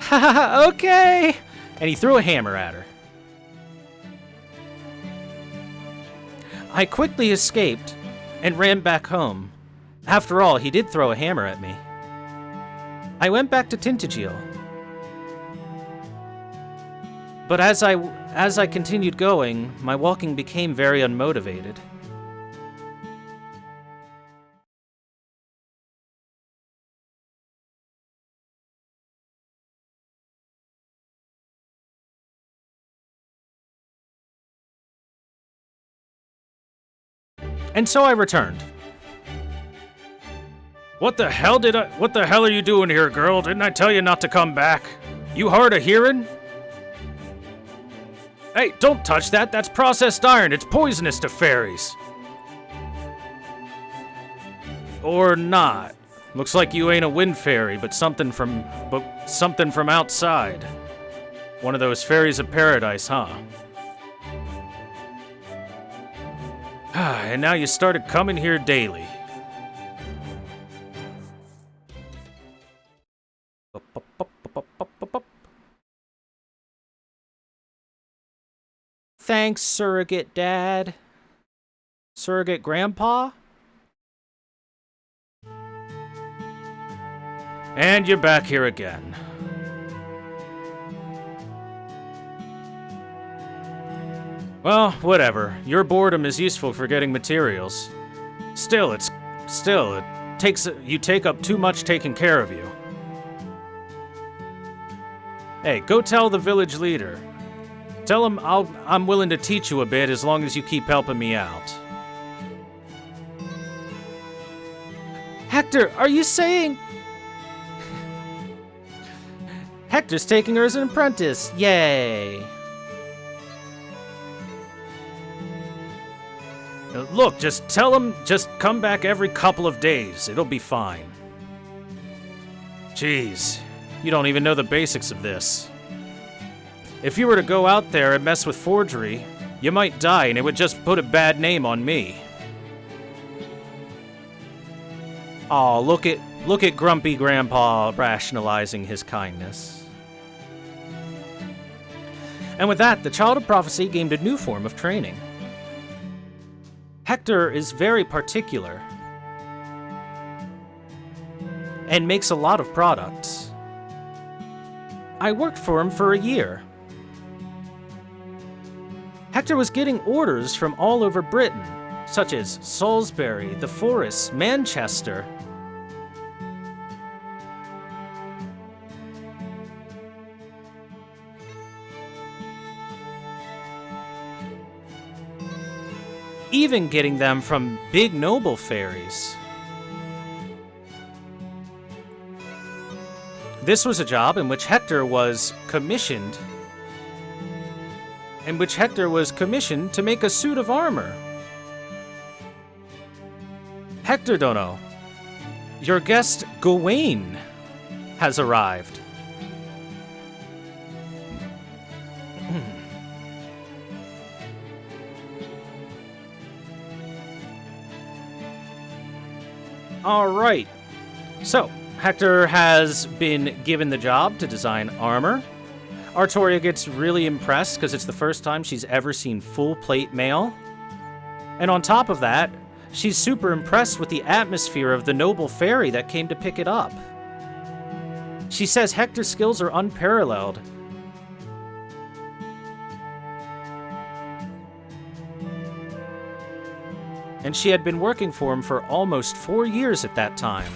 Speaker 1: Haha, okay! And he threw a hammer at her. I quickly escaped and ran back home. After all, he did throw a hammer at me. I went back to Tintagel. But as I continued going, my walking became very unmotivated. And so I returned. What the hell are you doing here, girl? Didn't I tell you not to come back? You hard of hearing? Hey, don't touch that. That's processed iron. It's poisonous to fairies. Or not. Looks like you ain't a wind fairy, but something from outside. One of those fairies of paradise, huh? And now you started coming here daily. Thanks, surrogate dad. Surrogate grandpa? And you're back here again. Well, whatever. Your boredom is useful for getting materials. Still, you take up too much taking care of you. Hey, go tell the village leader. Tell him I'm willing to teach you a bit as long as you keep helping me out. Hector, are you saying... Hector's taking her as an apprentice. Yay. Look, just tell him, just come back every couple of days. It'll be fine. Jeez, you don't even know the basics of this. If you were to go out there and mess with forgery, you might die and it would just put a bad name on me. Aw, look at Grumpy Grandpa rationalizing his kindness. And with that, the Child of Prophecy gained a new form of training. Hector is very particular and makes a lot of products. I worked for him for a year. Hector was getting orders from all over Britain, such as Salisbury, the Forest, Manchester. Even getting them from big noble fairies. This was a job in which Hector was commissioned to make a suit of armor. Hector Dono, your guest Gawain has arrived. Alright, so Hector has been given the job to design armor. Artoria gets really impressed because it's the first time she's ever seen full plate mail. And on top of that, she's super impressed with the atmosphere of the noble fairy that came to pick it up. She says Hector's skills are unparalleled. And she had been working for him for almost 4 years at that time.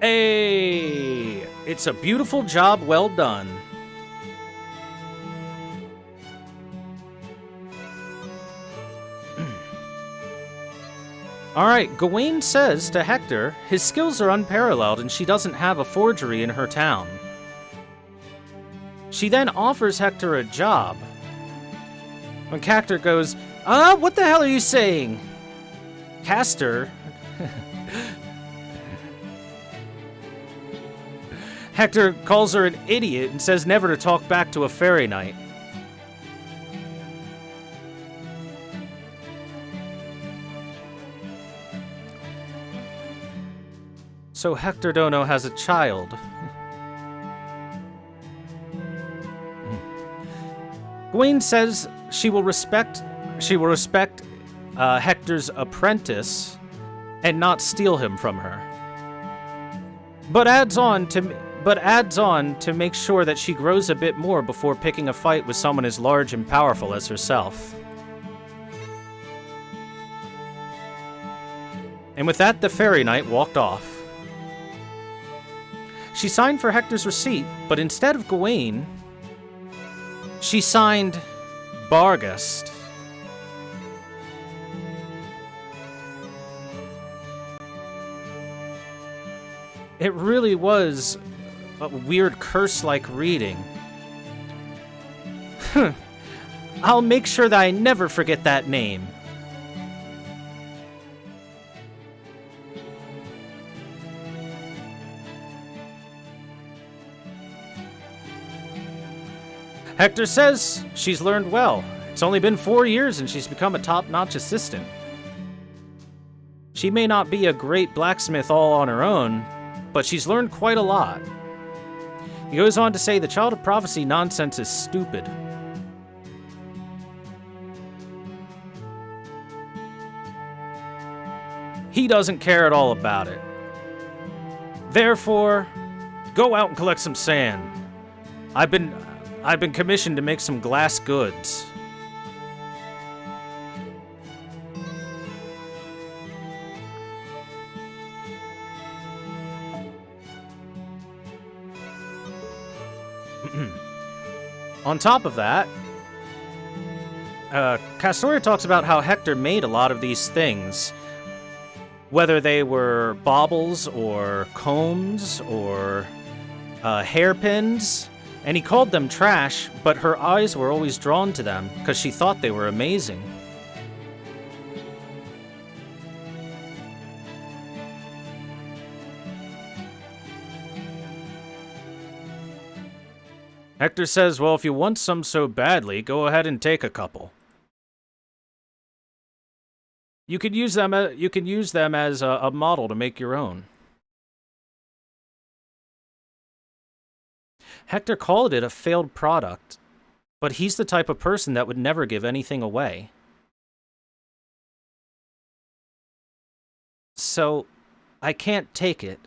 Speaker 1: Hey! It's a beautiful job well done. Alright, Gawain says to Hector his skills are unparalleled and she doesn't have a forgery in her town. She then offers Hector a job. When Hector goes, what the hell are you saying? Hector calls her an idiot and says never to talk back to a fairy knight. So Hector Dono has a child. Gawain says she will respect Hector's apprentice and not steal him from her. But adds on to make sure that she grows a bit more before picking a fight with someone as large and powerful as herself. And with that, the fairy knight walked off. She signed for Hector's receipt, but instead of Gawain, she signed Barghest. It really was a weird curse-like reading. I'll make sure that I never forget that name. Hector says she's learned well. It's only been 4 years and she's become a top-notch assistant. She may not be a great blacksmith all on her own, but she's learned quite a lot. He goes on to say the Child of Prophecy nonsense is stupid. He doesn't care at all about it. Therefore, go out and collect some sand. I've been commissioned to make some glass goods. On top of that, Castoria talks about how Hector made a lot of these things, whether they were baubles or combs or hairpins, and he called them trash, but her eyes were always drawn to them because she thought they were amazing. Hector says, well, if you want some so badly, go ahead and take a couple. You can use them as a model to make your own. Hector called it a failed product, but he's the type of person that would never give anything away. So, I can't take it.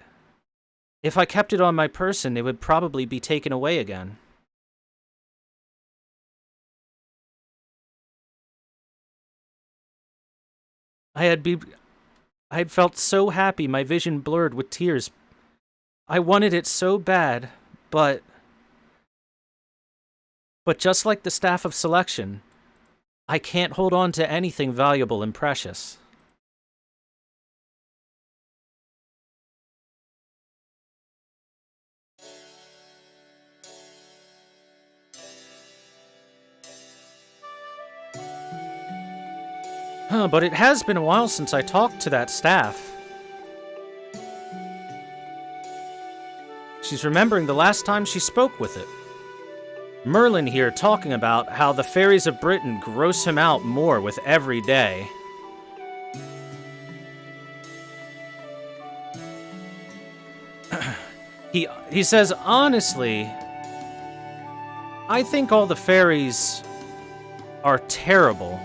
Speaker 1: If I kept it on my person, it would probably be taken away again. I had felt so happy, my vision blurred with tears. I wanted it so bad, but just like the Staff of Selection, I can't hold on to anything valuable and precious. But it has been a while since I talked to that staff. She's remembering the last time she spoke with it. Merlin here talking about how the fairies of Britain gross him out more with every day. He says, honestly, I think all the fairies are terrible.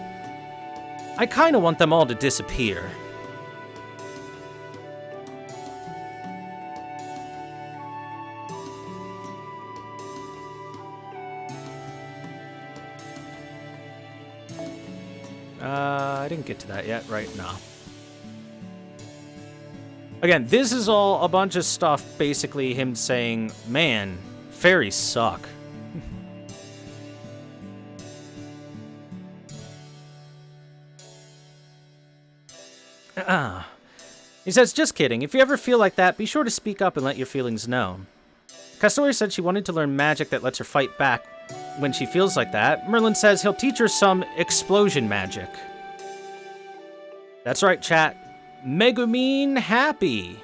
Speaker 1: I kind of want them all to disappear. I didn't get to that yet. Right now. Again, this is all a bunch of stuff, basically him saying, man, fairies suck. He says, just kidding. If you ever feel like that, be sure to speak up and let your feelings known. Castoria said she wanted to learn magic that lets her fight back when she feels like that. Merlin says he'll teach her some explosion magic. That's right, chat. Megumin happy.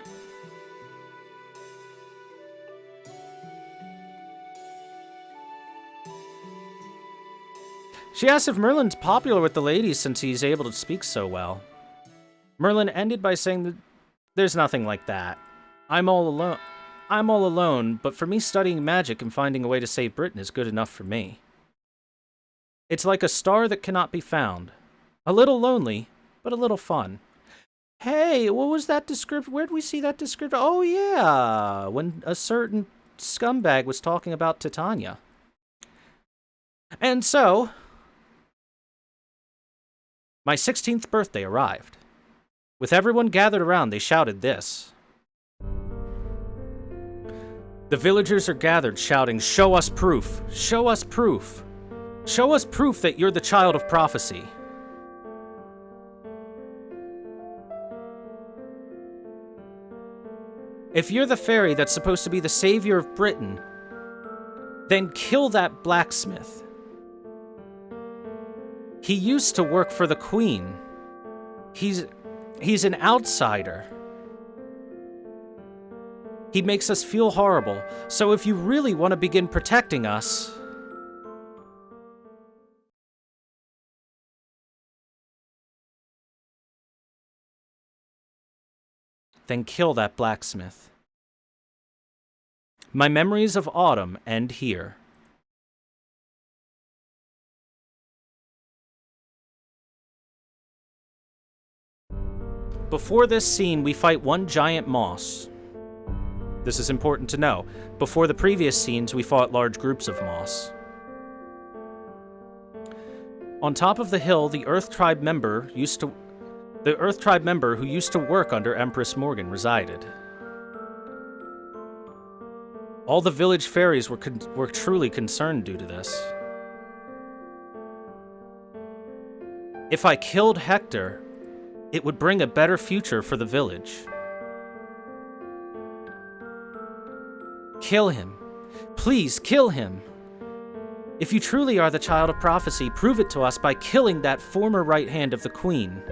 Speaker 1: She asks if Merlin's popular with the ladies since he's able to speak so well. Merlin ended by saying that there's nothing like that. I'm all alone, but for me studying magic and finding a way to save Britain is good enough for me. It's like a star that cannot be found. A little lonely, but a little fun. Hey, what was that description? Where'd we see that description? Oh yeah, when a certain scumbag was talking about Titania. And so, my 16th birthday arrived. With everyone gathered around, they shouted this. The villagers are gathered, shouting, "Show us proof! Show us proof! Show us proof that you're the child of prophecy!" If you're the fairy that's supposed to be the savior of Britain, then kill that blacksmith. He used to work for the Queen. He's an outsider. He makes us feel horrible. So if you really want to begin protecting us, then kill that blacksmith. My memories of autumn end here. Before this scene, we fight one giant moss. This is important to know. Before the previous scenes, we fought large groups of moss. On top of the hill, the Earth Tribe member who used to work under Empress Morgan resided. All the village fairies were truly concerned due to this. If I killed Hector, it would bring a better future for the village. Kill him. Please, kill him. If you truly are the child of prophecy, prove it to us by killing that former right hand of the queen.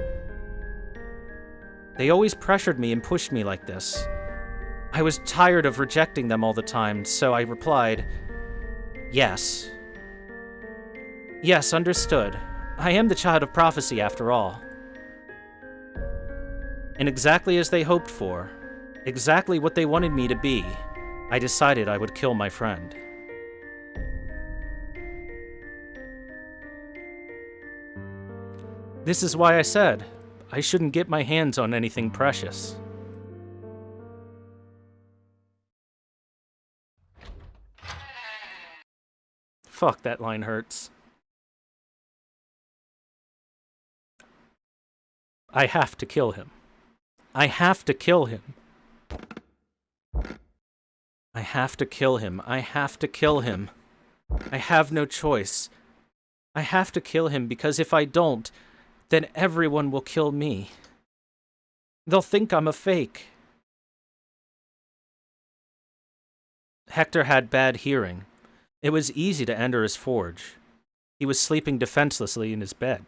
Speaker 1: They always pressured me and pushed me like this. I was tired of rejecting them all the time, so I replied, yes. Yes, understood. I am the child of prophecy after all. And exactly as they hoped for, exactly what they wanted me to be, I decided I would kill my friend. This is why I said I shouldn't get my hands on anything precious. Fuck, that line hurts. I have to kill him. I have to kill him. I have to kill him. I have to kill him. I have no choice. I have to kill him because if I don't, then everyone will kill me. They'll think I'm a fake. Hector had bad hearing. It was easy to enter his forge. He was sleeping defenselessly in his bed.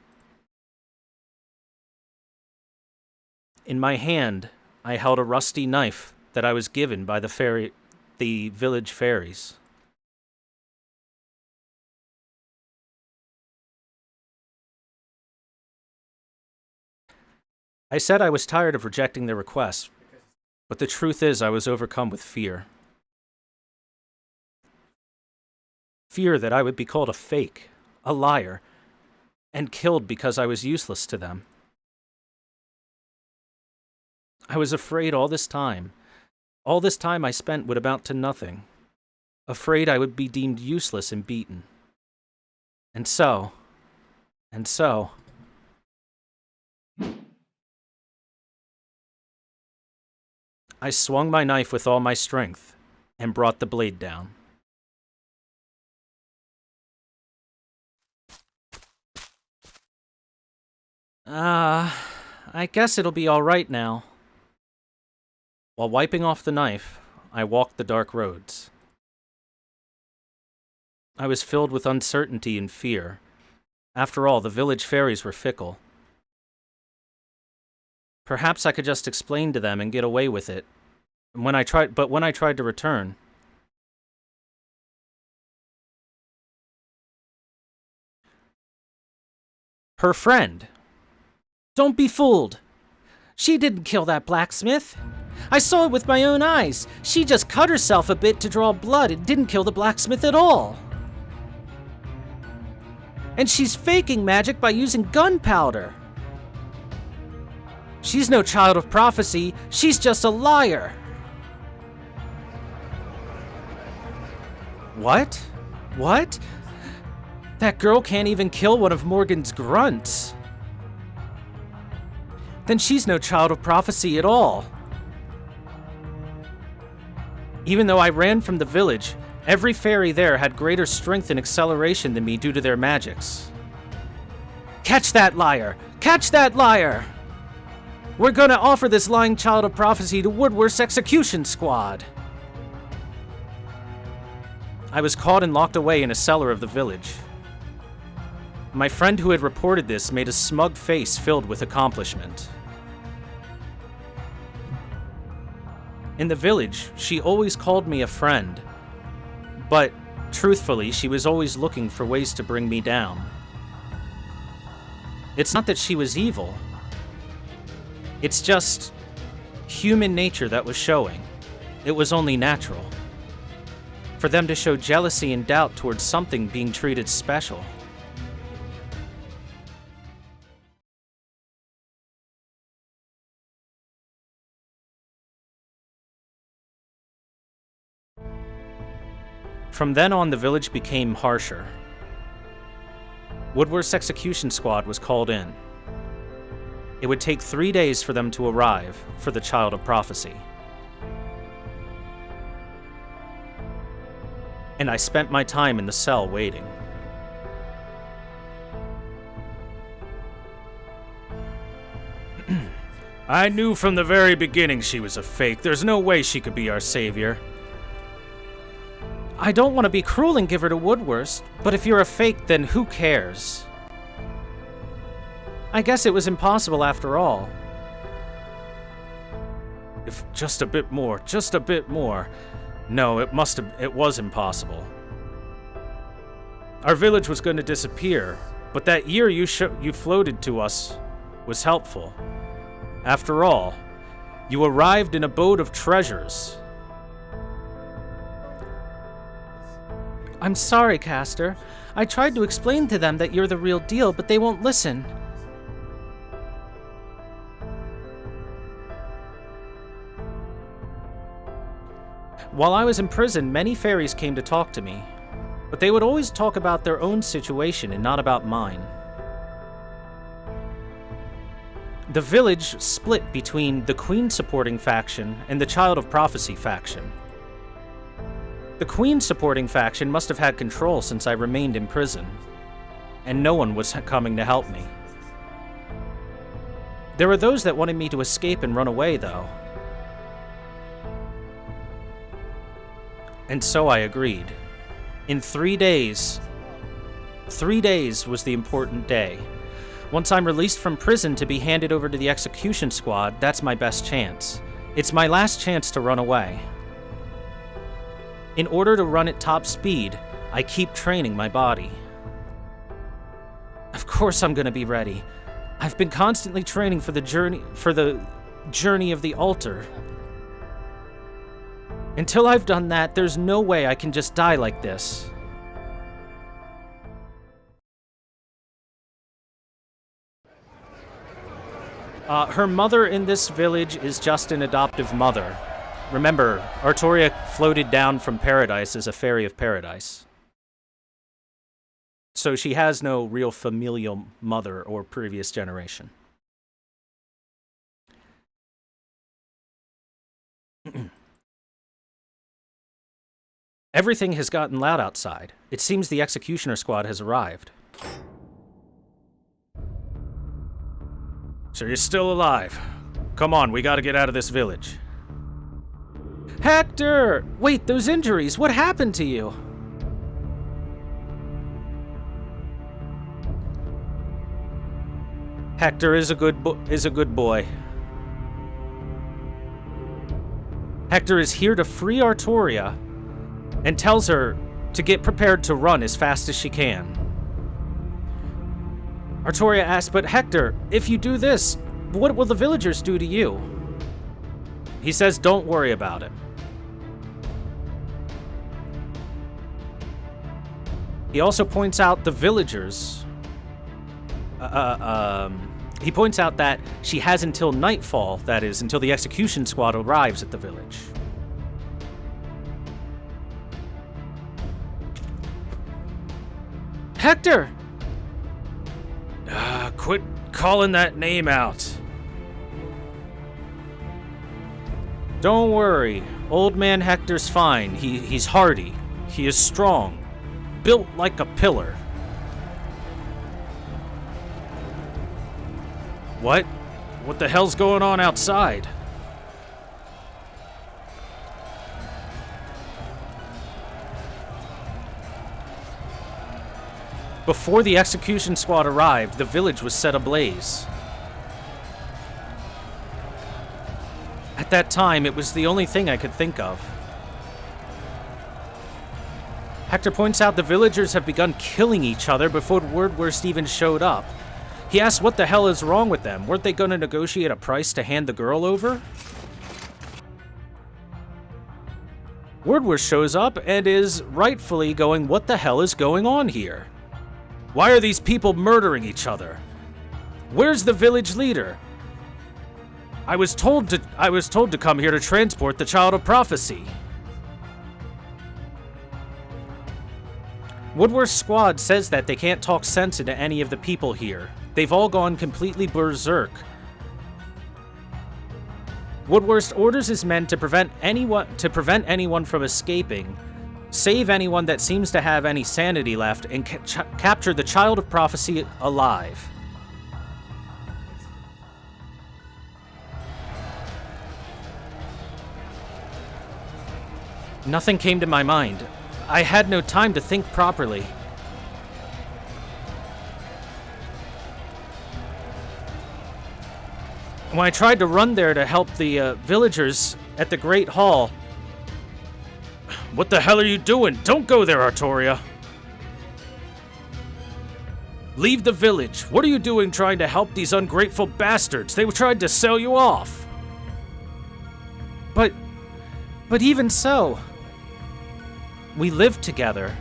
Speaker 1: In my hand, I held a rusty knife that I was given by the village fairies. I said I was tired of rejecting their requests, but the truth is I was overcome with fear. Fear that I would be called a fake, a liar, and killed because I was useless to them. I was afraid all this time I spent would amount to nothing. Afraid I would be deemed useless and beaten. And so, I swung my knife with all my strength and brought the blade down. I guess it'll be all right now. While wiping off the knife, I walked the dark roads. I was filled with uncertainty and fear. After all, the village fairies were fickle. Perhaps I could just explain to them and get away with it. When I tried to return, her friend. Don't be fooled. She didn't kill that blacksmith. I saw it with my own eyes. She just cut herself a bit to draw blood and didn't kill the blacksmith at all. And she's faking magic by using gunpowder. She's no child of prophecy. She's just a liar. What? What? That girl can't even kill one of Morgan's grunts. Then she's no child of prophecy at all. Even though I ran from the village, every fairy there had greater strength and acceleration than me due to their magics. Catch that liar! Catch that liar! We're gonna offer this lying child of prophecy to Woodworth's execution squad. I was caught and locked away in a cellar of the village. My friend who had reported this made a smug face filled with accomplishment. In the village, she always called me a friend, but truthfully, she was always looking for ways to bring me down. It's not that she was evil. It's just human nature that was showing. It was only natural. For them to show jealousy and doubt towards something being treated special. From then on, the village became harsher. Woodworth's execution squad was called in. It would take 3 days for them to arrive for the Child of Prophecy. and I spent my time in the cell waiting. I knew from the very beginning she was a fake. There's no way she could be our savior. I don't want to be cruel and give her to Woodwurst, but if you're a fake, then who cares? I guess it was impossible after all. If just a bit more, just a bit more. No, it was impossible. Our village was going to disappear, but that year you floated to us was helpful. After all, you arrived in a boat of treasures. I'm sorry, Castor. I tried to explain to them that you're the real deal, but they won't listen. While I was in prison, many fairies came to talk to me, but they would always talk about their own situation and not about mine. The village split between the Queen supporting faction and the Child of Prophecy faction. The Queen supporting faction must have had control since I remained in prison, and no one was coming to help me. There were those that wanted me to escape and run away, though. And so I agreed. In 3 days was the important day. Once I'm released from prison to be handed over to the execution squad, that's my best chance. It's my last chance to run away. In order to run at top speed, I keep training my body. Of course I'm gonna be ready. I've been constantly training for the journey of the altar. Until I've done that, there's no way I can just die like this. Her mother in this village is just an adoptive mother. Remember, Artoria floated down from paradise as a fairy of paradise. So she has no real familial mother or previous generation. Everything has gotten loud outside. It seems the executioner squad has arrived. So you're still alive. Come on, we gotta get out of this village. Hector! Wait, those injuries, what happened to you? Hector is a good boy. Hector is here to free Artoria and tells her to get prepared to run as fast as she can. Artoria asks, but Hector, if you do this, what will the villagers do to you? He says, don't worry about it. He also points out the villagers. He points out that she has until nightfall, that is, until the execution squad arrives at the village. Hector! Quit calling that name out. Don't worry. Old man Hector's fine. He's hardy. He is strong. Built like a pillar. What? What the hell's going on outside? Before the execution squad arrived, the village was set ablaze. At that time, it was the only thing I could think of. Hector points out the villagers have begun killing each other before Woodwurst even showed up. He asks what the hell is wrong with them. Weren't they going to negotiate a price to hand the girl over? Woodwurst shows up and is rightfully going, what the hell is going on here? Why are these people murdering each other? Where's the village leader? I was told to come here to transport the Child of Prophecy. Woodwurst's squad says that they can't talk sense into any of the people here. They've all gone completely berserk. Woodwurst orders his men to prevent anyone from escaping, Save anyone that seems to have any sanity left and capture the child of prophecy alive. Nothing came to my mind. I had no time to think properly. When I tried to run there to help the villagers at the Great Hall... What the hell are you doing? Don't go there, Artoria. Leave the village. What are you doing trying to help these ungrateful bastards? They tried to sell you off. But even so, we lived together.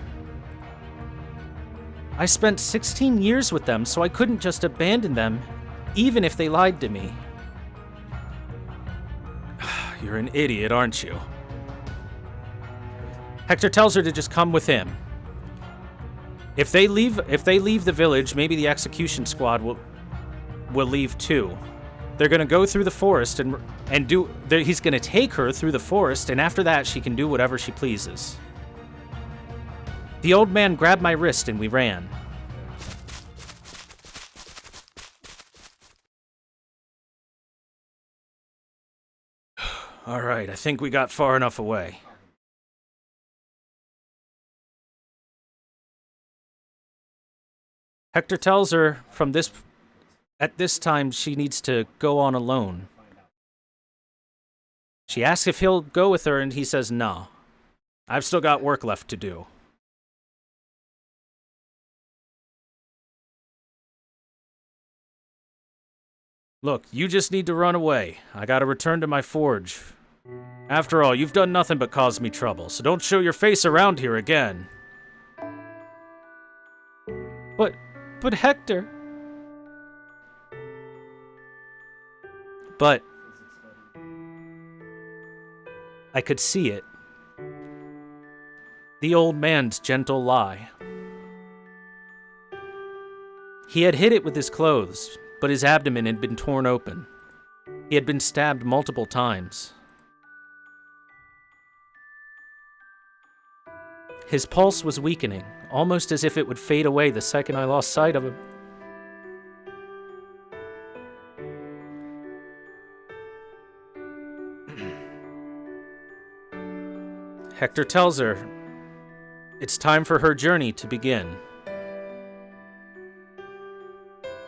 Speaker 1: I spent 16 years with them, so I couldn't just abandon them, even if they lied to me. You're an idiot, aren't you? Hector tells her to just come with him. If they leave the village, maybe the execution squad will leave too. They're gonna go through the forest and do. He's gonna take her through the forest, and after that, she can do whatever she pleases. The old man grabbed my wrist and we ran. All right, I think we got far enough away. Hector tells her at this time she needs to go on alone. She asks if he'll go with her and he says no. I've still got work left to do. Look, you just need to run away. I gotta return to my forge. After all, you've done nothing but cause me trouble, so don't show your face around here again. But Hector... But... I could see it. The old man's gentle lie. He had hid it with his clothes, but his abdomen had been torn open. He had been stabbed multiple times. His pulse was weakening, almost as if it would fade away the second I lost sight of him. Hector tells her it's time for her journey to begin.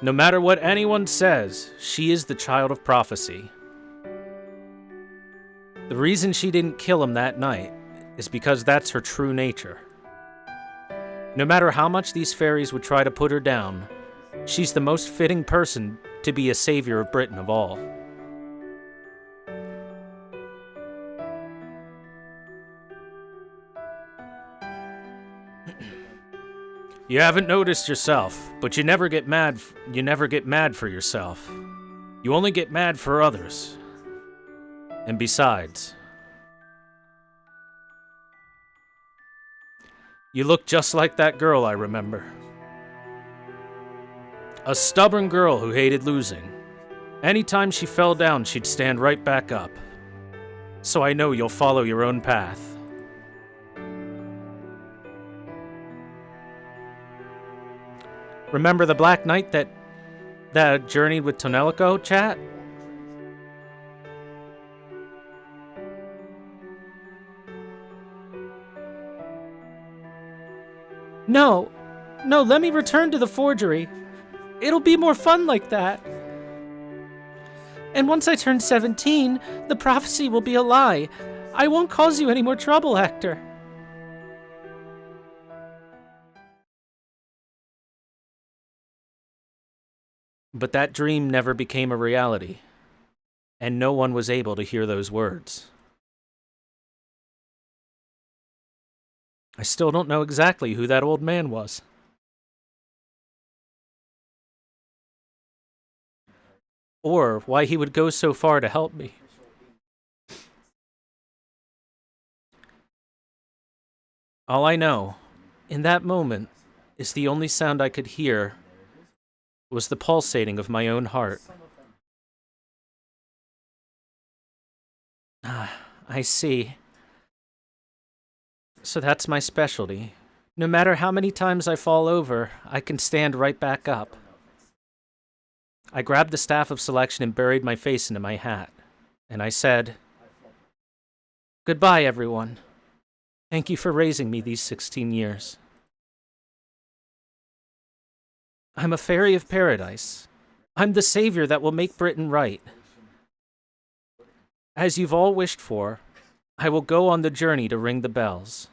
Speaker 1: No matter what anyone says, she is the child of prophecy. The reason she didn't kill him that night is because that's her true nature. No matter how much these fairies would try to put her down, she's the most fitting person to be a savior of Britain of all. You haven't noticed yourself, but you never get mad for yourself. You only get mad for others. And besides, you look just like that girl I remember. A stubborn girl who hated losing. Anytime she fell down, she'd stand right back up. So I know you'll follow your own path. Remember the Black Knight that journeyed with Tonelico, chat? No, let me return to the forgery. It'll be more fun like that. And once I turn 17, the prophecy will be a lie. I won't cause you any more trouble, Hector. But that dream never became a reality, and no one was able to hear those words. I still don't know exactly who that old man was. Or why he would go so far to help me. All I know, in that moment, is the only sound I could hear was the pulsating of my own heart. I see. So that's my specialty. No matter how many times I fall over, I can stand right back up. I grabbed the staff of selection and buried my face into my hat. And I said, "Goodbye, everyone. Thank you for raising me these 16 years. I'm a fairy of paradise. I'm the savior that will make Britain right. As you've all wished for, I will go on the journey to ring the bells."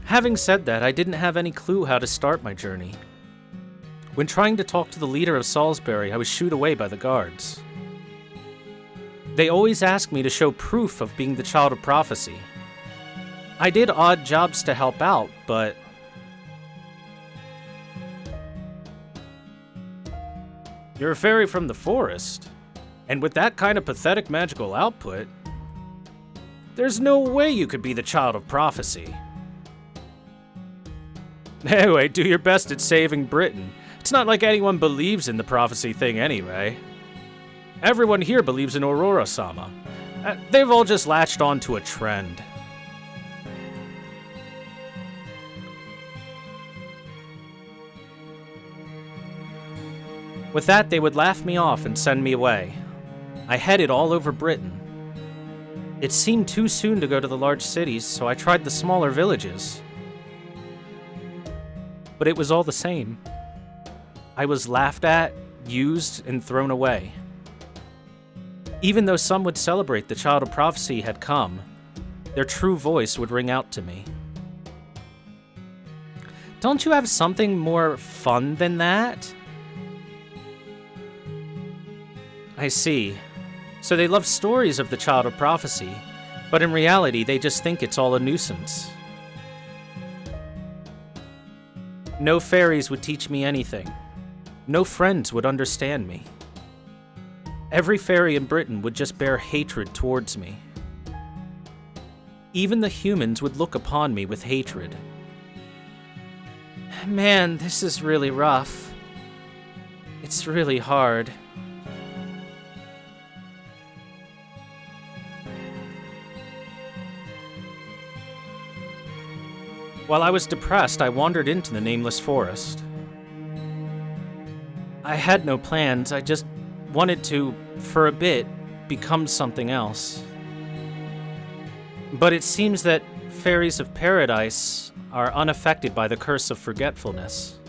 Speaker 1: Having said that, I didn't have any clue how to start my journey. When trying to talk to the leader of Salisbury, I was shooed away by the guards. They always asked me to show proof of being the child of prophecy. I did odd jobs to help out, but... You're a fairy from the forest, and with that kind of pathetic magical output, there's no way you could be the child of prophecy. Anyway, do your best at saving Britain. It's not like anyone believes in the prophecy thing anyway. Everyone here believes in Aurora-sama. They've all just latched on to a trend. With that, they would laugh me off and send me away. I headed all over Britain. It seemed too soon to go to the large cities, so I tried the smaller villages. But it was all the same. I was laughed at, used, and thrown away. Even though some would celebrate the child of prophecy had come, their true voice would ring out to me. Don't you have something more fun than that? I see. So they love stories of the child of prophecy, but in reality they just think it's all a nuisance. No fairies would teach me anything. No friends would understand me. Every fairy in Britain would just bear hatred towards me. Even the humans would look upon me with hatred. Man, this is really rough. It's really hard. While I was depressed, I wandered into the nameless forest. I had no plans, I just wanted to, for a bit, become something else. But it seems that fairies of paradise are unaffected by the curse of forgetfulness.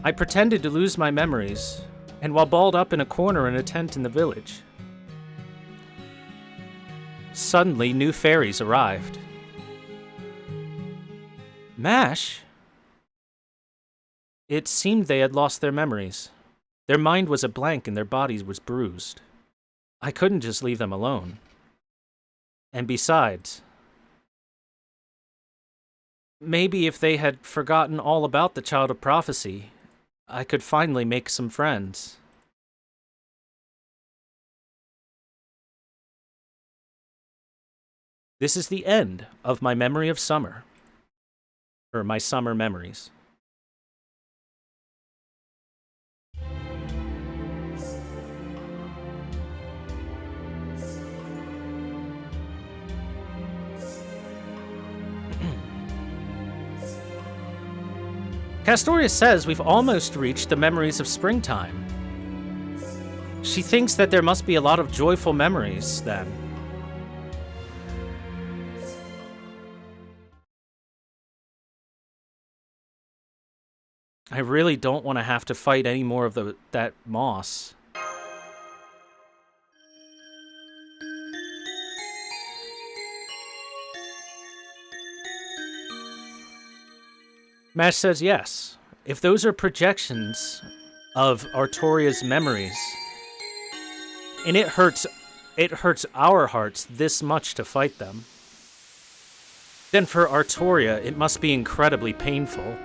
Speaker 1: I pretended to lose my memories, and while balled up in a corner in a tent in the village, suddenly, new fairies arrived. Mash? It seemed they had lost their memories. Their mind was a blank and their bodies was bruised. I couldn't just leave them alone. And besides, maybe if they had forgotten all about the child of prophecy, I could finally make some friends. This is the end of my memory of summer. Or my summer memories. Castoria says we've almost reached the memories of springtime. She thinks that there must be a lot of joyful memories then. I really don't want to have to fight any more of that moss. Mash says yes. If those are projections of Artoria's memories, and it hurts our hearts this much to fight them, then for Artoria it must be incredibly painful.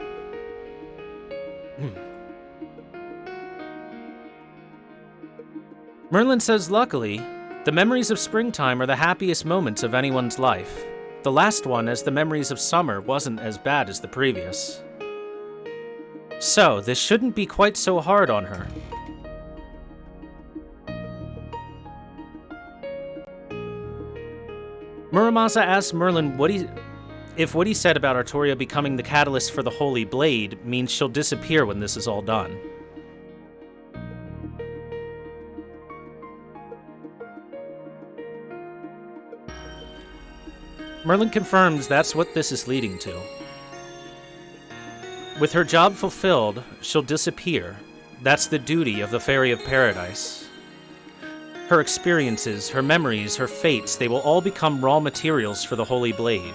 Speaker 1: Merlin says luckily, the memories of springtime are the happiest moments of anyone's life. The last one, as the memories of summer, wasn't as bad as the previous. So, this shouldn't be quite so hard on her. Muramasa asks Merlin if what he said about Artoria becoming the catalyst for the Holy Blade means she'll disappear when this is all done. Merlin confirms that's what this is leading to. With her job fulfilled, she'll disappear. That's the duty of the Fairy of Paradise. Her experiences, her memories, her fates, they will all become raw materials for the Holy Blade.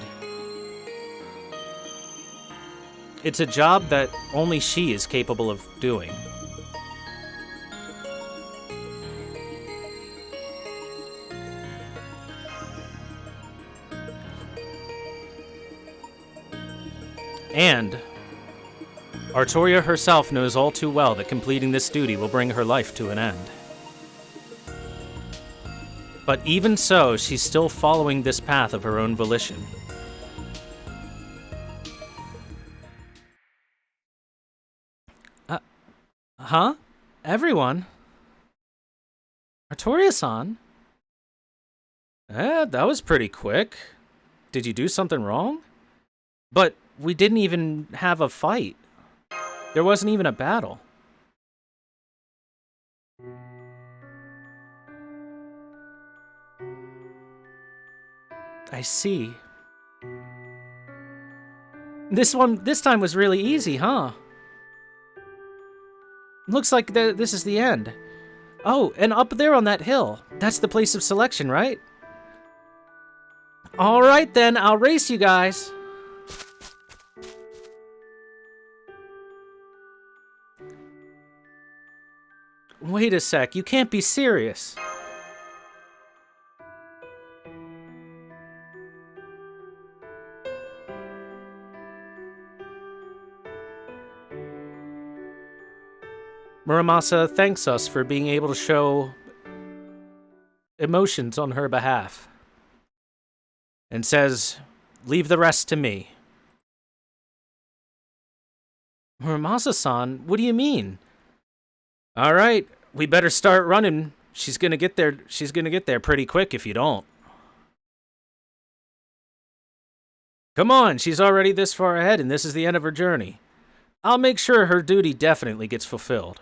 Speaker 1: It's a job that only she is capable of doing. And Artoria herself knows all too well that completing this duty will bring her life to an end. But even so, she's still following this path of her own volition. Huh? Everyone? Artoria-san? That was pretty quick. Did you do something wrong? But we didn't even have a fight. There wasn't even a battle. I see. This time was really easy, huh? Looks like this is the end. Oh, and up there on that hill, that's the place of selection, right? All right then, I'll race you guys. Wait a sec, you can't be serious. Muramasa thanks us for being able to show emotions on her behalf. And says, leave the rest to me. Muramasa-san, what do you mean? All right, we better start running. She's gonna get there pretty quick if you don't. Come on, she's already this far ahead and this is the end of her journey. I'll make sure her duty definitely gets fulfilled.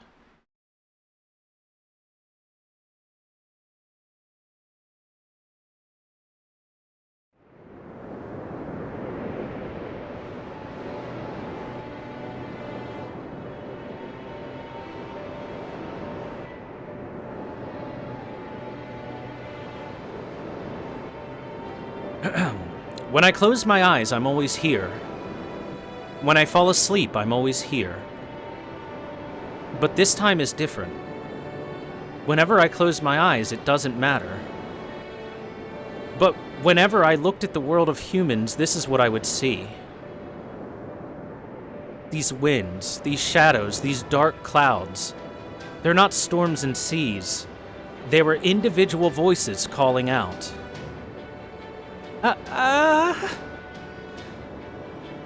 Speaker 1: When I close my eyes, I'm always here. When I fall asleep, I'm always here. But this time is different. Whenever I close my eyes, it doesn't matter. But whenever I looked at the world of humans, this is what I would see. These winds, these shadows, these dark clouds. They're not storms and seas. They were individual voices calling out.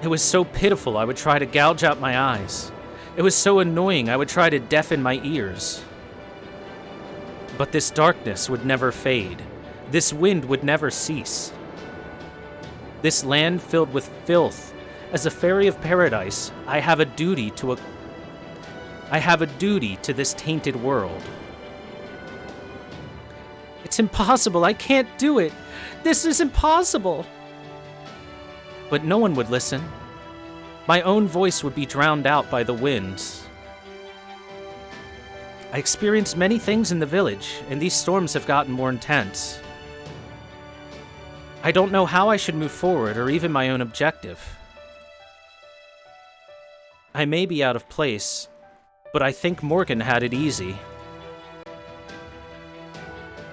Speaker 1: It was so pitiful, I would try to gouge out my eyes. It was so annoying, I would try to deafen my ears. But this darkness would never fade. This wind would never cease. This land filled with filth. As a fairy of paradise, I have a duty to this tainted world. It's impossible, I can't do it. This is impossible. But no one would listen. My own voice would be drowned out by the winds. I experienced many things in the village, and these storms have gotten more intense. I don't know how I should move forward or even my own objective. I may be out of place, but I think Morgan had it easy.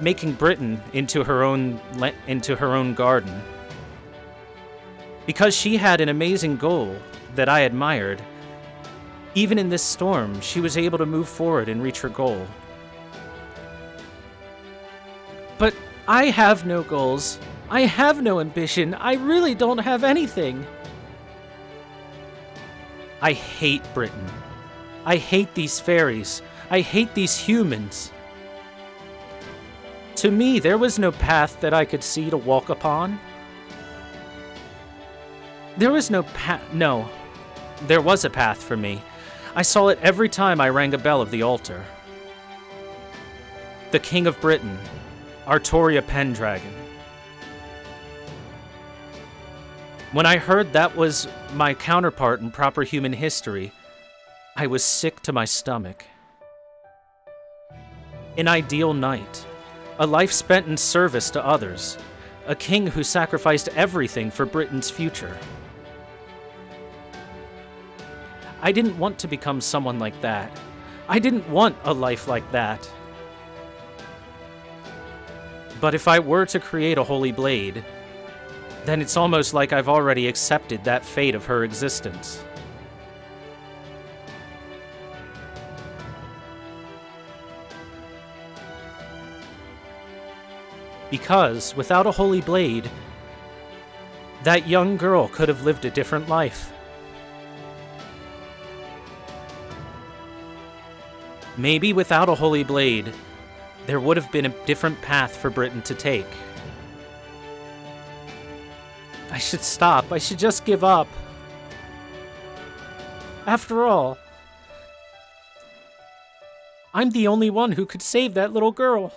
Speaker 1: Making Britain into her own garden. Because she had an amazing goal that I admired, even in this storm, she was able to move forward and reach her goal.
Speaker 2: But I have no goals. I have no ambition. I really don't have anything. I hate Britain. I hate these fairies. I hate these humans. To me, there was no path that I could see to walk upon. There was no path. No, there was a path for me. I saw it every time I rang a bell of the altar. The King of Britain, Artoria Pendragon. When I heard that was my counterpart in proper human history, I was sick to my stomach. An ideal knight, a life spent in service to others, a king who sacrificed everything for Britain's future. I didn't want to become someone like that. I didn't want a life like that. But if I were to create a holy blade, then it's almost like I've already accepted that fate of her existence. Because, without a holy blade, that young girl could have lived a different life. Maybe without a holy blade, there would have been a different path for Britain to take. I should stop. I should just give up. After all, I'm the only one who could save that little girl.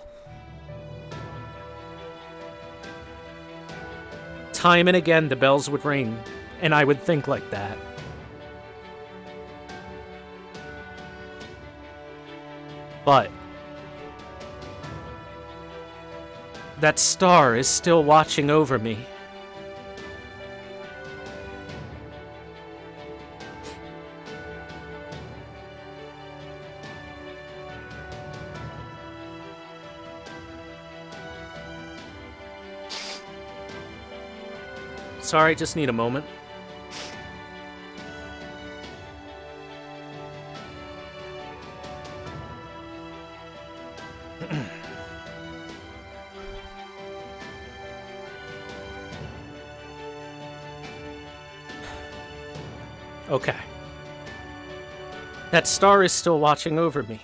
Speaker 2: Time and again, the bells would ring, and I would think like that. But that star is still watching over me. Sorry, just need a moment. Okay. That star is still watching over me.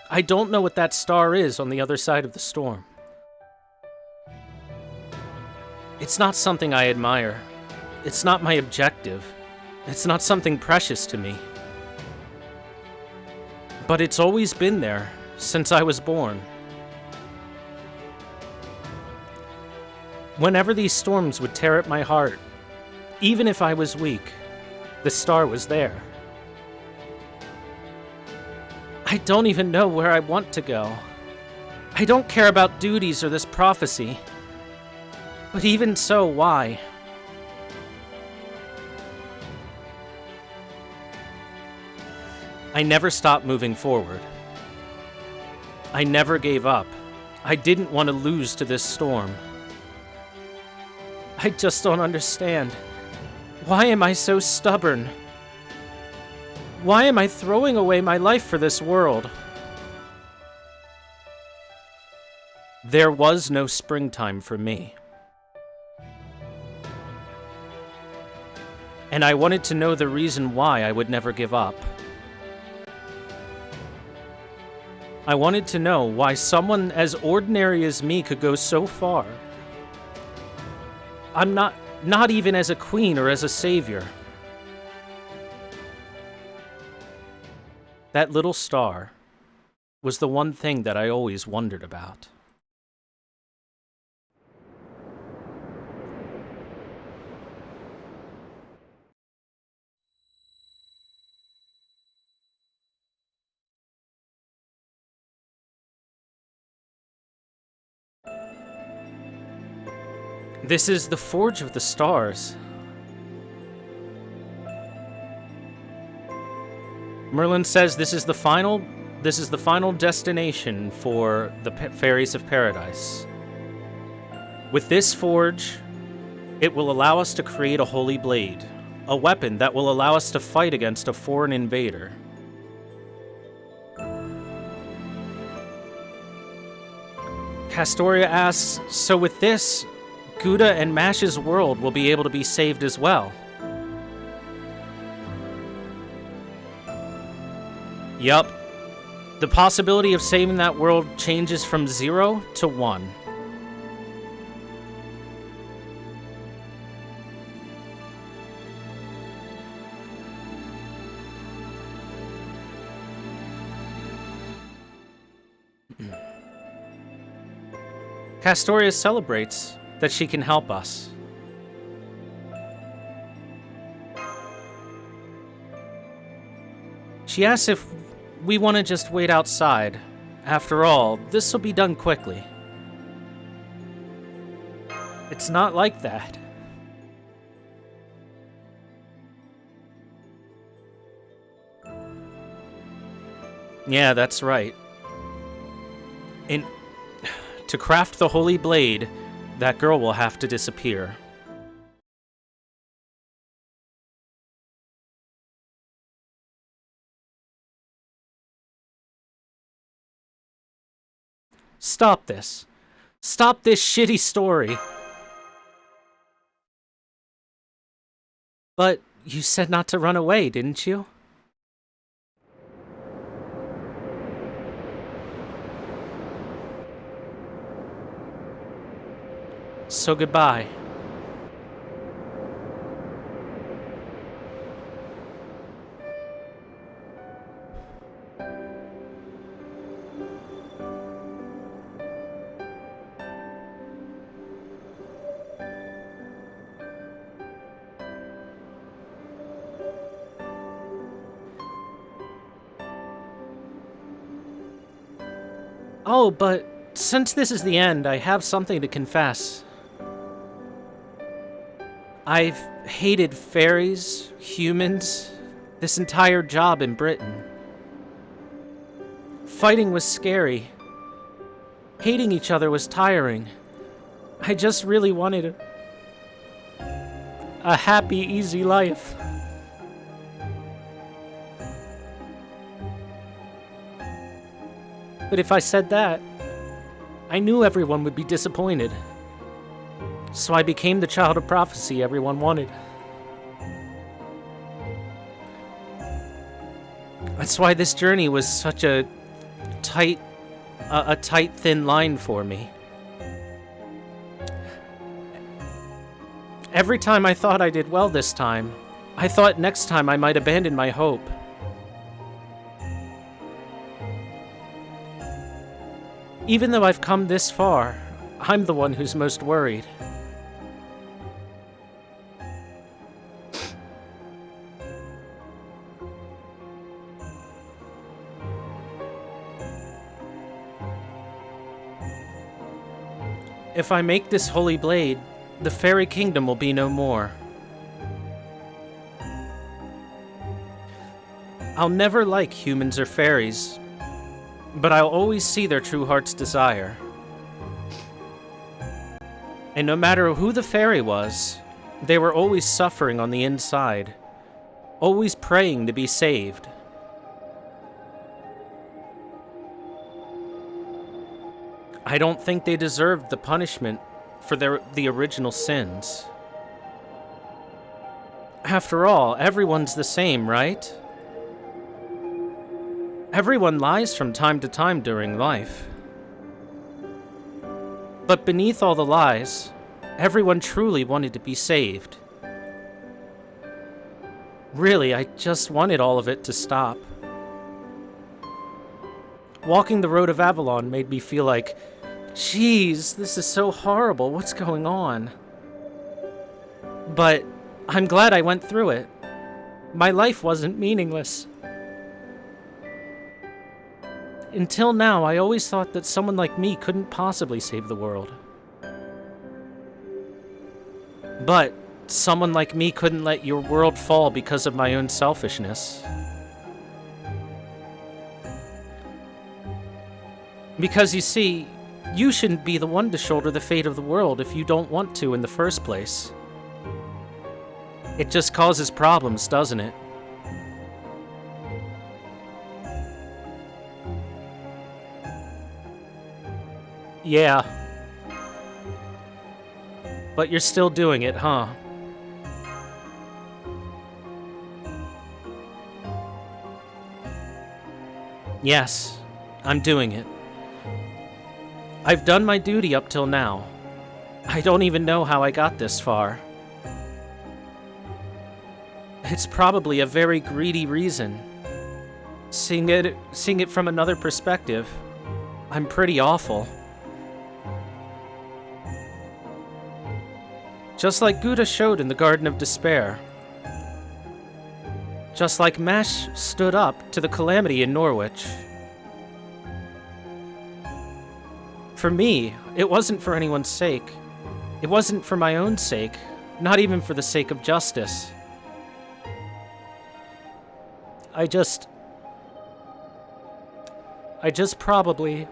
Speaker 2: I don't know what that star is on the other side of the storm. It's not something I admire. It's not my objective. It's not something precious to me. But it's always been there, since I was born. Whenever these storms would tear at my heart, even if I was weak, the star was there. I don't even know where I want to go. I don't care about duties or this prophecy. But even so, why? I never stopped moving forward. I never gave up. I didn't want to lose to this storm. I just don't understand. Why am I so stubborn? Why am I throwing away my life for this world? There was no springtime for me. And I wanted to know the reason why I would never give up. I wanted to know why someone as ordinary as me could go so far. I'm not even as a queen or as a savior. That little star was the one thing that I always wondered about. This is the Forge of the Stars. Merlin says this is the final destination for the fairies of paradise. With this forge, it will allow us to create a holy blade, a weapon that will allow us to fight against a foreign invader. Castoria asks, so with this, Gouda and Mash's world will be able to be saved as well. Yup. The possibility of saving that world changes from 0 to 1. Castoria celebrates that she can help us. She asks if we want to just wait outside. After all, this will be done quickly. It's not like that. Yeah, that's right. To craft the Holy Blade, that girl will have to disappear. Stop this. Stop this shitty story. But you said not to run away, didn't you? So goodbye. Oh, but since this is the end, I have something to confess. I've hated fairies, humans, this entire job in Britain. Fighting was scary. Hating each other was tiring. I just really wanted a happy, easy life. But if I said that, I knew everyone would be disappointed. So I became the child of prophecy everyone wanted. That's why this journey was such a tight, thin line for me. Every time I thought I did well this time, I thought next time I might abandon my hope. Even though I've come this far, I'm the one who's most worried. If I make this holy blade, the fairy kingdom will be no more. I'll never like humans or fairies, but I'll always see their true heart's desire. And no matter who the fairy was, they were always suffering on the inside, always praying to be saved. I don't think they deserved the punishment for the original sins. After all, everyone's the same, right? Everyone lies from time to time during life. But beneath all the lies, everyone truly wanted to be saved. Really, I just wanted all of it to stop. Walking the road of Avalon made me feel like, geez, this is so horrible, what's going on? But I'm glad I went through it. My life wasn't meaningless. Until now, I always thought that someone like me couldn't possibly save the world. But someone like me couldn't let your world fall because of my own selfishness. Because you see, you shouldn't be the one to shoulder the fate of the world if you don't want to in the first place. It just causes problems, doesn't it? Yeah. But you're still doing it, huh? Yes, I'm doing it. I've done my duty up till now. I don't even know how I got this far. It's probably a very greedy reason. Seeing it from another perspective, I'm pretty awful. Just like Gouda showed in the Garden of Despair. Just like Mesh stood up to the calamity in Norwich. For me, it wasn't for anyone's sake. It wasn't for my own sake, not even for the sake of justice. I just probably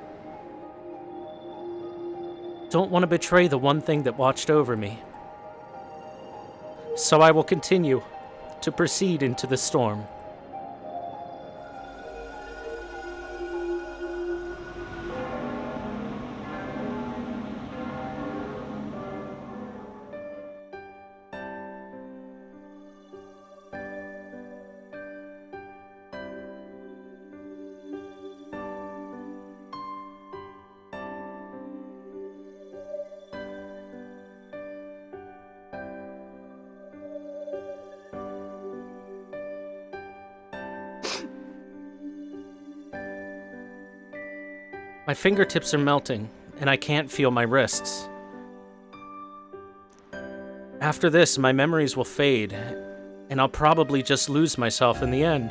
Speaker 2: don't want to betray the one thing that watched over me. So I will continue to proceed into the storm. My fingertips are melting, and I can't feel my wrists. After this, my memories will fade, and I'll probably just lose myself in the end.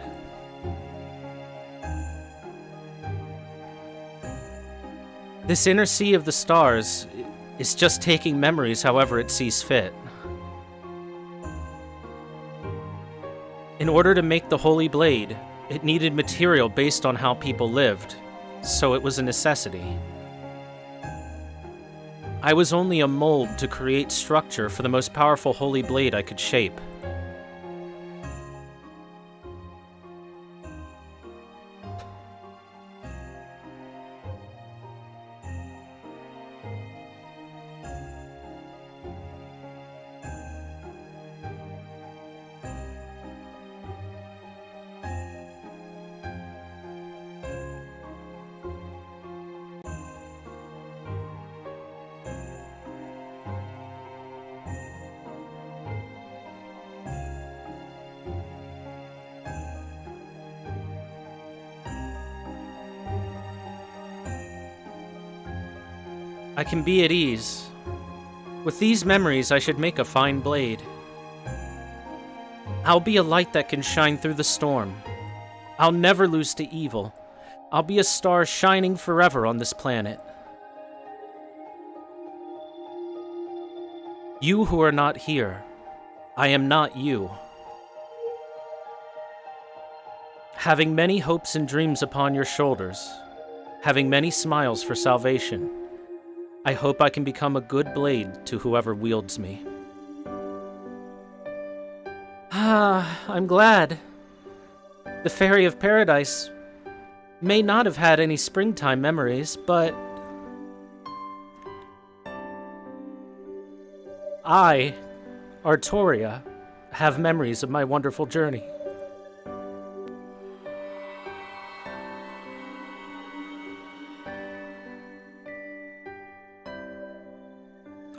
Speaker 2: This inner sea of the stars is just taking memories however it sees fit. In order to make the Holy Blade, it needed material based on how people lived. So it was a necessity. I was only a mold to create structure for the most powerful holy blade I could shape. I can be at ease. With these memories, I should make a fine blade. I'll be a light that can shine through the storm. I'll never lose to evil. I'll be a star shining forever on this planet. You who are not here, I am not you. Having many hopes and dreams upon your shoulders, having many smiles for salvation, I hope I can become a good blade to whoever wields me. I'm glad. The Fairy of Paradise may not have had any springtime memories, but I, Artoria, have memories of my wonderful journey.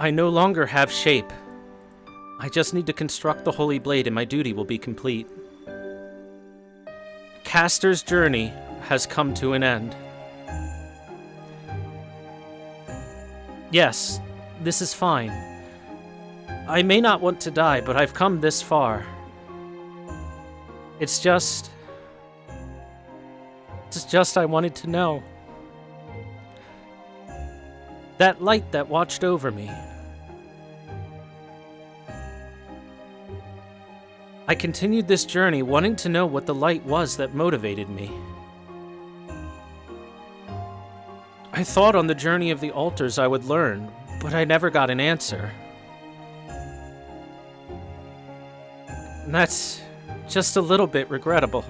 Speaker 2: I no longer have shape. I just need to construct the Holy Blade and my duty will be complete. Castor's journey has come to an end. Yes, this is fine. I may not want to die, but I've come this far. It's just I wanted to know. That light that watched over me. I continued this journey wanting to know what the light was that motivated me. I thought on the journey of the altars I would learn, but I never got an answer. And that's just a little bit regrettable.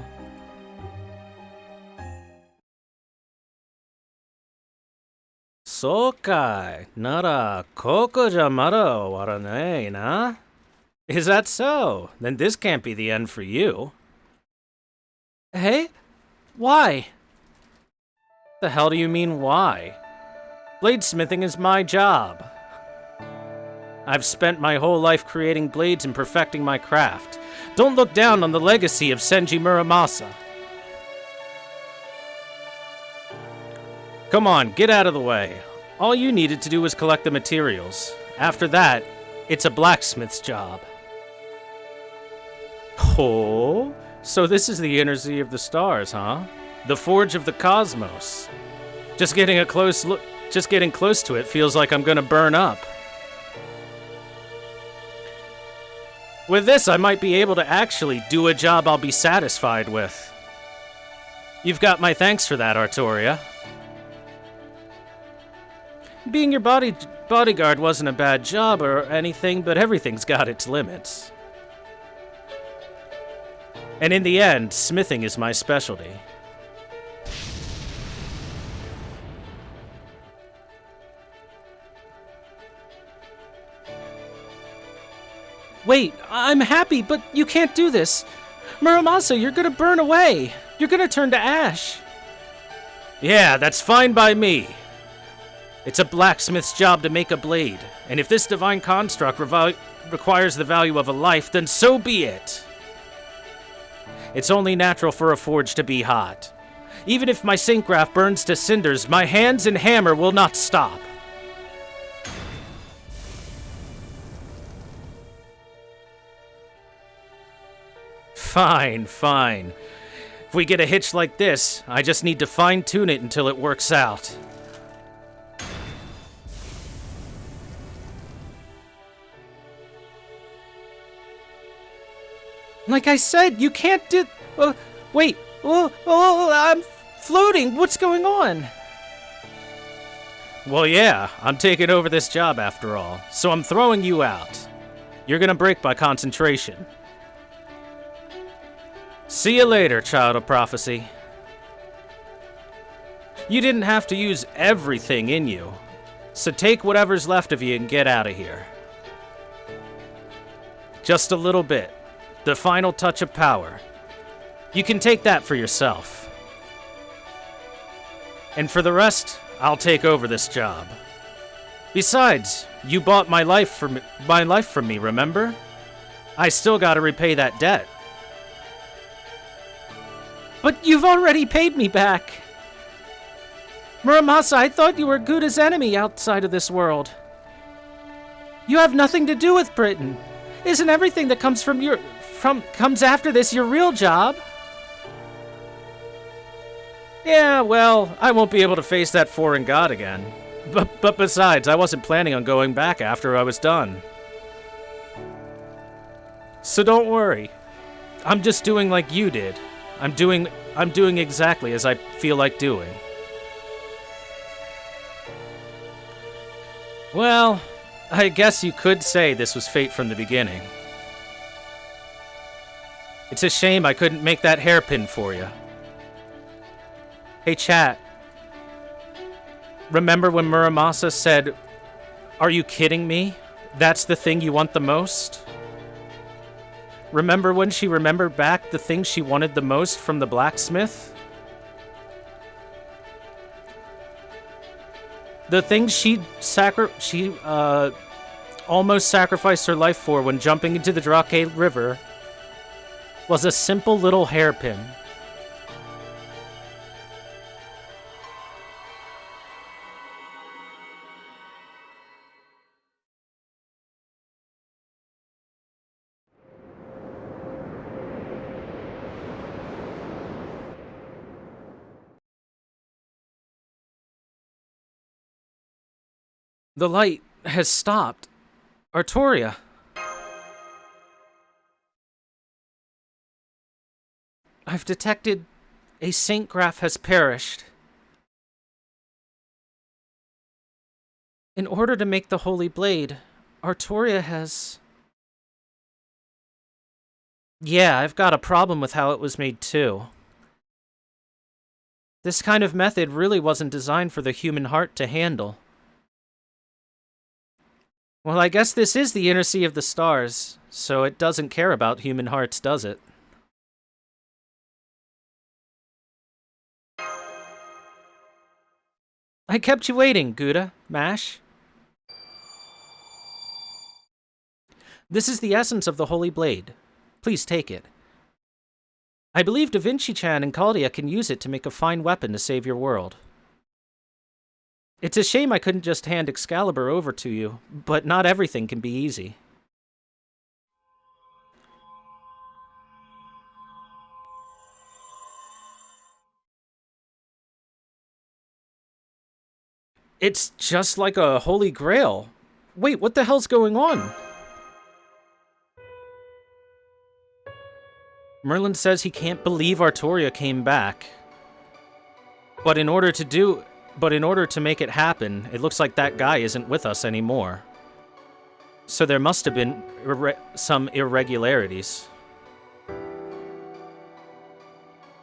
Speaker 2: Sokai, nara koko ja mara waranai na? Is that so? Then this can't be the end for you. Hey? Why? The hell do you mean, why? Bladesmithing is my job. I've spent my whole life creating blades and perfecting my craft. Don't look down on the legacy of Senji Muramasa. Come on, get out of the way. All you needed to do was collect the materials. After that, it's a blacksmith's job. Oh? So this is the inner sea of the stars, huh? The forge of the cosmos. Just getting close to it feels like I'm gonna burn up. With this, I might be able to actually do a job I'll be satisfied with. You've got my thanks for that, Artoria. Being your bodyguard wasn't a bad job or anything, but everything's got its limits. And in the end, smithing is my specialty. Wait, I'm happy, but you can't do this. Muramasa, you're gonna burn away. You're gonna turn to ash. Yeah, that's fine by me. It's a blacksmith's job to make a blade, and if this divine construct requires the value of a life, then so be it. It's only natural for a forge to be hot. Even if my syncgraph burns to cinders, my hands and hammer will not stop. Fine, fine. If we get a hitch like this, I just need to fine-tune it until it works out. Like I said, you can't do... wait. I'm floating. What's going on? Well, yeah, I'm taking over this job after all, so I'm throwing you out. You're gonna break my concentration. See you later, child of prophecy. You didn't have to use everything in you, so take whatever's left of you and get out of here. Just a little bit. The final touch of power. You can take that for yourself. And for the rest, I'll take over this job. Besides, you bought my life from me, remember? I still gotta repay that debt. But you've already paid me back. Muramasa, I thought you were Guda's enemy outside of this world. You have nothing to do with Britain. Isn't everything that comes comes after this your real job? Yeah, well, I won't be able to face that foreign god again. But besides, I wasn't planning on going back after I was done. So don't worry. I'm just doing like you did. I'm doing exactly as I feel like doing. Well, I guess you could say this was fate from the beginning. It's a shame I couldn't make that hairpin for you. Hey, chat. Remember when Muramasa said, "Are you kidding me? That's the thing you want the most?" Remember when she remembered back the thing she wanted the most from the blacksmith? The thing she almost sacrificed her life for when jumping into the Drake River was a simple little hairpin. The light has stopped. Artoria. I've detected a syncgraph has perished. In order to make the Holy Blade, Artoria has... Yeah, I've got a problem with how it was made too. This kind of method really wasn't designed for the human heart to handle. Well, I guess this is the inner sea of the stars, so it doesn't care about human hearts, does it? I kept you waiting, Gouda, Mash. This is the essence of the Holy Blade. Please take it. I believe Da Vinci-chan and Caldia can use it to make a fine weapon to save your world. It's a shame I couldn't just hand Excalibur over to you, but not everything can be easy. It's just like a holy grail. Wait, what the hell's going on? Merlin says he can't believe Artoria came back. But in order to make it happen, it looks like that guy isn't with us anymore. So there must have been some irregularities.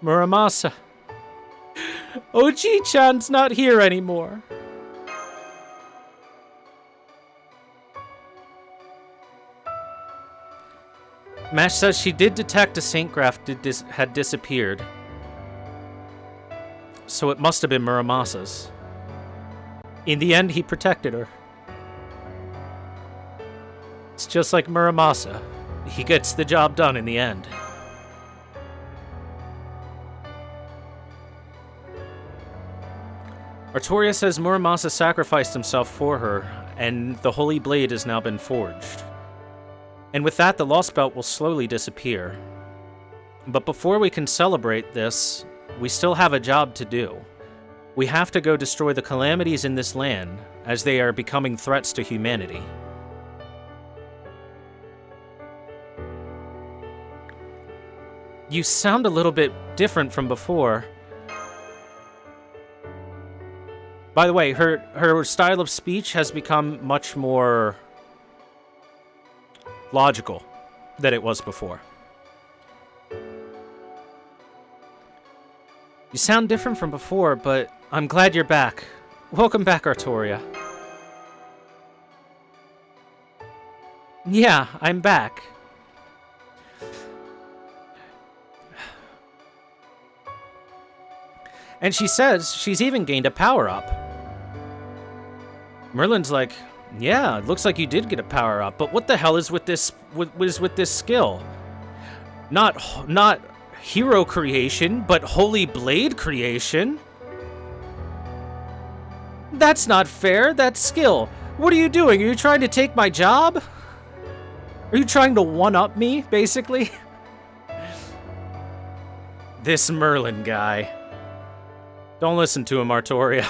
Speaker 2: Muramasa. Oji-chan's not here anymore. Mash says she did detect a Saint Graph had disappeared. So it must have been Muramasa's. In the end, he protected her. It's just like Muramasa. He gets the job done in the end. Artoria says Muramasa sacrificed himself for her, and the Holy Blade has now been forged. And with that, the Lostbelt will slowly disappear. But before we can celebrate this, we still have a job to do. We have to go destroy the calamities in this land, as they are becoming threats to humanity. You sound a little bit different from before. By the way, her style of speech has become much more logical than it was before. You sound different from before, but I'm glad you're back. Welcome back, Artoria. Yeah, I'm back. And she says she's even gained a power-up. Merlin's like, yeah, it looks like you did get a power-up, but what the hell is with this with this skill? Not hero creation, but Holy Blade creation? That's not fair, that's skill. What are you doing? Are you trying to take my job? Are you trying to one-up me, basically? This Merlin guy. Don't listen to him, Artoria.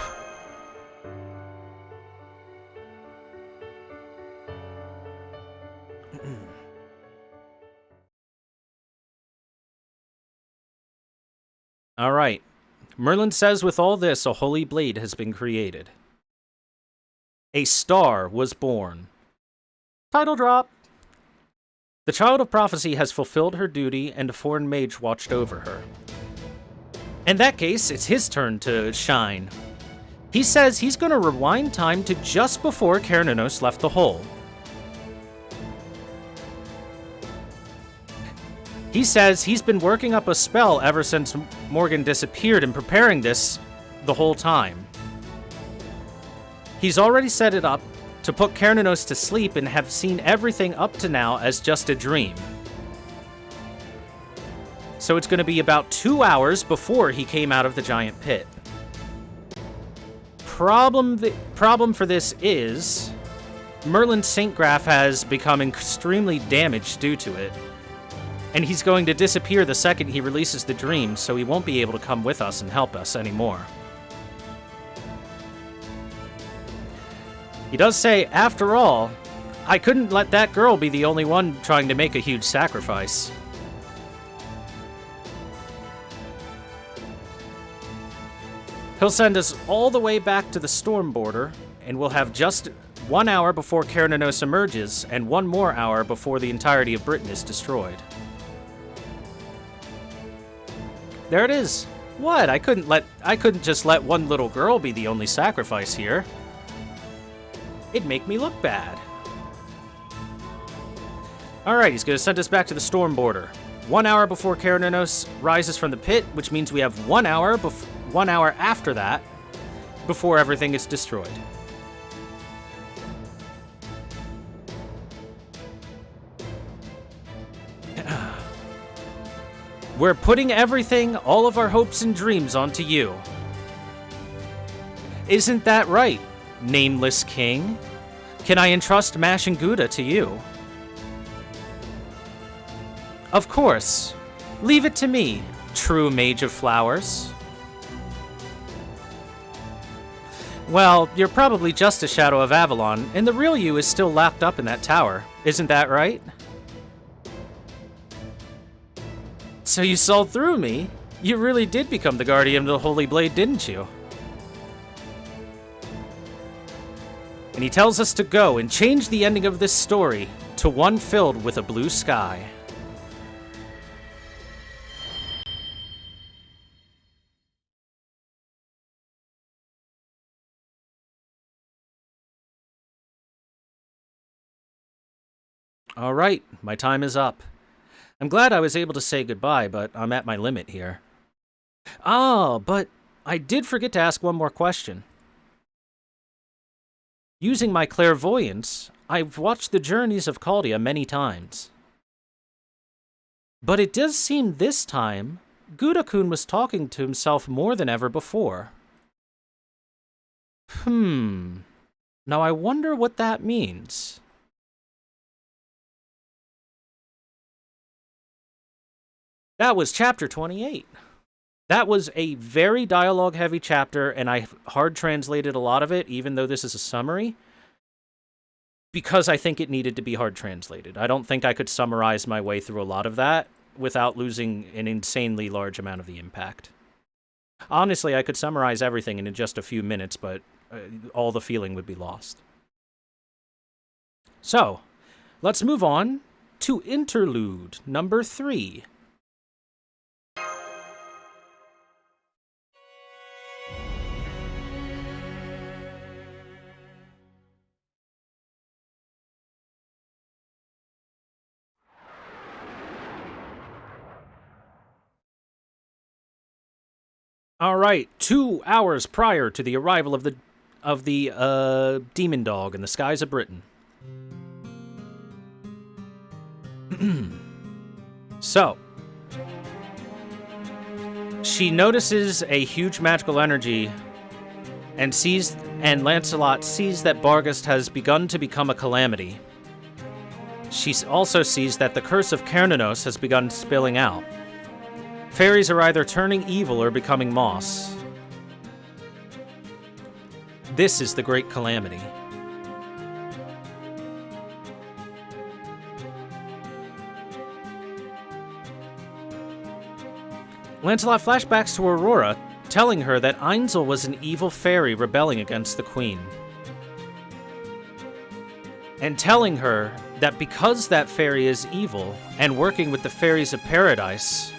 Speaker 2: Alright. Merlin says with all this, a holy blade has been created. A star was born. Title drop. The Child of Prophecy has fulfilled her duty, and a foreign mage watched over her. In that case, it's his turn to shine. He says he's going to rewind time to just before Cernunnos left the hole. He says he's been working up a spell ever since Morgan disappeared and preparing this the whole time. He's already set it up to put Cernunnos to sleep and have seen everything up to now as just a dream. So it's going to be about 2 hours before he came out of the giant pit. Problem for this is Merlin's Saint Graph has become extremely damaged due to it. And he's going to disappear the second he releases the dream, so he won't be able to come with us and help us anymore. He does say, after all, I couldn't let that girl be the only one trying to make a huge sacrifice. He'll send us all the way back to the storm border, and we'll have just 1 hour before Cernunnos emerges, and 1 more hour before the entirety of Britain is destroyed. There it is. What? I couldn't just let one little girl be the only sacrifice here. It'd make me look bad. Alright, he's going to send us back to the storm border. 1 hour before Karanos rises from the pit, which means we have 1 hour, 1 hour after that, before everything is destroyed. We're putting everything, all of our hopes and dreams onto you. Isn't that right, nameless king? Can I entrust Mash and Gouda to you? Of course. Leave it to me, true mage of flowers. Well, you're probably just a shadow of Avalon, and the real you is still locked up in that tower. Isn't that right? So you saw through me? You really did become the guardian of the Holy Blade, didn't you? And he tells us to go and change the ending of this story to one filled with a blue sky. All right, my time is up. I'm glad I was able to say goodbye, but I'm at my limit here. Oh, but I did forget to ask one more question. Using my clairvoyance, I've watched the journeys of Caldia many times. But it does seem this time, Gouda-kun was talking to himself more than ever before. Now I wonder what that means. That was chapter 28. That was a very dialogue-heavy chapter, and I hard translated a lot of it, even though this is a summary, because I think it needed to be hard translated. I don't think I could summarize my way through a lot of that without losing an insanely large amount of the impact. Honestly, I could summarize everything in just a few minutes, but all the feeling would be lost. So, let's move on to interlude number 3. All right, 2 hours prior to the arrival of the demon dog in the skies of Britain. So, she notices a huge magical energy and Lancelot sees that Barghest has begun to become a calamity. She also sees that the curse of Cernunnos has begun spilling out. Fairies are either turning evil or becoming moss. This is the great calamity. Lancelot flashbacks to Aurora, telling her that Ainzel was an evil fairy rebelling against the queen. And telling her that because that fairy is evil and working with the fairies of paradise,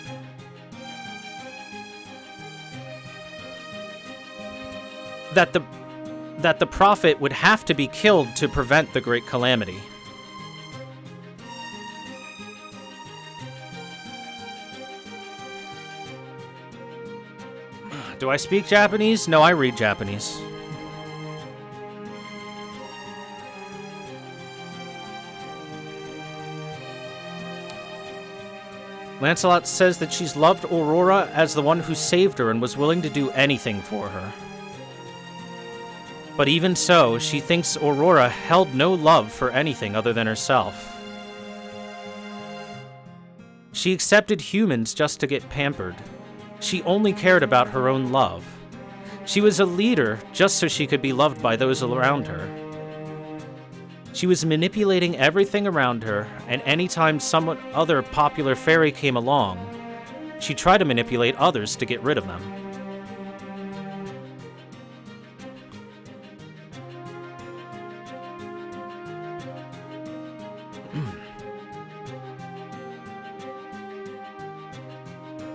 Speaker 2: that the prophet would have to be killed to prevent the great calamity. Do I speak Japanese? No, I read Japanese. Lancelot says that she's loved Aurora as the one who saved her and was willing to do anything for her. But even so, she thinks Aurora held no love for anything other than herself. She accepted humans just to get pampered. She only cared about her own love. She was a leader just so she could be loved by those around her. She was manipulating everything around her, and anytime some other popular fairy came along, she tried to manipulate others to get rid of them.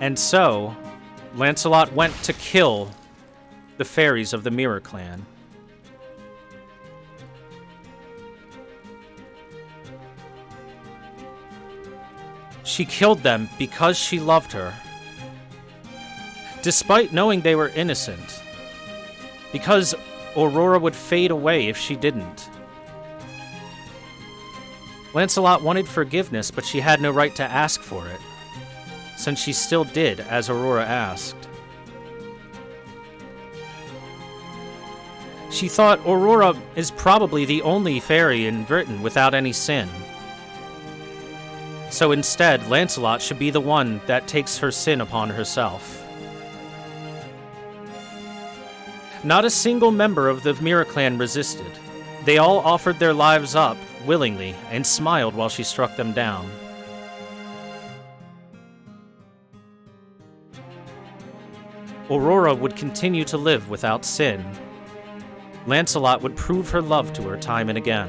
Speaker 2: And so, Lancelot went to kill the fairies of the Mirror Clan. She killed them because she loved her, despite knowing they were innocent, because Aurora would fade away if she didn't. Lancelot wanted forgiveness, but she had no right to ask for it, since she still did as Aurora asked. She thought Aurora is probably the only fairy in Britain without any sin. So instead, Lancelot should be the one that takes her sin upon herself. Not a single member of the Miraclan resisted. They all offered their lives up willingly and smiled while she struck them down. Aurora would continue to live without sin. Lancelot would prove her love to her time and again.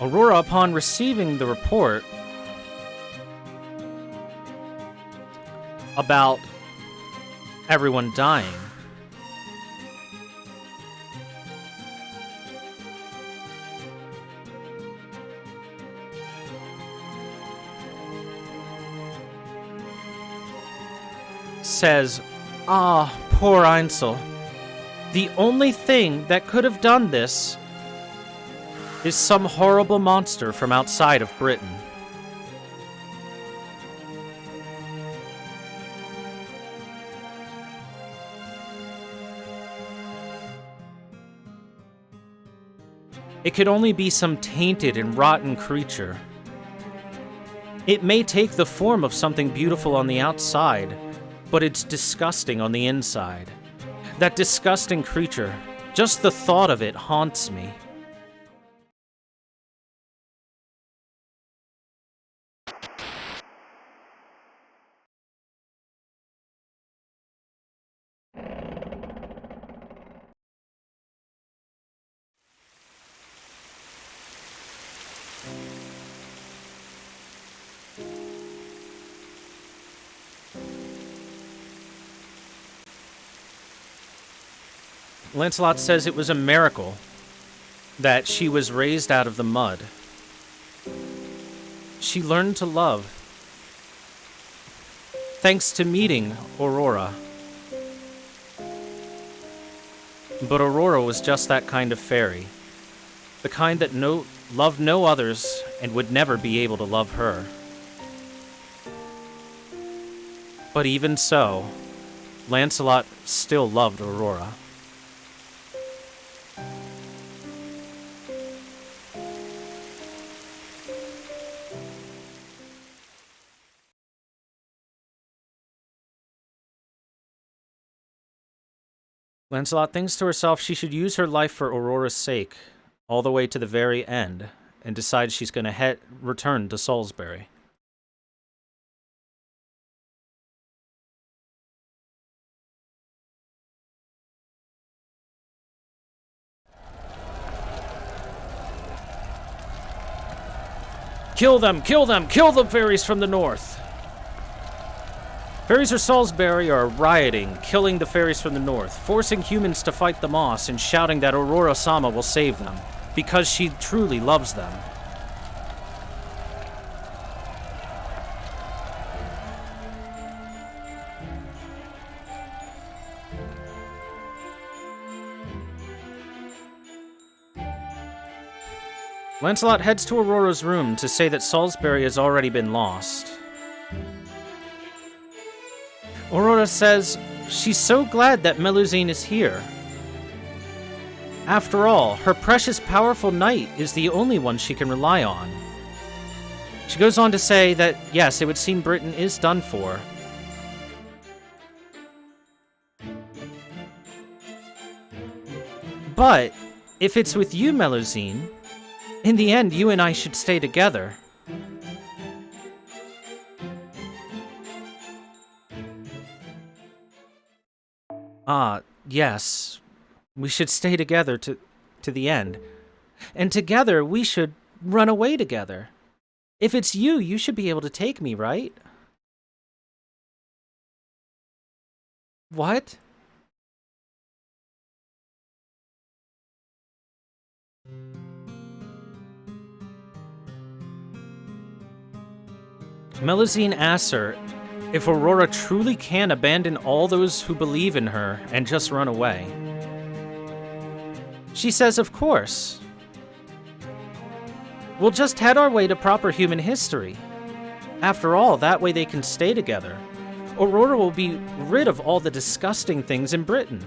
Speaker 2: Aurora, upon receiving the report about everyone dying, says, "Ah, poor Einsel. The only thing that could have done this is some horrible monster from outside of Britain." It could only be some tainted and rotten creature. It may take the form of something beautiful on the outside, but it's disgusting on the inside. That disgusting creature, just the thought of it haunts me. Lancelot says it was a miracle that she was raised out of the mud. She learned to love thanks to meeting Aurora. But Aurora was just that kind of fairy, the kind that loved no others and would never be able to love her. But even so, Lancelot still loved Aurora. Lancelot thinks to herself she should use her life for Aurora's sake, all the way to the very end, and decides she's going to return to Salisbury. Kill them! Kill them! Kill the fairies from the north! Fairies of Salisbury are rioting, killing the fairies from the north, forcing humans to fight the moss and shouting that Aurora Sama will save them, because she truly loves them. Lancelot heads to Aurora's room to say that Salisbury has already been lost. Aurora says she's so glad that Melusine is here. After all, her precious powerful knight is the only one she can rely on. She goes on to say that, yes, it would seem Britain is done for. But if it's with you, Melusine, in the end, you and I should stay together. Yes. We should stay together to the end. And together, we should run away together. If it's you, you should be able to take me, right? What? Melusine asks her if Aurora truly can abandon all those who believe in her and just run away. She says, of course. We'll just head our way to proper human history. After all, that way they can stay together. Aurora will be rid of all the disgusting things in Britain.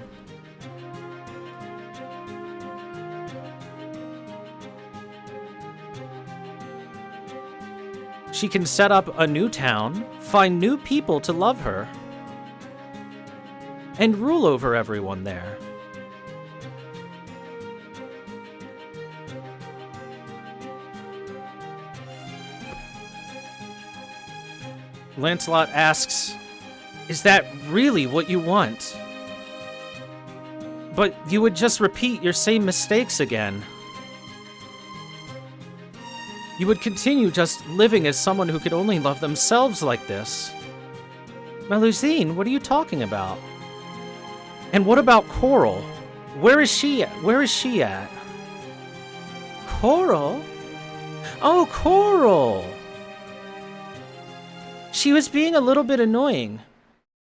Speaker 2: She can set up a new town, find new people to love her, and rule over everyone there. Lancelot asks, "Is that really what you want? But you would just repeat your same mistakes again. You would continue just living as someone who could only love themselves like this." Melusine, what are you talking about? And what about Coral? Where is she at? Where is she at? Coral? Oh, Coral! She was being a little bit annoying,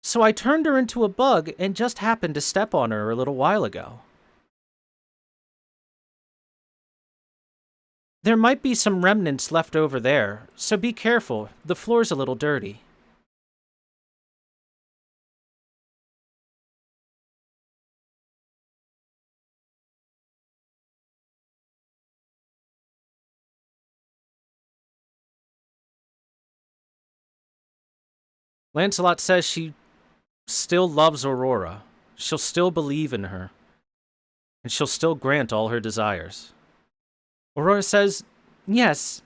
Speaker 2: so I turned her into a bug and just happened to step on her a little while ago. There might be some remnants left over there, so be careful. The floor's a little dirty. Lancelot says she still loves Aurora. She'll still believe in her. And she'll still grant all her desires. Aurora says, yes,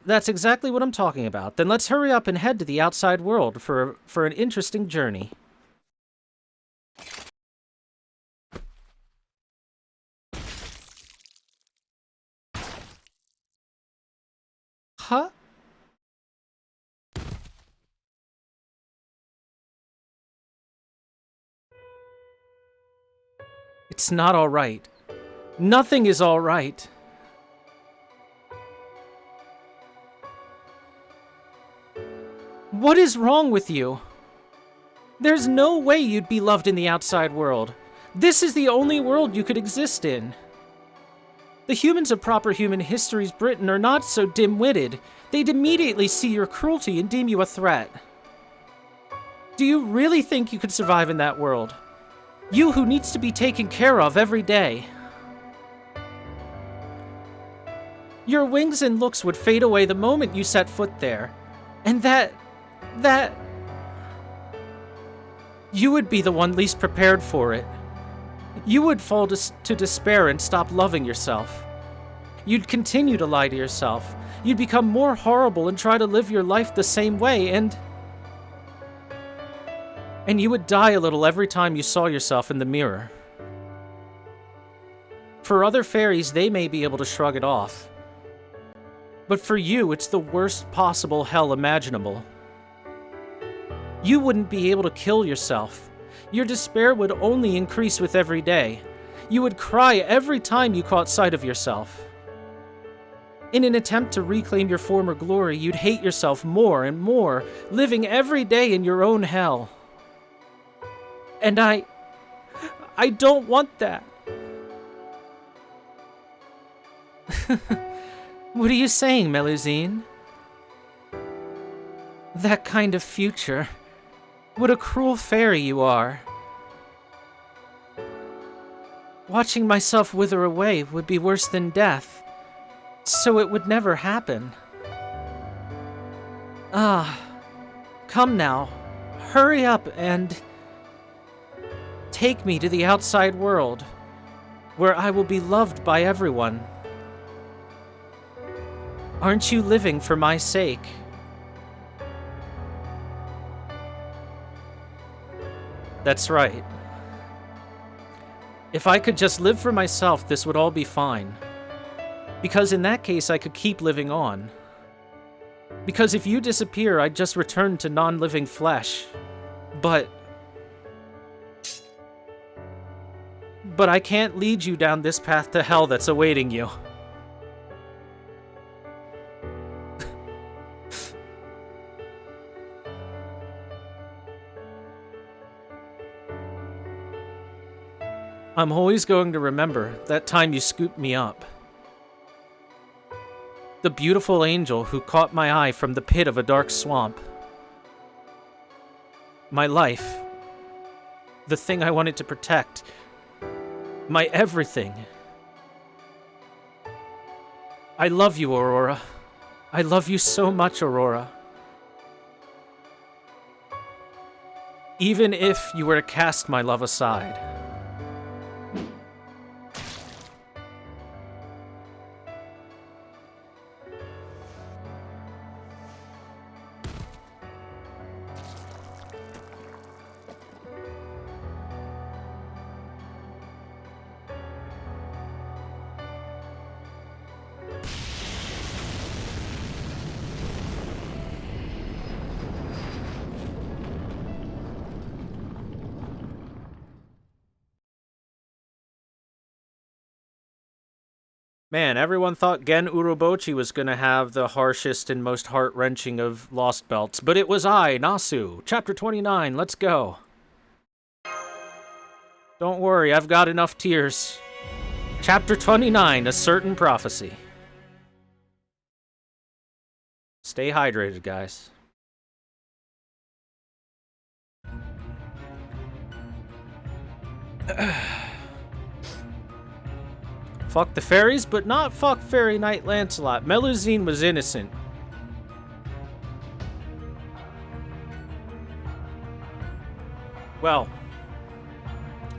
Speaker 2: that's exactly what I'm talking about. Then let's hurry up and head to the outside world for an interesting journey. Huh? It's not all right. Nothing is all right. What is wrong with you? There's no way you'd be loved in the outside world. This is the only world you could exist in. The humans of proper human history's Britain are not so dim-witted. They'd immediately see your cruelty and deem you a threat. Do you really think you could survive in that world? You who needs to be taken care of every day. Your wings and looks would fade away the moment you set foot there. And that... You would be the one least prepared for it. You would fall to despair and stop loving yourself. You'd continue to lie to yourself. You'd become more horrible and try to live your life the same way, and you would die a little every time you saw yourself in the mirror. For other fairies, they may be able to shrug it off. But for you, it's the worst possible hell imaginable. You wouldn't be able to kill yourself. Your despair would only increase with every day. You would cry every time you caught sight of yourself. In an attempt to reclaim your former glory, you'd hate yourself more and more, living every day in your own hell. And I don't want that. What are you saying, Melusine? That kind of future. What a cruel fairy you are. Watching myself wither away would be worse than death, so it would never happen. Come now. Hurry up and take me to the outside world. where I will be loved by everyone. Aren't you living for my sake? That's right. If I could just live for myself, this would all be fine. Because in that case, I could keep living on. Because if you disappear, I'd just return to non-living flesh. But I can't lead you down this path to hell that's awaiting you. I'm always going to remember that time you scooped me up. The beautiful angel who caught my eye from the pit of a dark swamp. My life. The thing I wanted to protect. My everything. I love you, Aurora. I love you so much, Aurora. Even if you were to cast my love aside. Man, everyone thought Gen Urobochi was going to have the harshest and most heart-wrenching of Lostbelts, but it was I, Nasu. Chapter 29, let's go. Don't worry, I've got enough tears. Chapter 29, A Certain Prophecy. Stay hydrated, guys. Fuck the fairies, but not fuck Fairy Knight Lancelot. Melusine was innocent. Well,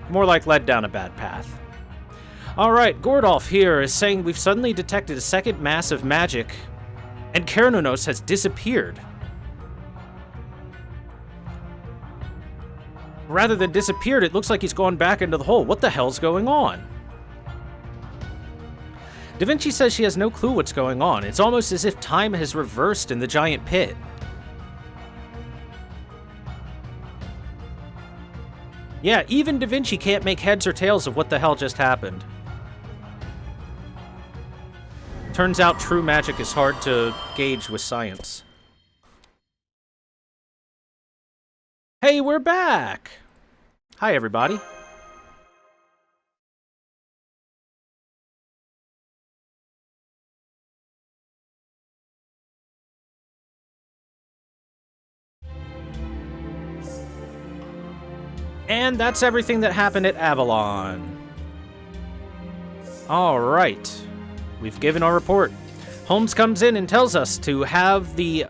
Speaker 2: more like led down a bad path. Alright, Gordolf here is saying we've suddenly detected a second mass of magic, and Kernunos has disappeared. Rather than disappeared, it looks like he's gone back into the hole. What the hell's going on? Da Vinci says she has no clue what's going on. It's almost as if time has reversed in the giant pit. Yeah, even Da Vinci can't make heads or tails of what the hell just happened. Turns out true magic is hard to gauge with science. Hey, we're back! Hi, everybody. And that's everything that happened at Avalon. Alright. We've given our report. Holmes comes in and tells us to have the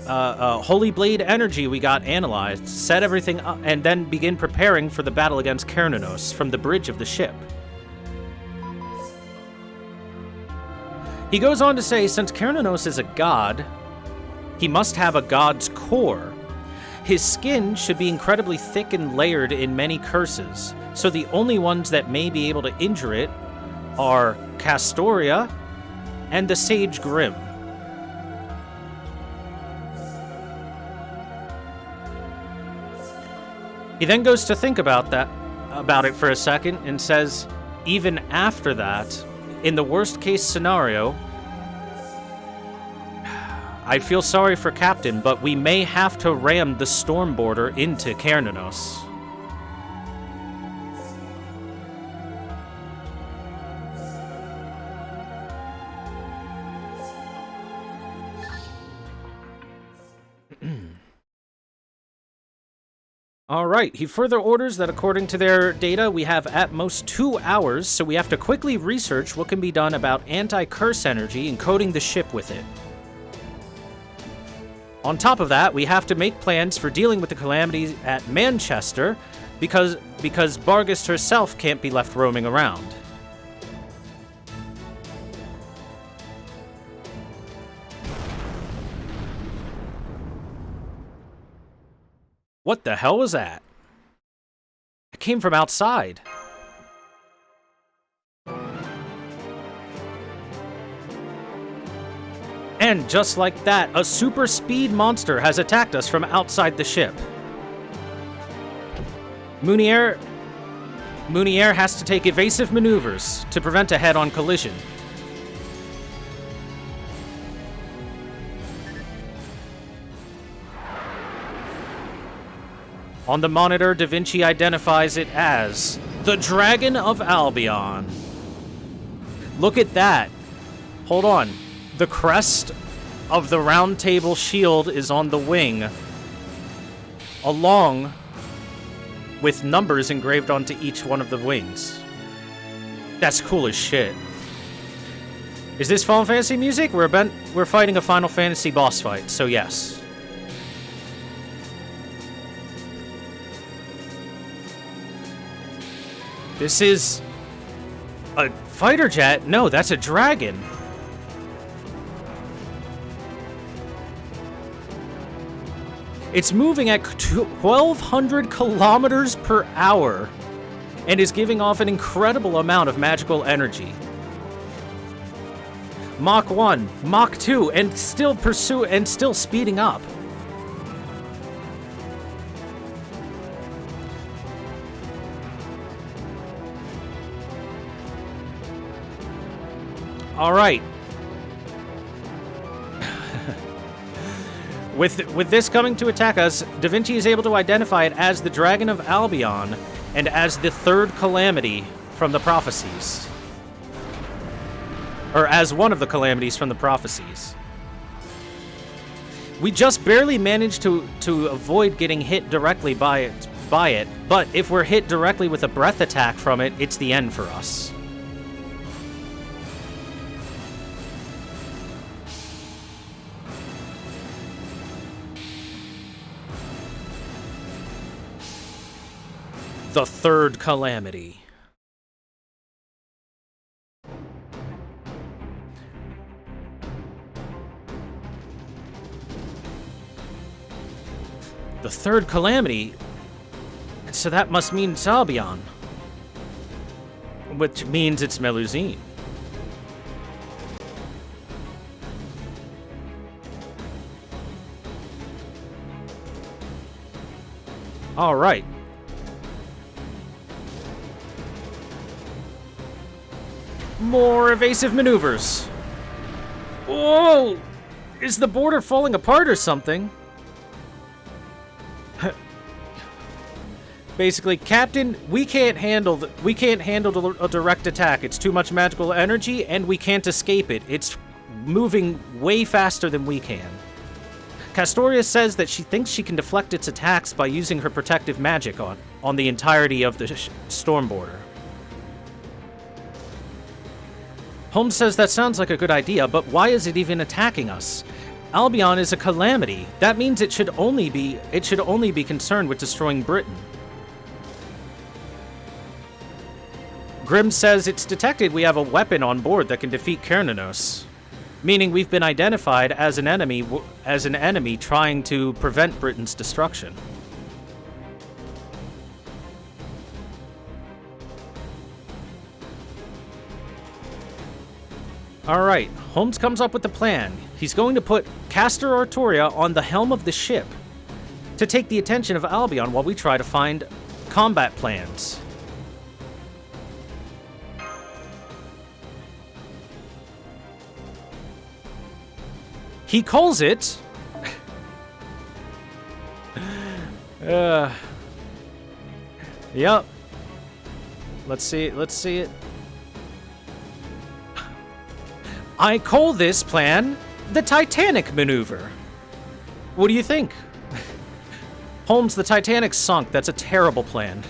Speaker 2: Holy Blade energy we got analyzed, set everything up, and then begin preparing for the battle against Kernunos from the bridge of the ship. He goes on to say, since Kernunos is a god, he must have a god's core. His skin should be incredibly thick and layered in many curses, so the only ones that may be able to injure it are Castoria and the Sage Grim. He then goes to think about it for a second and says, even after that, in the worst case scenario, I feel sorry for Captain, but we may have to ram the Stormborder into Kernunos. Alright, he further orders that according to their data, we have at most 2 hours, so we have to quickly research what can be done about anti-curse energy and coating the ship with it. On top of that, we have to make plans for dealing with the calamities at Manchester, because Bargist herself can't be left roaming around. What the hell was that? It came from outside. And just like that, a super speed monster has attacked us from outside the ship. Munier has to take evasive maneuvers to prevent a head-on collision. On the monitor, Da Vinci identifies it as the Dragon of Albion. Look at that. Hold on. The crest of the round table shield is on the wing, along with numbers engraved onto each one of the wings. That's cool as shit. Is this Final Fantasy music? We're fighting a Final Fantasy boss fight, so yes. This is a fighter jet? No, that's a dragon. It's moving at 1,200 kilometers per hour and is giving off an incredible amount of magical energy. Mach 1, Mach 2, and still speeding up. All right. With this coming to attack us, Da Vinci is able to identify it as the Dragon of Albion and as the third calamity from the prophecies. Or as one of the calamities from the prophecies. We just barely managed to avoid getting hit directly by it, but if we're hit directly with a breath attack from it, it's the end for us. The third calamity. The third calamity? So that must mean it's Albion. Which means it's Melusine. All right. More evasive maneuvers. Whoa! Is the border falling apart or something? Basically, Captain, we can't handle a direct attack. It's too much magical energy, and we can't escape it. It's moving way faster than we can. Castoria says that she thinks she can deflect its attacks by using her protective magic on the entirety of the storm border. Holmes says that sounds like a good idea, but why is it even attacking us? Albion is a calamity. That means it should only be concerned with destroying Britain. Grimm says it's detected we have a weapon on board that can defeat Kernanos, meaning we've been identified as an enemy trying to prevent Britain's destruction. Alright, Holmes comes up with a plan. He's going to put Castor Artoria on the helm of the ship to take the attention of Albion while we try to find combat plans. He calls it... Yep. Let's see it. I call this plan the Titanic maneuver. What do you think? Holmes, the Titanic sunk. That's a terrible plan.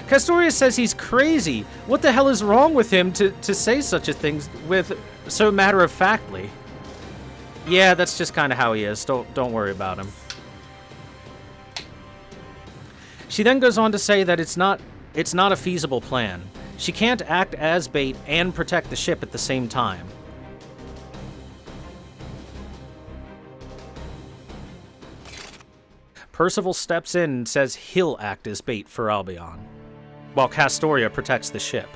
Speaker 2: Castoria says he's crazy. What the hell is wrong with him to say such a thing with so matter-of-factly? Yeah, that's just kind of how he is. Don't worry about him. She then goes on to say that it's not a feasible plan. She can't act as bait and protect the ship at the same time. Percival steps in and says he'll act as bait for Albion, while Castoria protects the ship.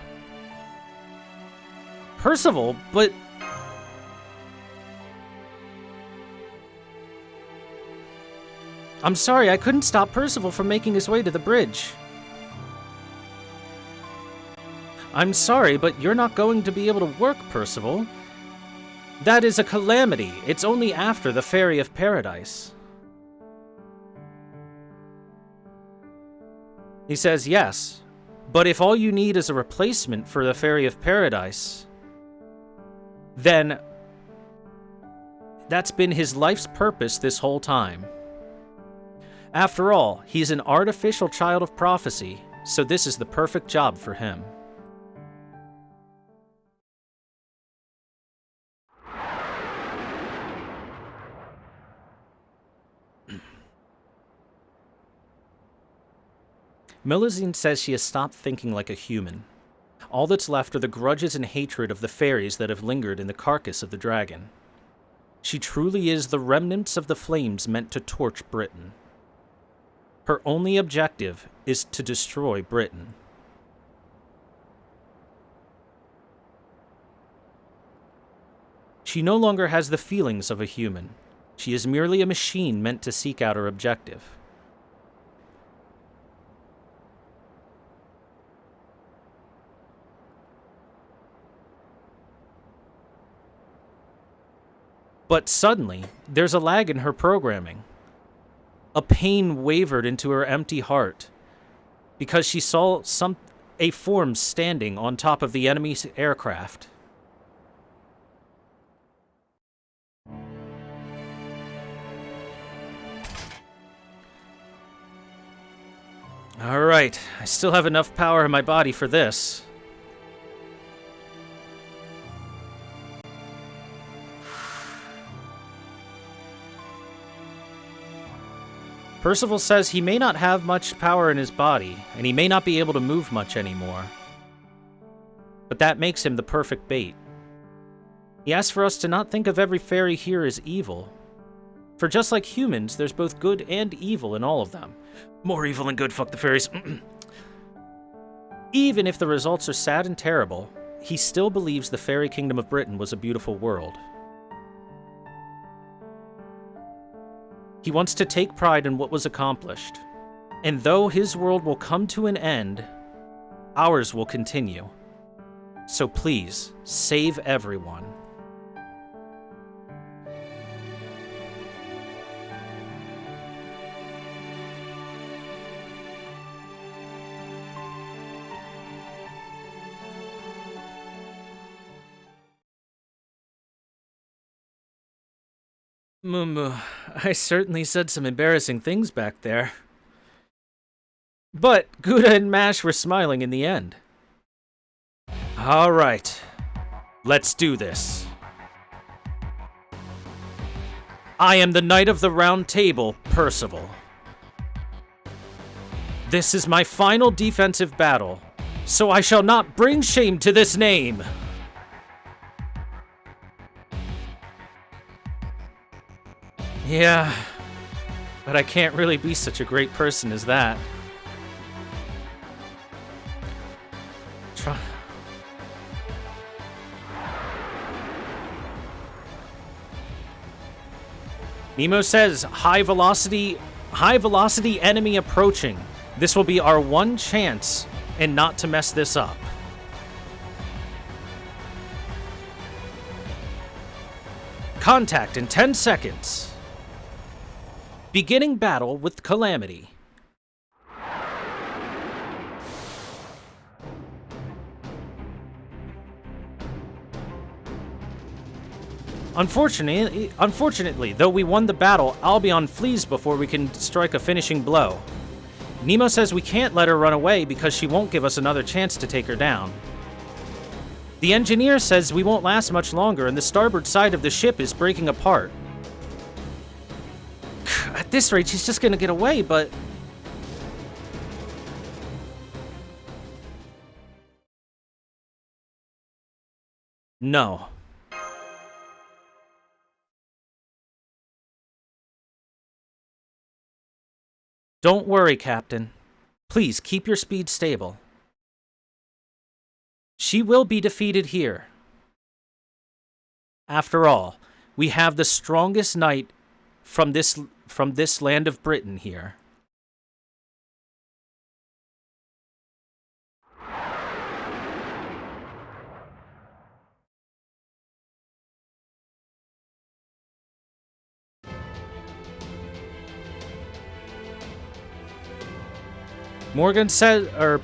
Speaker 2: Percival, but... I'm sorry, I couldn't stop Percival from making his way to the bridge. I'm sorry, but you're not going to be able to work, Percival. That is a calamity. It's only after the Ferry of Paradise. He says, yes, but if all you need is a replacement for the Ferry of Paradise, then that's been his life's purpose this whole time. After all, he's an artificial child of prophecy, so this is the perfect job for him. Melusine says she has stopped thinking like a human. All that's left are the grudges and hatred of the fairies that have lingered in the carcass of the dragon. She truly is the remnants of the flames meant to torch Britain. Her only objective is to destroy Britain. She no longer has the feelings of a human. She is merely a machine meant to seek out her objective. But suddenly, there's a lag in her programming. A pain wavered into her empty heart because she saw a form standing on top of the enemy's aircraft. All right, I still have enough power in my body for this. Percival says he may not have much power in his body, and he may not be able to move much anymore. But that makes him the perfect bait. He asks for us to not think of every fairy here as evil. For just like humans, there's both good and evil in all of them. More evil than good, fuck the fairies. Even if the results are sad and terrible, he still believes the fairy kingdom of Britain was a beautiful world. He wants to take pride in what was accomplished, and though his world will come to an end, ours will continue. So please, save everyone. Mumu, I certainly said some embarrassing things back there. But Gouda and Mash were smiling in the end. All right, let's do this. I am the Knight of the Round Table, Percival. This is my final defensive battle, so I shall not bring shame to this name. Yeah, but I can't really be such a great person as that. Nemo says, high velocity enemy approaching. This will be our one chance, and not to mess this up. Contact in 10 seconds. Beginning battle with Calamity. Unfortunately, though we won the battle, Albion flees before we can strike a finishing blow. Nemo says we can't let her run away because she won't give us another chance to take her down. The engineer says we won't last much longer and the starboard side of the ship is breaking apart. At this rate, she's just gonna get away, but... No. Don't worry, Captain. Please keep your speed stable. She will be defeated here. After all, we have the strongest knight from this land of Britain here.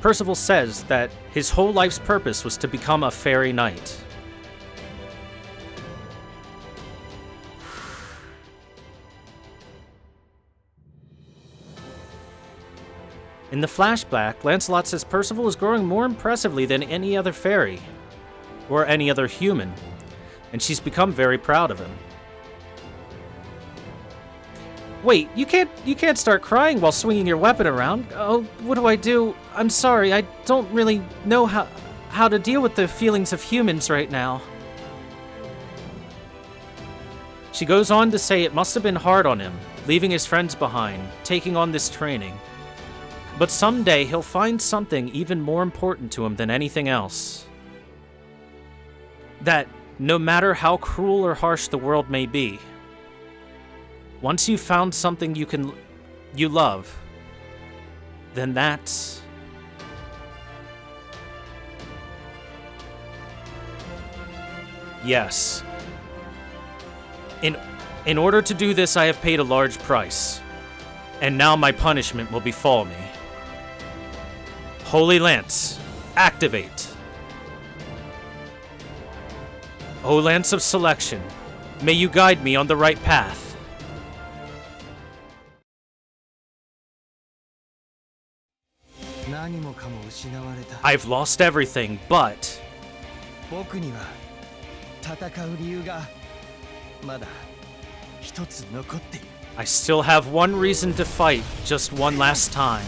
Speaker 2: Percival says that his whole life's purpose was to become a fairy knight. In the flashback, Lancelot says Percival is growing more impressively than any other fairy, or any other human, and she's become very proud of him. Wait, you can't start crying while swinging your weapon around. Oh, what do I do? I'm sorry, I don't really know how to deal with the feelings of humans right now. She goes on to say it must have been hard on him, leaving his friends behind, taking on this training. But someday he'll find something even more important to him than anything else. That, no matter how cruel or harsh the world may be, once you've found something you love, then that's... Yes. In order to do this, I have paid a large price, and now my punishment will befall me. Holy Lance, activate. O Lance of Selection, may you guide me on the right path. I've lost everything, but I still have one reason to fight, just one last time.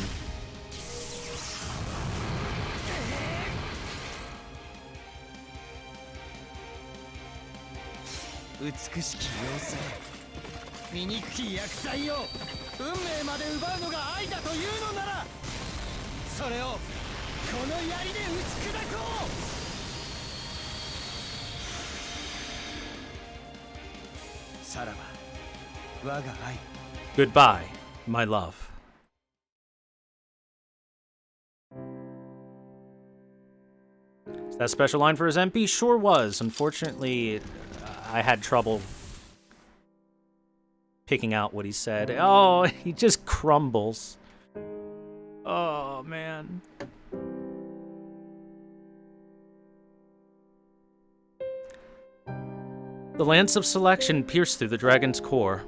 Speaker 2: Goodbye, my love. Is that special line for his MP? Sure was. Unfortunately, I had trouble picking out what he said. Oh, he just crumbles. Oh, man. The Lance of Selection pierced through the dragon's core.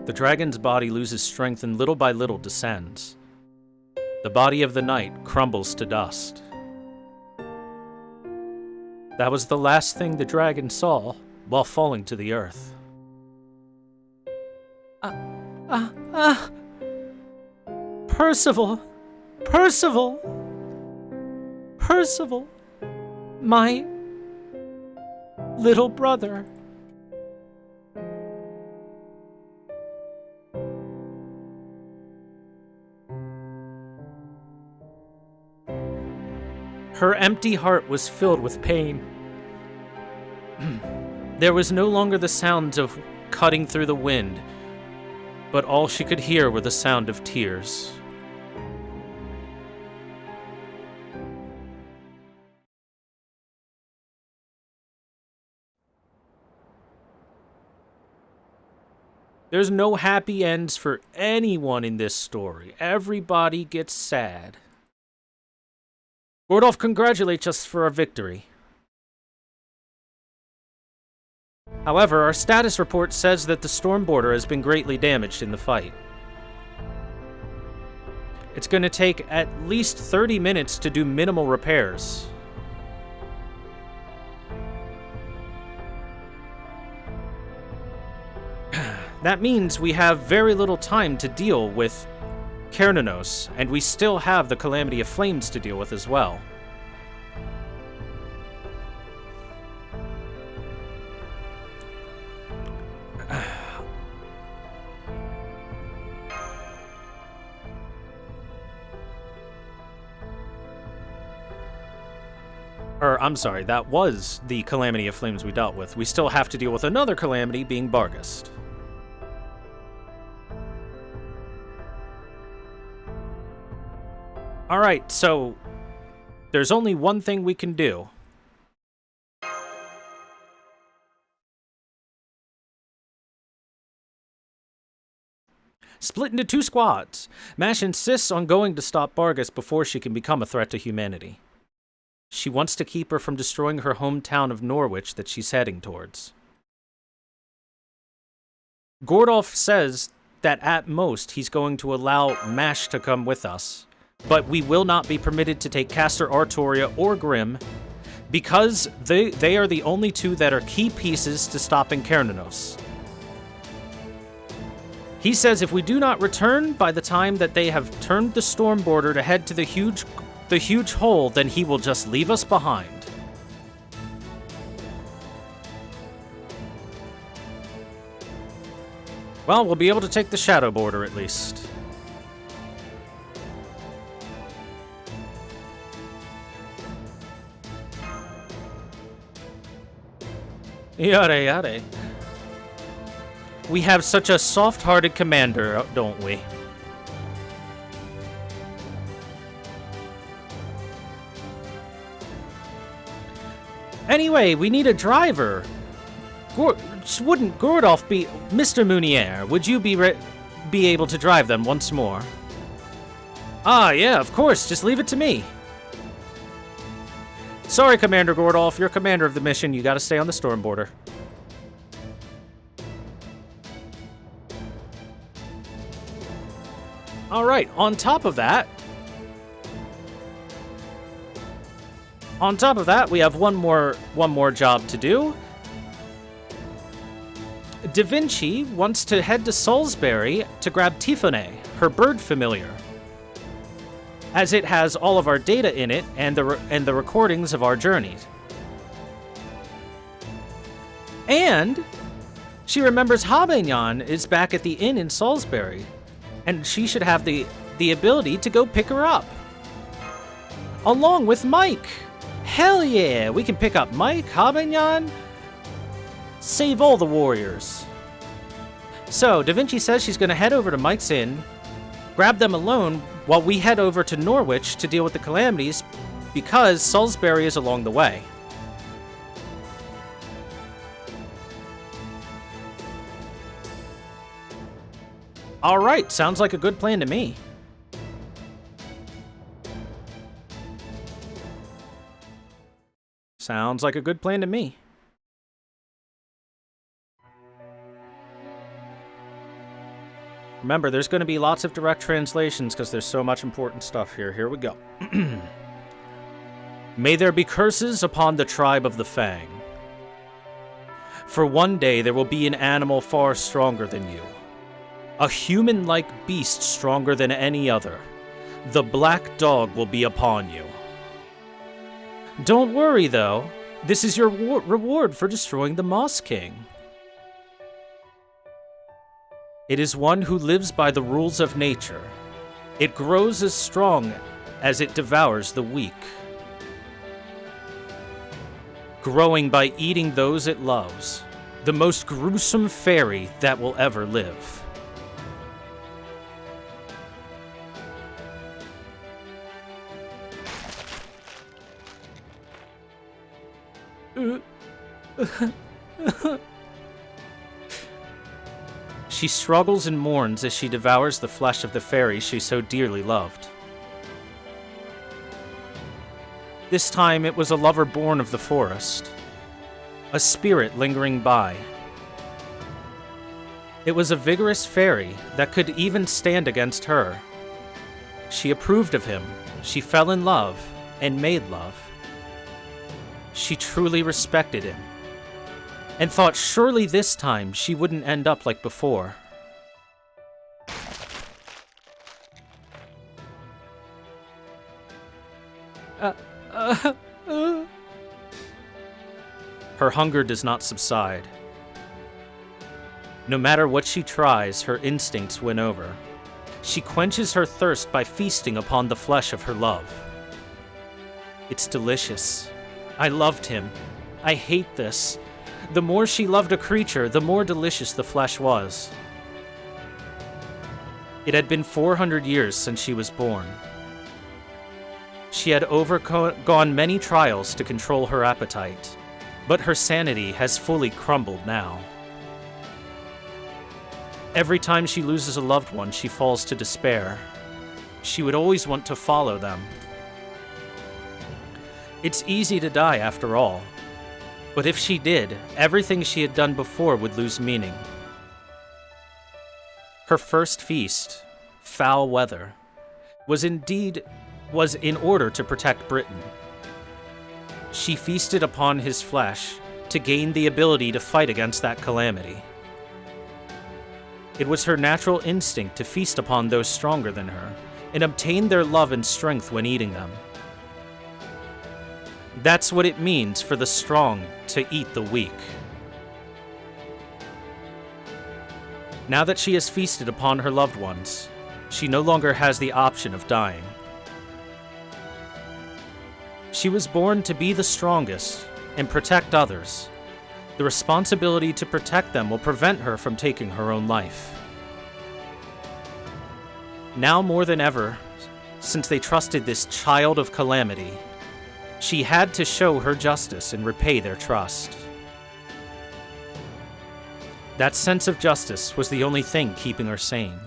Speaker 2: The dragon's body loses strength and little by little descends. The body of the knight crumbles to dust. That was the last thing the dragon saw while falling to the earth. Percival! Percival! Percival! My little brother. Her empty heart was filled with pain. There was no longer the sound of cutting through the wind, but all she could hear were the sound of tears. There's no happy ends for anyone in this story. Everybody gets sad. Gordolf congratulates us for our victory. However, our status report says that the storm border has been greatly damaged in the fight. It's going to take at least 30 minutes to do minimal repairs. That means we have very little time to deal with Kernanos, and we still have the Calamity of Flames to deal with as well. I'm sorry, that was the Calamity of Flames we dealt with. We still have to deal with another Calamity, being Barghest. Alright, so there's only one thing we can do. Split into 2 squads. Mash insists on going to stop Barghest before she can become a threat to humanity. She wants to keep her from destroying her hometown of Norwich that she's heading towards. Gordolf says that at most he's going to allow Mash to come with us, but we will not be permitted to take Caster Artoria or Grim because they are the only 2 that are key pieces to stopping Kernanos. He says if we do not return by the time that they have turned the storm border to head to the huge hole, then he will just leave us behind. Well, we'll be able to take the shadow border at least. Yada yada. We have such a soft-hearted commander, don't we? Anyway, we need a driver. Wouldn't Gordolf be... Mr. Mounier, would you be able to drive them once more? Ah, yeah, of course. Just leave it to me. Sorry, Commander Gordolf. You're commander of the mission. You gotta stay on the storm border. Alright, on top of that, we have one more job to do. Da Vinci wants to head to Salisbury to grab Tifone, her bird familiar, as it has all of our data in it and the recordings of our journeys. And she remembers Habenyan is back at the inn in Salisbury, and she should have the ability to go pick her up. Along with Mike. Hell yeah, we can pick up Mike, Habenyan, save all the warriors. So, Da Vinci says she's going to head over to Mike's inn, grab them alone, while we head over to Norwich to deal with the calamities, because Salisbury is along the way. Alright, sounds like a good plan to me. Sounds like a good plan to me. Remember, there's going to be lots of direct translations because there's so much important stuff here. Here we go. May there be curses upon the tribe of the Fang. For one day there will be an animal far stronger than you. A human-like beast stronger than any other. The black dog will be upon you. Don't worry, though. This is your reward for destroying the Moss King. It is one who lives by the rules of nature. It grows as strong as it devours the weak. Growing by eating those it loves. The most gruesome fairy that will ever live. She struggles and mourns as she devours the flesh of the fairy she so dearly loved. This time it was a lover born of the forest, a spirit lingering by. It was a vigorous fairy that could even stand against her. She approved of him, she fell in love, and made love. She truly respected him, and thought surely this time she wouldn't end up like before. Her hunger does not subside. No matter what she tries, her instincts win over. She quenches her thirst by feasting upon the flesh of her love. It's delicious. I loved him. I hate this. The more she loved a creature, the more delicious the flesh was. It had been 400 years since she was born. She had overgone many trials to control her appetite, but her sanity has fully crumbled now. Every time she loses a loved one, she falls to despair. She would always want to follow them. It's easy to die after all, but if she did, everything she had done before would lose meaning. Her first feast, foul weather, was in order to protect Britain. She feasted upon his flesh to gain the ability to fight against that calamity. It was her natural instinct to feast upon those stronger than her and obtain their love and strength when eating them. That's what it means for the strong to eat the weak. Now that she has feasted upon her loved ones, she no longer has the option of dying. She was born to be the strongest and protect others. The responsibility to protect them will prevent her from taking her own life. Now more than ever, since they trusted this child of calamity, she had to show her justice and repay their trust. That sense of justice was the only thing keeping her sane.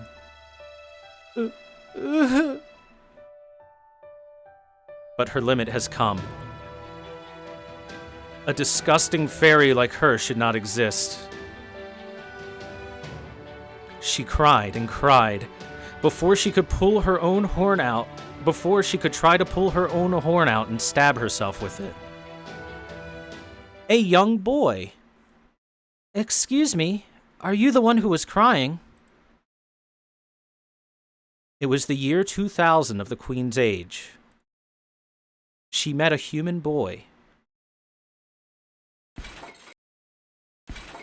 Speaker 2: But her limit has come. A disgusting fairy like her should not exist. She cried and cried before she could pull her own horn out, before she could try to pull her own horn out and stab herself with it. A young boy. Excuse me, are you the one who was crying? It was the year 2000 of the Queen's age. She met a human boy.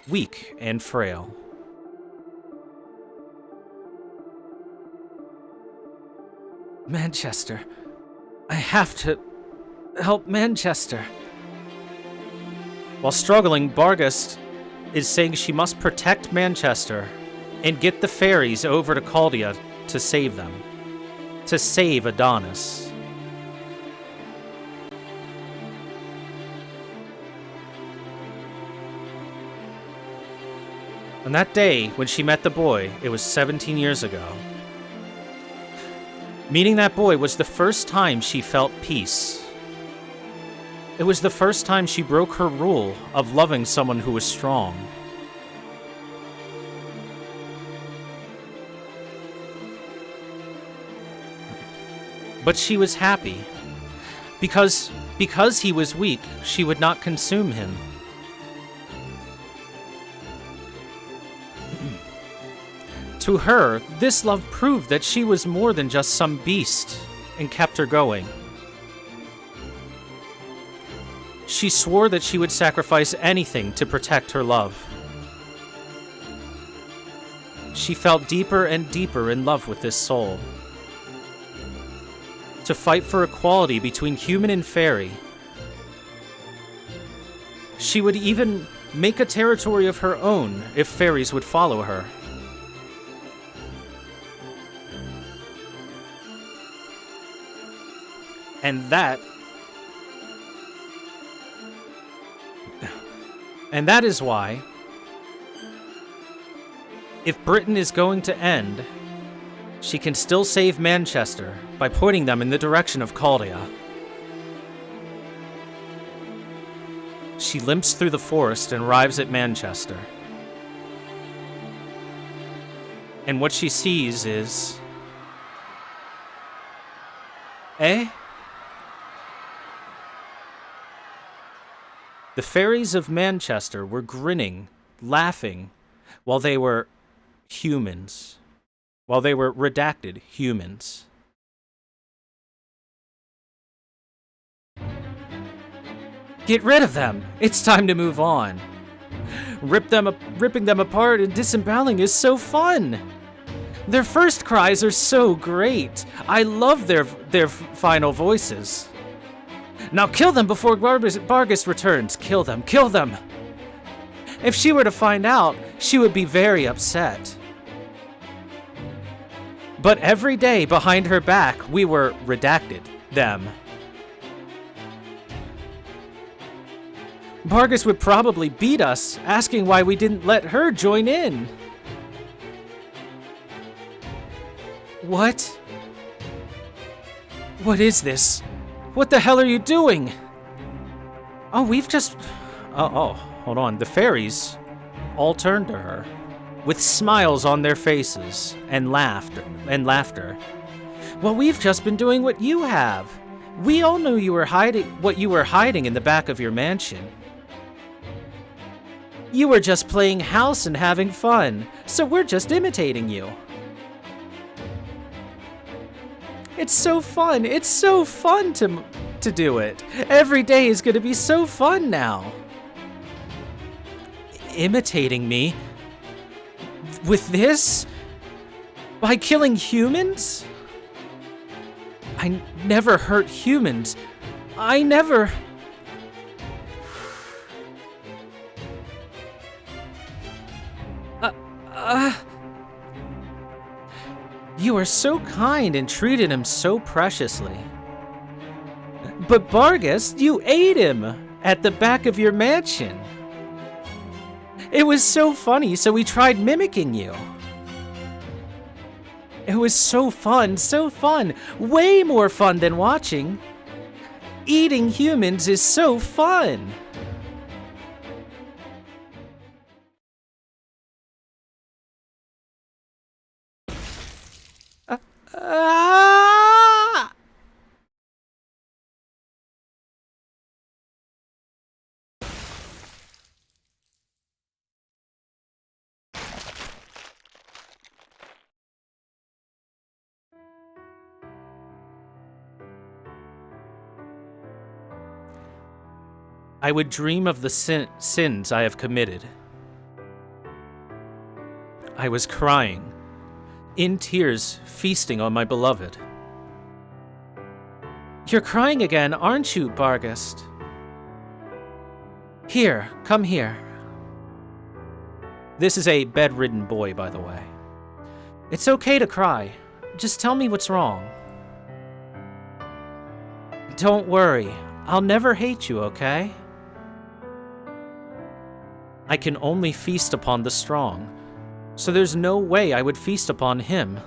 Speaker 2: Weak and frail. Manchester. I have to help Manchester. While struggling, Barghest is saying she must protect Manchester and get the fairies over to Chaldea to save them. To save Adonis. On that day, when she met the boy, it was 17 years ago. Meeting that boy was the first time she felt peace. It was the first time she broke her rule of loving someone who was strong. But she was happy. Because he was weak, she would not consume him. To her, this love proved that she was more than just some beast and kept her going. She swore that she would sacrifice anything to protect her love. She felt deeper and deeper in love with this soul. To fight for equality between human and fairy. She would even make a territory of her own if fairies would follow her. And that is why, if Britain is going to end, she can still save Manchester by pointing them in the direction of Chaldea. She limps through the forest and arrives at Manchester. And what she sees is... Eh? The fairies of Manchester were grinning, laughing, while they were humans. While they were redacted humans. Get rid of them! It's time to move on. Ripping them apart and disemboweling is so fun! Their first cries are so great! I love their final voices. Now kill them before Bargus returns. Kill them, kill them. If she were to find out, she would be very upset. But every day behind her back, we were redacted them. Bargus would probably beat us, asking why we didn't let her join in. What? What is this? What the hell are you doing? Oh, we've just... Oh, hold on. The fairies all turned to her, with smiles on their faces and laughter. Well, we've just been doing what you have. We all knew you were hiding in the back of your mansion. You were just playing house and having fun, so we're just imitating you. It's so fun. It's so fun to do it. Every day is going to be so fun now. Imitating me? With this? By killing humans? I never hurt humans. I never... You are so kind and treated him so preciously. But Bargus, you ate him at the back of your mansion. It was so funny, so we tried mimicking you. It was so fun, way more fun than watching. Eating humans is so fun. I would dream of the sins I have committed. I was crying, in tears, feasting on my beloved. You're crying again, aren't you, Bargus? Here, come here. This is a bedridden boy, by the way. It's okay to cry. Just tell me what's wrong. Don't worry. I'll never hate you, okay? I can only feast upon the strong, so there's no way I would feast upon him.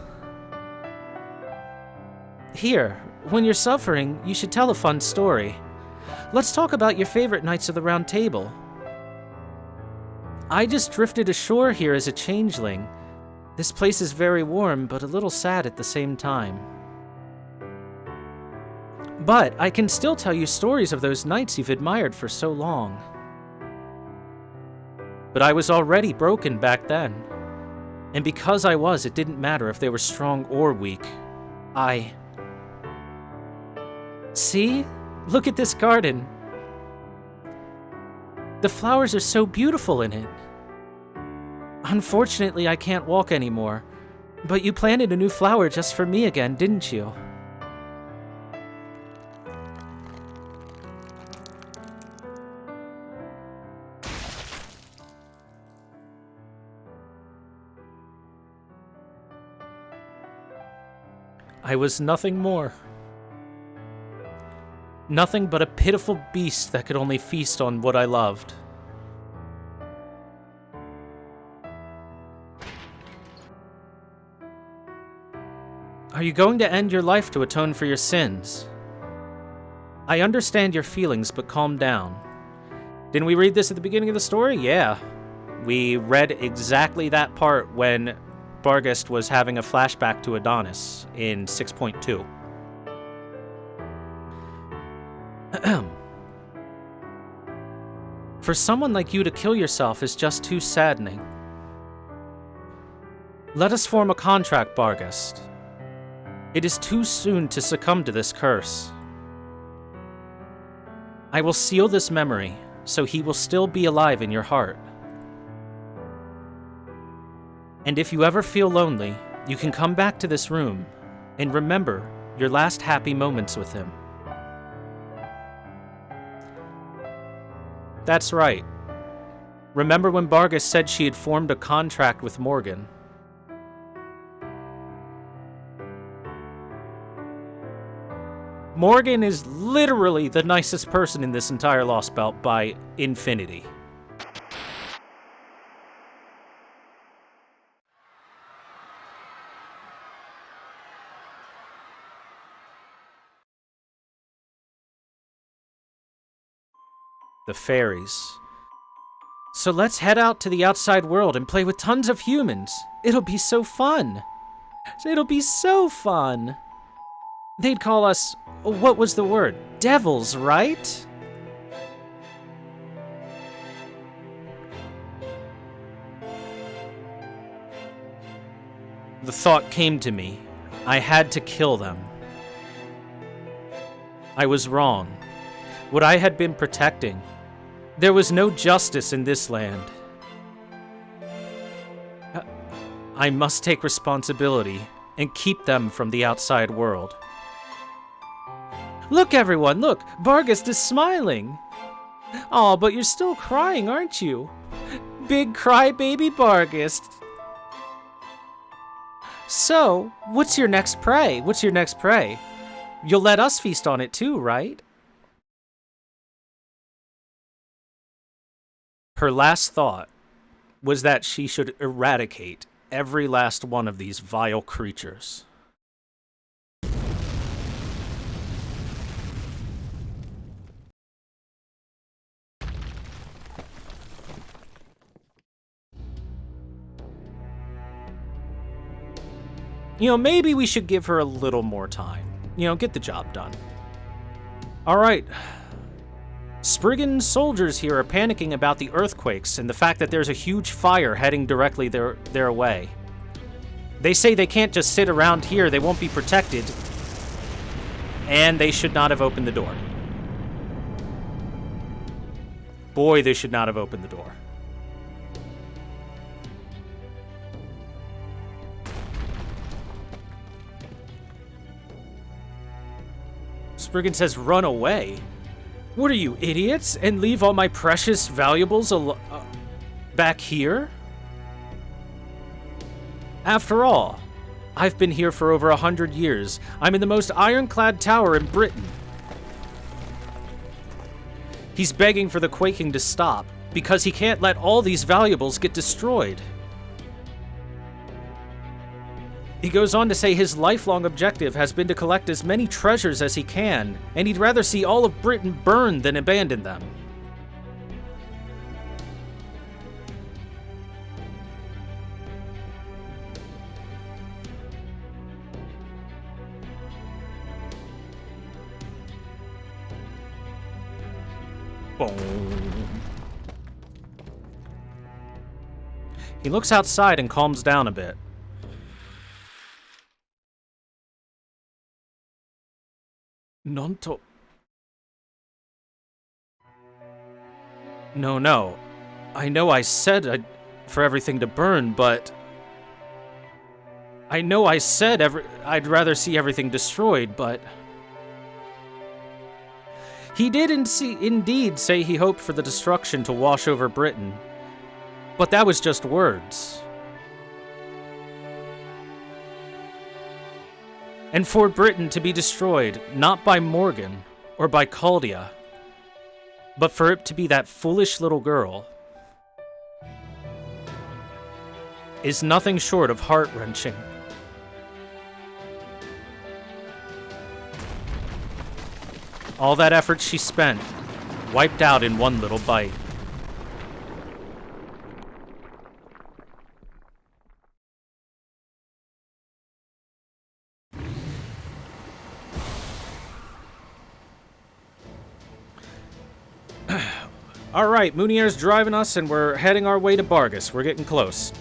Speaker 2: Here, when you're suffering, you should tell a fun story. Let's talk about your favorite Knights of the Round Table. I just drifted ashore here as a changeling. This place is very warm, but a little sad at the same time. But I can still tell you stories of those knights you've admired for so long. But I was already broken back then. And because I was, it didn't matter if they were strong or weak. See? Look at this garden. The flowers are so beautiful in it. Unfortunately, I can't walk anymore. But you planted a new flower just for me again, didn't you? I was nothing more. Nothing but a pitiful beast that could only feast on what I loved. Are you going to end your life to atone for your sins? I understand your feelings, but calm down. Didn't we read this at the beginning of the story? Yeah. We read exactly that part when Bargus was having a flashback to Adonis in 6.2. For someone like you to kill yourself is just too saddening. Let us form a contract, Bargus. It is too soon to succumb to this curse. I will seal this memory, so he will still be alive in your heart. And if you ever feel lonely, you can come back to this room and remember your last happy moments with him. That's right. Remember when Bargus said she had formed a contract with Morgan? Morgan is literally the nicest person in this entire Lostbelt by infinity. The fairies. So let's head out to the outside world and play with tons of humans. It'll be so fun. It'll be so fun. They'd call us, what was the word? Devils, right? The thought came to me. I had to kill them. I was wrong. What I had been protecting. There was no justice in this land. I must take responsibility and keep them from the outside world. Look, everyone, look! Bargus is smiling! Aw, but you're still crying, aren't you? Big crybaby Bargus. So, what's your next prey? What's your next prey? You'll let us feast on it too, right? Her last thought was that she should eradicate every last one of these vile creatures. You know, maybe we should give her a little more time. You know, get the job done. All right. Spriggan soldiers here are panicking about the earthquakes and the fact that there's a huge fire heading directly their way. They say they can't just sit around here, they won't be protected, and they should not have opened the door. Boy, they should not have opened the door. Spriggan says, run away. What are you, idiots? And leave all my precious valuables back here? After all, I've been here for over 100 years. I'm in the most ironclad tower in Britain. He's begging for the quaking to stop, because he can't let all these valuables get destroyed. He goes on to say his lifelong objective has been to collect as many treasures as he can, and he'd rather see all of Britain burned than abandon them. Boom. He looks outside and calms down a bit. Nonto. No. I know I said for everything to burn, but... I know I said I'd rather see everything destroyed, but... He did indeed say he hoped for the destruction to wash over Britain, but that was just words. And for Britain to be destroyed, not by Morgan or by Caldia, but for it to be that foolish little girl, is nothing short of heart-wrenching. All that effort she spent, wiped out in one little bite. All right, Munier's driving us, and we're heading our way to Bargus. We're getting close.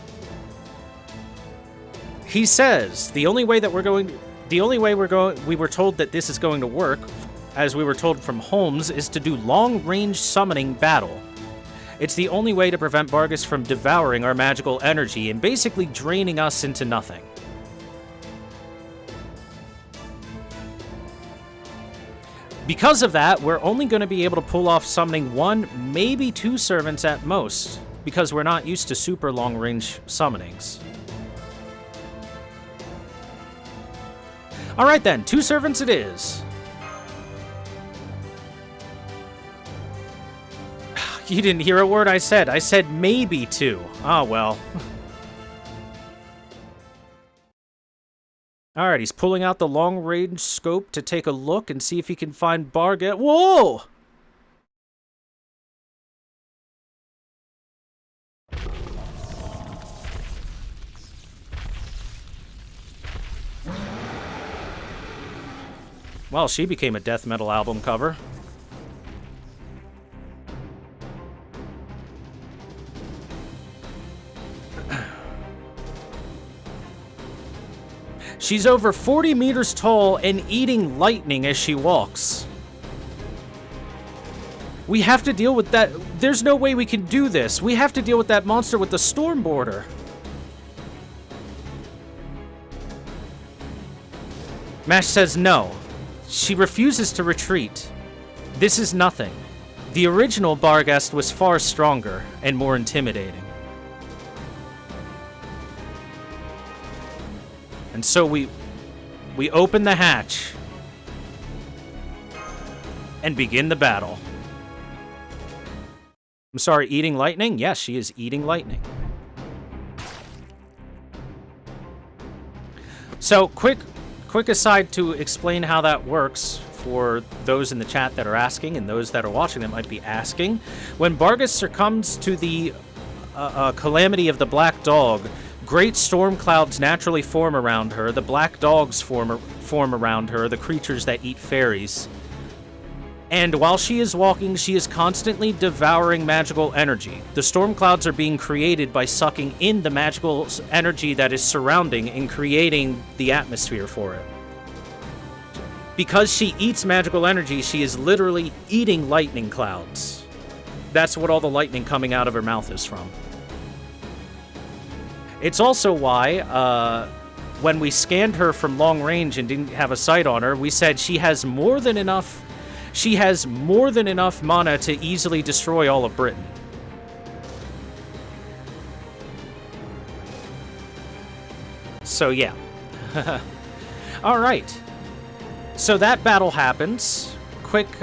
Speaker 2: He says we were told that this is going to work, as we were told from Holmes, is to do long-range summoning battle. It's the only way to prevent Bargus from devouring our magical energy and basically draining us into nothing. Because of that, we're only going to be able to pull off summoning 1, maybe 2 servants at most, because we're not used to super long-range summonings. All right then, 2 servants it is. You didn't hear a word I said. I said maybe 2. Oh, well. All right, he's pulling out the long-range scope to take a look and see if he can find Barget. Whoa! Well, she became a death metal album cover. She's over 40 meters tall and eating lightning as she walks. We have to deal with that. There's no way we can do this. We have to deal with that monster with the storm border. Mash says no. She refuses to retreat. This is nothing. The original Barghest was far stronger and more intimidating. And so we open the hatch and begin the battle. I'm sorry, eating lightning? Yes, she is eating lightning. So, quick aside to explain how that works for those in the chat that are asking and those that are watching that might be asking. When Barghest succumbs to the calamity of the Black Dog, great storm clouds naturally form around her. The black dogs form around her, the creatures that eat fairies. And while she is walking, she is constantly devouring magical energy. The storm clouds are being created by sucking in the magical energy that is surrounding and creating the atmosphere for it. Because she eats magical energy, she is literally eating lightning clouds. That's what all the lightning coming out of her mouth is from. It's also why, when we scanned her from long range and didn't have a sight on her, we said she has more than enough mana to easily destroy all of Britain. So yeah. All right. So that battle happens. Quick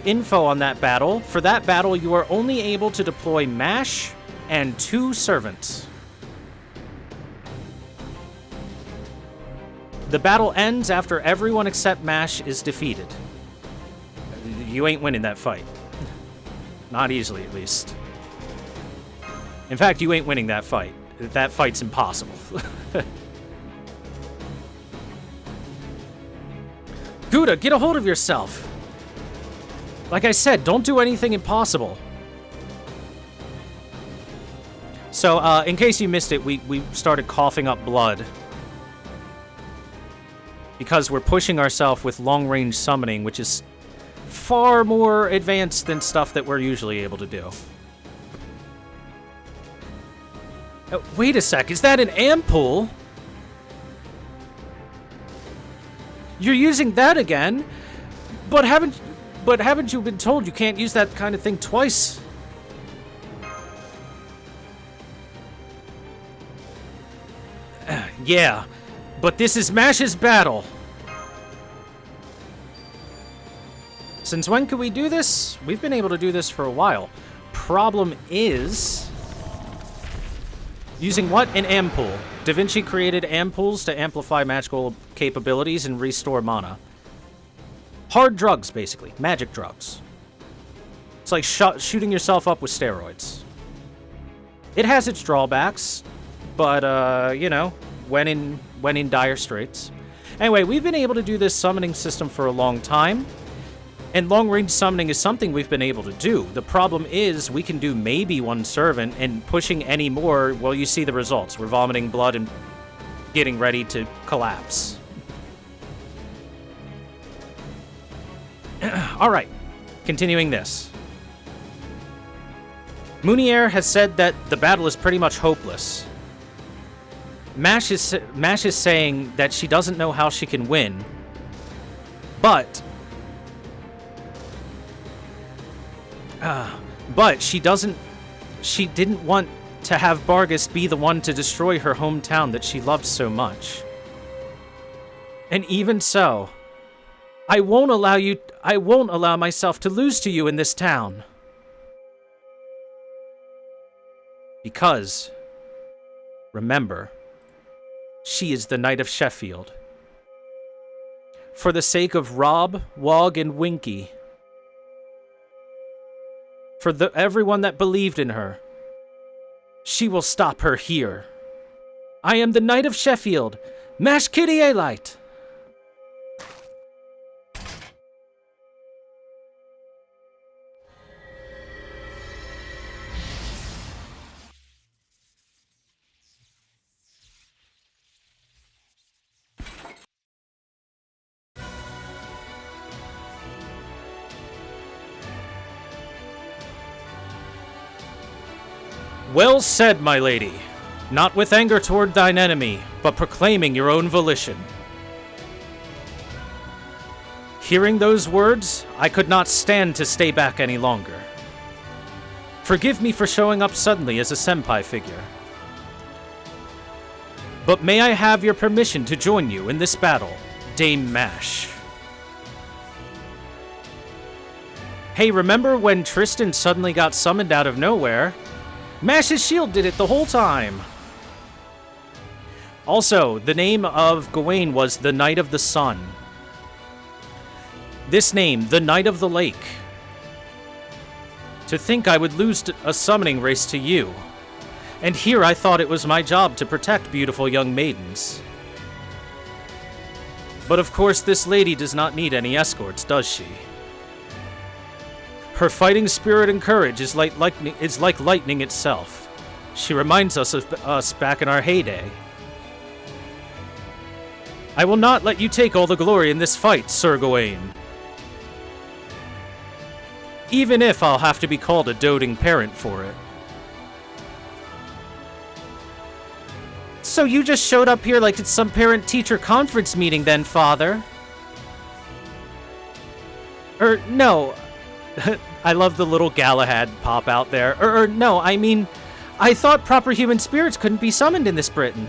Speaker 2: info on that battle. For that battle, you are only able to deploy Mash and 2 servants. The battle ends after everyone except Mash is defeated. You ain't winning that fight. Not easily, at least. In fact, you ain't winning that fight. That fight's impossible. Gouda, get a hold of yourself. Like I said, don't do anything impossible. So, in case you missed it, we started coughing up blood. Because we're pushing ourselves with long-range summoning, which is far more advanced than stuff that we're usually able to do. Wait a sec, is that an ampoule? You're using that again? But haven't you been told you can't use that kind of thing twice? Yeah, but this is Mash's battle. Since when could we do this? We've been able to do this for a while. Problem is... using what? An ampoule. Da Vinci created ampoules to amplify magical capabilities and restore mana. Hard drugs, basically. Magic drugs. It's like shooting yourself up with steroids. It has its drawbacks, but, you know, when in dire straits. Anyway, we've been able to do this summoning system for a long time, and long-range summoning is something we've been able to do. The problem is we can do maybe 1 servant, and pushing any more, well, you see the results. We're vomiting blood and getting ready to collapse. All right, continuing this. Munier has said that the battle is pretty much hopeless. Mash is saying that she doesn't know how she can win. But she didn't want to have Bargast be the one to destroy her hometown that she loved so much. And even so, I won't allow myself to lose to you in this town. Because, remember, she is the Knight of Sheffield. For the sake of Rob, Wog, and Winky, for everyone that believed in her, she will stop her here. I am the Knight of Sheffield, Mash Kitty A-Light. Well said, my lady. Not with anger toward thine enemy, but proclaiming your own volition. Hearing those words, I could not stand to stay back any longer. Forgive me for showing up suddenly as a senpai figure. But may I have your permission to join you in this battle, Dame Mash? Hey, remember when Tristan suddenly got summoned out of nowhere? Mash's shield did it the whole time. Also, the name of Gawain was the Knight of the Sun. This name, the Knight of the Lake. To think I would lose a summoning race to you. And here I thought it was my job to protect beautiful young maidens. But of course this lady does not need any escorts, does she? Her fighting spirit and courage is like lightning itself. She reminds us of us back in our heyday. I will not let you take all the glory in this fight, Sir Gawain. Even if I'll have to be called a doting parent for it. So you just showed up here like it's some parent-teacher conference meeting then, Father? No. I love the little Galahad pop out there. No, I mean, I thought proper human spirits couldn't be summoned in this Britain.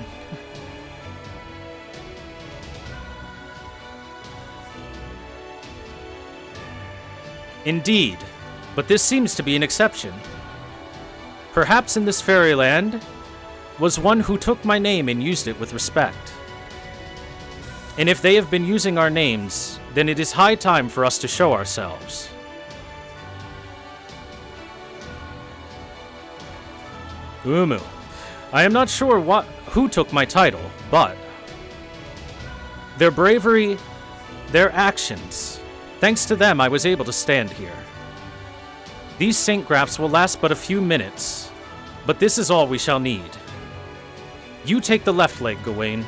Speaker 2: Indeed, but this seems to be an exception. Perhaps in this fairyland was one who took my name and used it with respect. And if they have been using our names, then it is high time for us to show ourselves. Umu. I am not sure who took my title, but their bravery, their actions, thanks to them I was able to stand here. These Saint Grafts will last but a few minutes, but this is all we shall need. You take the left leg, Gawain.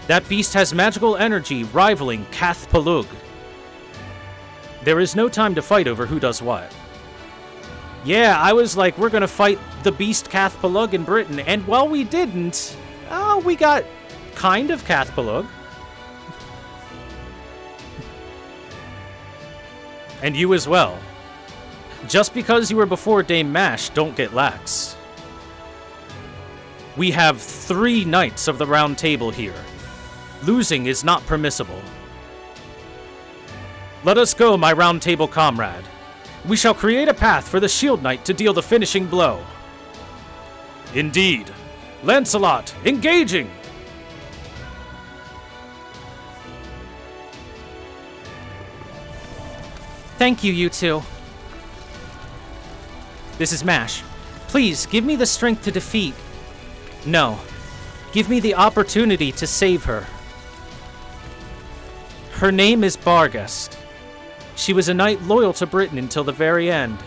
Speaker 2: That beast has magical energy rivaling Cath Palug. There is no time to fight over who does what. Yeah, I was like, we're gonna fight the beast Cath Palug in Britain, and while we didn't, we got kind of Cath Palug. And you as well. Just because you were before Dame Mash, don't get lax. We have 3 Knights of the Round Table here. Losing is not permissible. Let us go, my Round Table comrade. We shall create a path for the Shield Knight to deal the finishing blow. Indeed. Lancelot, engaging! Thank you, you two. This is Mash. Please, give me the strength to defeat... No. Give me the opportunity to save her. Her name is Bargast. She was a knight loyal to Britain until the very end.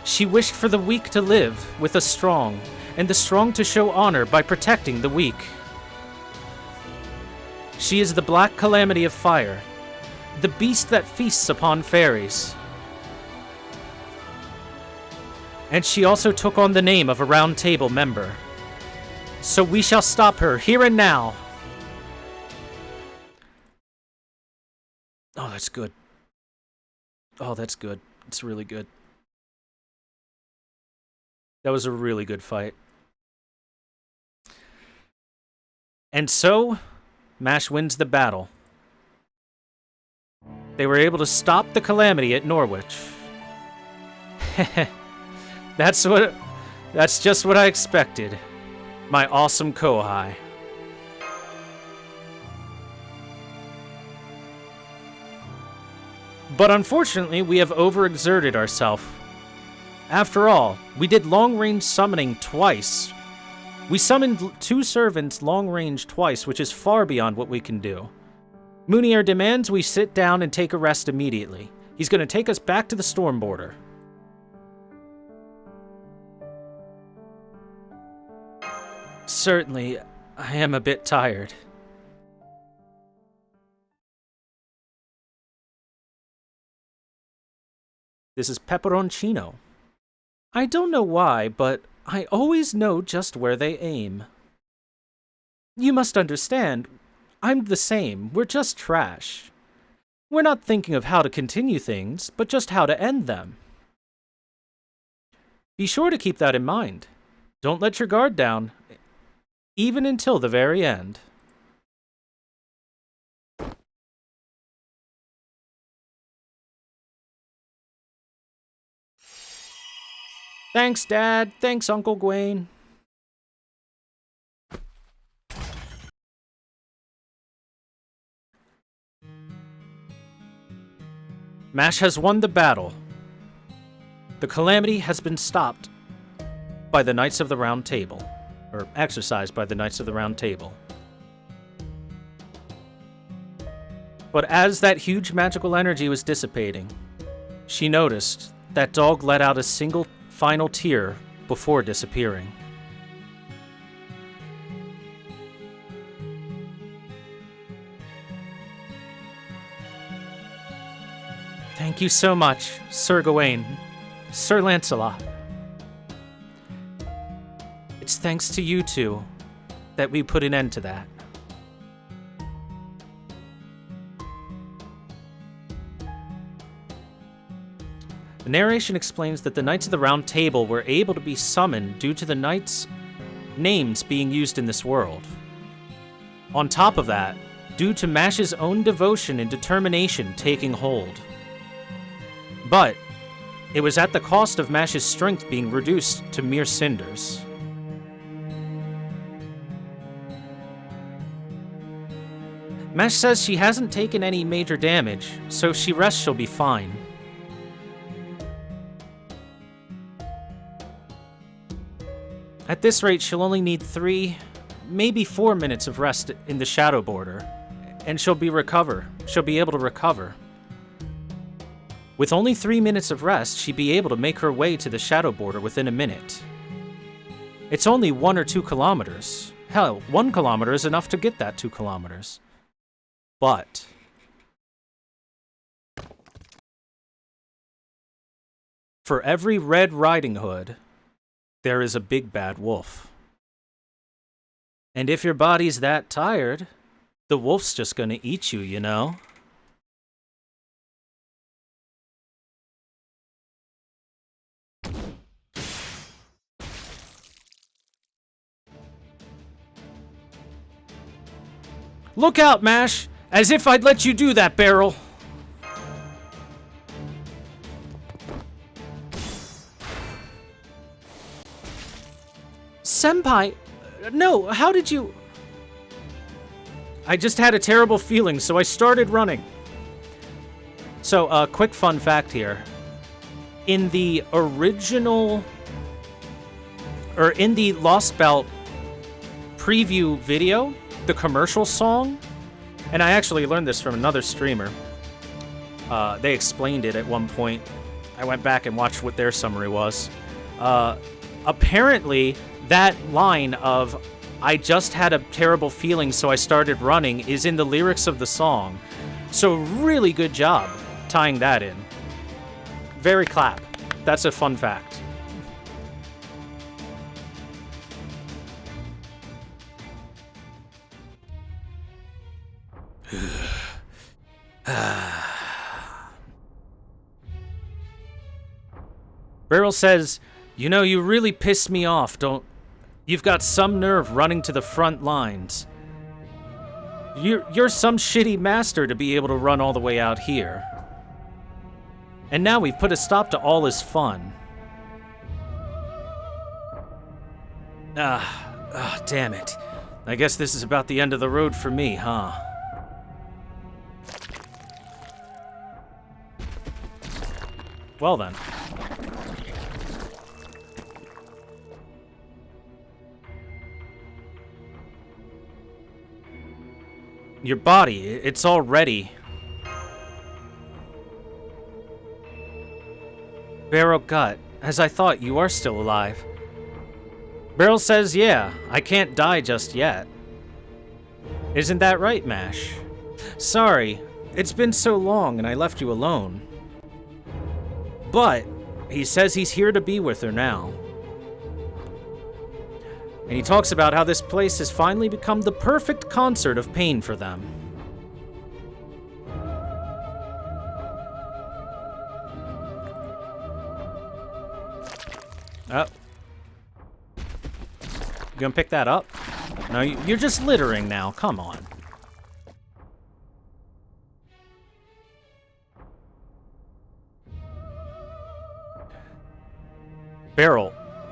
Speaker 2: She wished for the weak to live with the strong, and the strong to show honor by protecting the weak. She is the black calamity of fire, the beast that feasts upon fairies. And she also took on the name of a Round Table member. So we shall stop her here and now. that's good. Oh, that's good. It's really good. That was a really good fight. And so, MASH wins the battle. They were able to stop the calamity at Norwich. That's just what I expected. My awesome Kohai. But unfortunately, we have overexerted ourselves. After all, we did long-range summoning twice. We summoned 2 servants long-range twice, which is far beyond what we can do. Munir demands we sit down and take a rest immediately. He's going to take us back to the storm border. Certainly, I am a bit tired. This is pepperoncino. I don't know why, but I always know just where they aim. You must understand, I'm the same. We're just trash. We're not thinking of how to continue things, but just how to end them. Be sure to keep that in mind. Don't let your guard down, even until the very end. Thanks, Dad. Thanks, Uncle Gwaine. MASH has won the battle. The calamity has been stopped by the Knights of the Round Table, or exercised by the Knights of the Round Table. But as that huge magical energy was dissipating, she noticed that dog let out a single final tear before disappearing. Thank you so much, Sir Gawain, Sir Lancelot. It's thanks to you two that we put an end to that. The narration explains that the Knights of the Round Table were able to be summoned due to the knights' names being used in this world. On top of that, due to MASH's own devotion and determination taking hold. But it was at the cost of MASH's strength being reduced to mere cinders. MASH says she hasn't taken any major damage, so if she rests she'll be fine. At this rate, she'll only need 3, maybe 4 minutes of rest in the shadow border, and she'll be able to recover. With only 3 minutes of rest, she'd be able to make her way to the shadow border within a minute. It's only 1 or 2 kilometers. Hell, 1 kilometer is enough to get that 2 kilometers. But for every Red Riding Hood, there is a big bad wolf. And if your body's that tired, the wolf's just gonna eat you, you know? Look out, MASH! As if I'd let you do that, Barrel! Senpai, no, how did you... I just had a terrible feeling, so I started running. So, quick fun fact here. In the original... or in the Lostbelt preview video, the commercial song, and I actually learned this from another streamer. They explained it at one point. I went back and watched what their summary was. Apparently, that line of, I just had a terrible feeling so I started running, is in the lyrics of the song. So really good job tying that in. Very clap. That's a fun fact. Beryl says, "You know, you really piss me off, don't... You've got some nerve running to the front lines. You're some shitty master to be able to run all the way out here. And now we've put a stop to all his fun." Damn it. I guess this is about the end of the road for me, huh? Well then. Your body, it's all ready. Beryl Gut, as I thought, you are still alive. Beryl says, yeah, I can't die just yet. Isn't that right, Mash? Sorry, it's been so long and I left you alone. But he says he's here to be with her now. And he talks about how this place has finally become the perfect concert of pain for them. Oh. You gonna pick that up? No, you're just littering now. Come on. Beryl,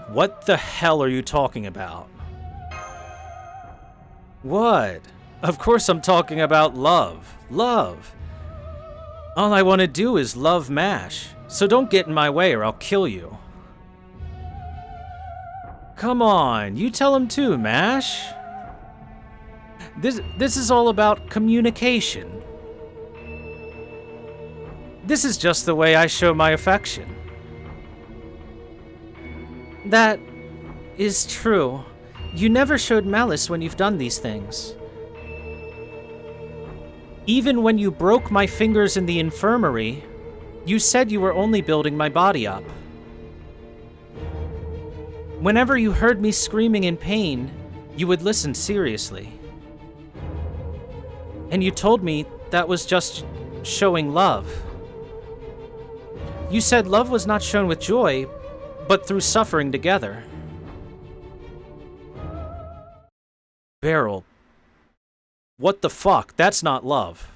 Speaker 2: what the hell are you talking about? What? Of course I'm talking about love. Love. All I want to do is love Mash. So don't get in my way or I'll kill you. Come on, you tell him too, Mash. This is all about communication. This is just the way I show my affection. That is true. You never showed malice when you've done these things. Even when you broke my fingers in the infirmary, you said you were only building my body up. Whenever you heard me screaming in pain, you would listen seriously. And you told me that was just showing love. You said love was not shown with joy, but through suffering together. Beryl, what the fuck? That's not love.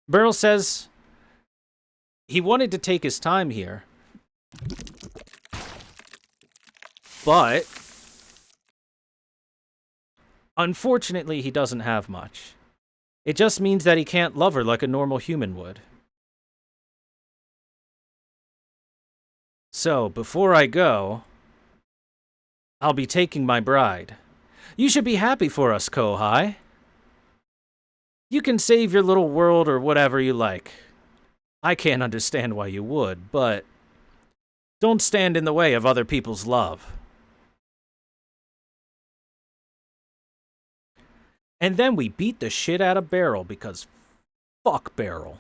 Speaker 2: Beryl says he wanted to take his time here, but unfortunately he doesn't have much. It just means that he can't love her like a normal human would. So, before I go, I'll be taking my bride. You should be happy for us, Kohai. You can save your little world or whatever you like. I can't understand why you would, but don't stand in the way of other people's love. And then we beat the shit out of Beryl because fuck Beryl.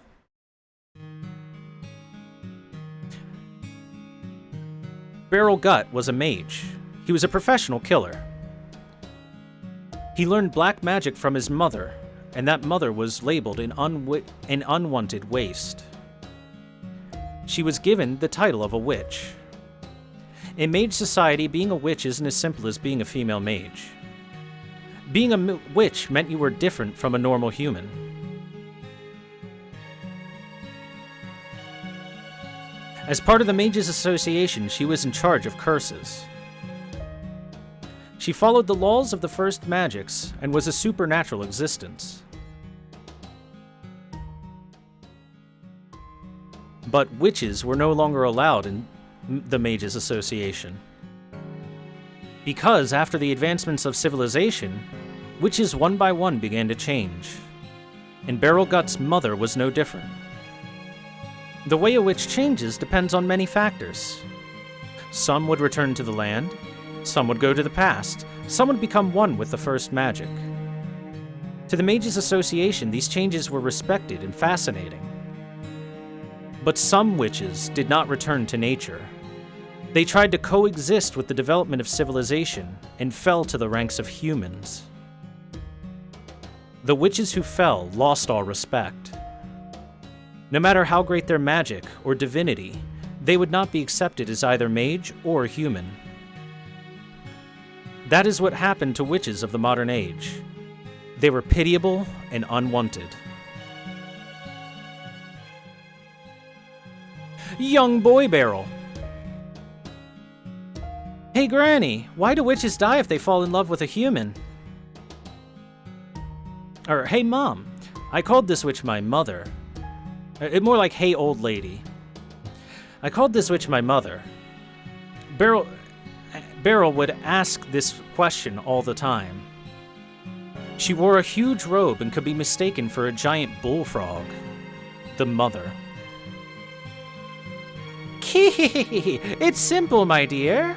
Speaker 2: Beryl Gut was a mage. He was a professional killer. He learned black magic from his mother, and that mother was labeled an unwanted waste. She was given the title of a witch. In mage society, being a witch isn't as simple as being a female mage. Being a witch meant you were different from a normal human. As part of the Mages Association, she was in charge of curses. She followed the laws of the first magics and was a supernatural existence. But witches were no longer allowed in the Mages Association. Because after the advancements of civilization, witches one by one began to change. And Beryl Gut's mother was no different. The way a witch changes depends on many factors. Some would return to the land, some would go to the past, some would become one with the first magic. To the Mages Association, these changes were respected and fascinating. But some witches did not return to nature. They tried to coexist with the development of civilization and fell to the ranks of humans. The witches who fell lost all respect. No matter how great their magic or divinity, they would not be accepted as either mage or human. That is what happened to witches of the modern age. They were pitiable and unwanted. Young boy Beryl. Hey Granny, why do witches die if they fall in love with a human? Or, hey Mom, I called this witch my mother. More like, hey old lady. I called this witch my mother. Beryl would ask this question all the time. She wore a huge robe and could be mistaken for a giant bullfrog. The mother. It's simple, my dear.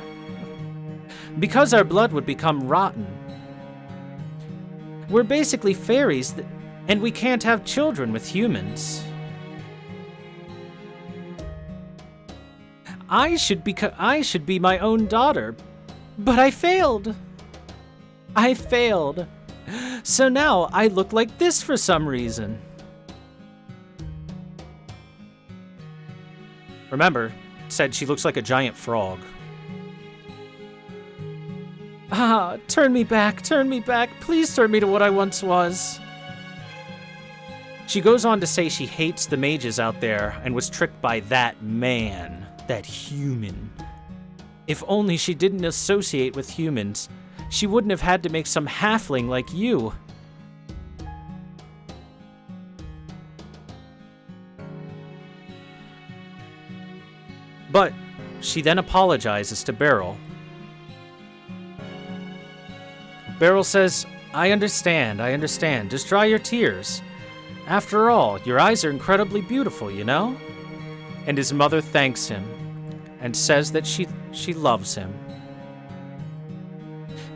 Speaker 2: Because our blood would become rotten. We're basically fairies, and we can't have children with humans. I should be my own daughter, but I failed. So now I look like this for some reason. Remember, said she looks like a giant frog. Ah, turn me back, please turn me to what I once was. She goes on to say she hates the mages out there and was tricked by that man, that human. If only she didn't associate with humans, she wouldn't have had to make some halfling like you. But she then apologizes to Beryl. Beryl says, I understand. Just dry your tears. After all, your eyes are incredibly beautiful, you know? And his mother thanks him and says that she loves him.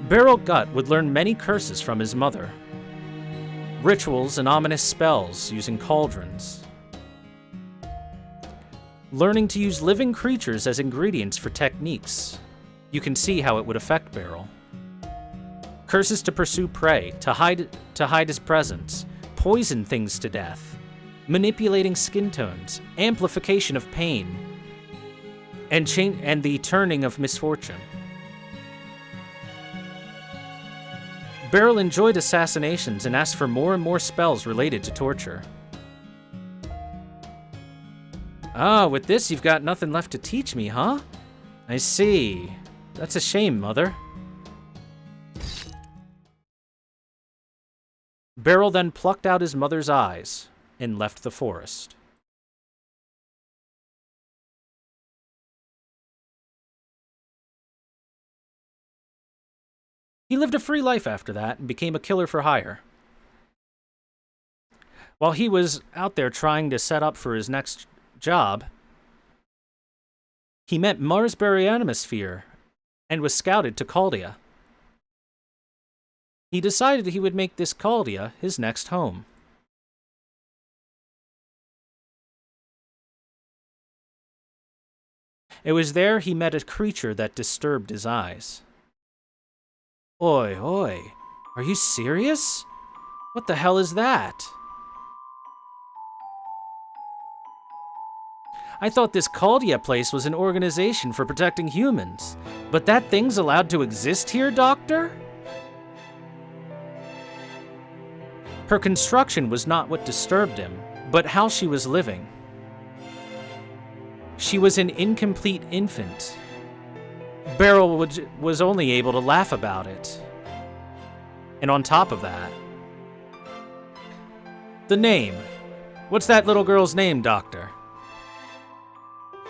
Speaker 2: Beryl Gut would learn many curses from his mother. Rituals and ominous spells using cauldrons. Learning to use living creatures as ingredients for techniques. You can see how it would affect Beryl. Curses to pursue prey, to hide his presence, poison things to death, manipulating skin tones, amplification of pain, and the turning of misfortune. Beryl enjoyed assassinations and asked for more and more spells related to torture. Ah, with this you've got nothing left to teach me, huh? I see. That's a shame, Mother. Beryl then plucked out his mother's eyes and left the forest. He lived a free life after that and became a killer for hire. While he was out there trying to set up for his next job, he met Marsbury Atmosphere and was scouted to Caldia. He decided he would make this Caldia his next home. It was there he met a creature that disturbed his eyes. Oi, are you serious? What the hell is that? I thought this Caldia place was an organization for protecting humans, but that thing's allowed to exist here, Doctor? Her construction was not what disturbed him, but how she was living. She was an incomplete infant. Beryl was only able to laugh about it. And on top of that, the name. What's that little girl's name, Doctor?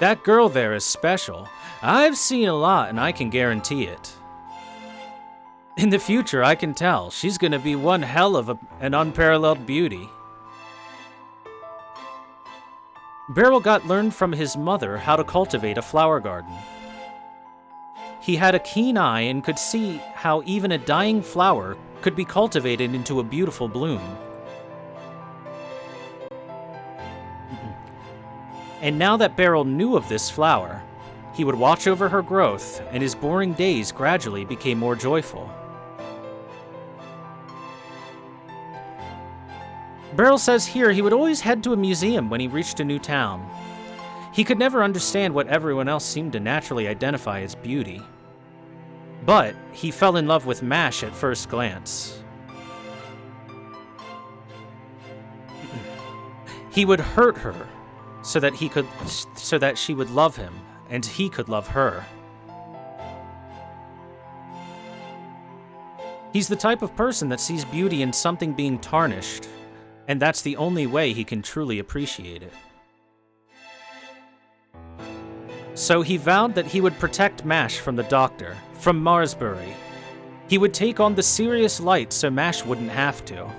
Speaker 2: That girl there is special. I've seen a lot, and I can guarantee it. In the future, I can tell, she's gonna be one hell of an unparalleled beauty. Beryl learned from his mother how to cultivate a flower garden. He had a keen eye and could see how even a dying flower could be cultivated into a beautiful bloom. And now that Beryl knew of this flower, he would watch over her growth, and his boring days gradually became more joyful. Beryl says here he would always head to a museum when he reached a new town. He could never understand what everyone else seemed to naturally identify as beauty. But he fell in love with Mash at first glance. He would hurt her so that she would love him and he could love her. He's the type of person that sees beauty in something being tarnished, and that's the only way he can truly appreciate it. So he vowed that he would protect Mash from the Doctor, from Marsbury. He would take on the serious light so Mash wouldn't have to.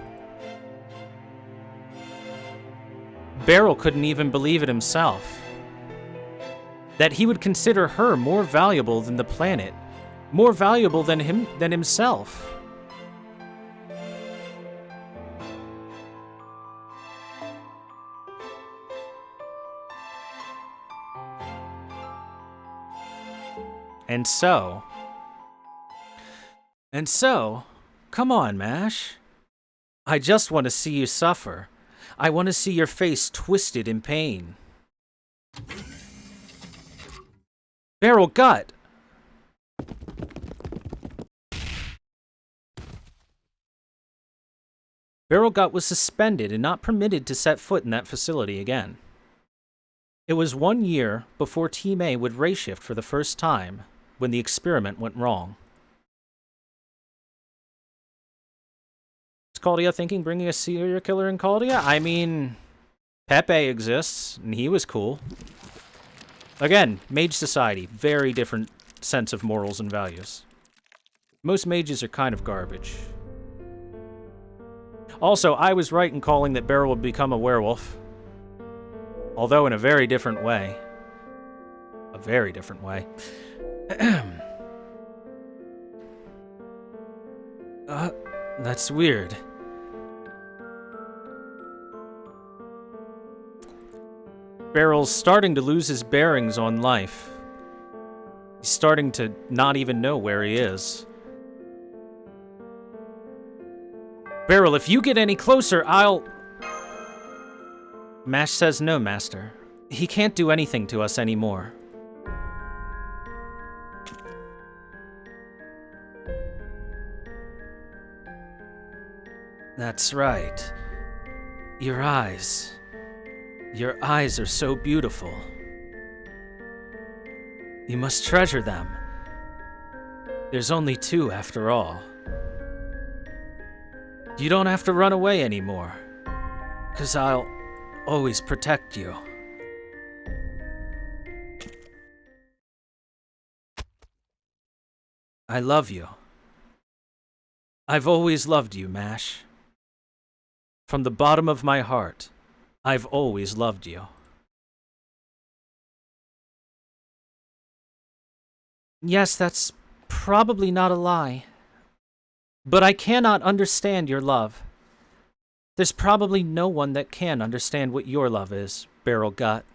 Speaker 2: Beryl couldn't even believe it himself. That he would consider her more valuable than the planet, more valuable than himself. And so, come on, Mash. I just want to see you suffer. I want to see your face twisted in pain. Beryl Gut! Beryl Gut was suspended and not permitted to set foot in that facility again. It was 1 year before Team A would race shift for the first time when the experiment went wrong. Is Caldia thinking bringing a serial killer in Caldia? I mean, Pepe exists, and he was cool. Again, mage society, very different sense of morals and values. Most mages are kind of garbage. Also, I was right in calling that Beryl would become a werewolf. Although in a very different way. A very different way. That's weird. Beryl's starting to lose his bearings on life. He's starting to not even know where he is. Beryl, if you get any closer, I'll... Mash says no, Master. He can't do anything to us anymore. That's right. Your eyes. Your eyes are so beautiful. You must treasure them. There's only two after all. You don't have to run away anymore, 'cause I'll always protect you. I love you. I've always loved you, Mash. From the bottom of my heart, I've always loved you. Yes, that's probably not a lie. But I cannot understand your love. There's probably no one that can understand what your love is, Beryl Gut.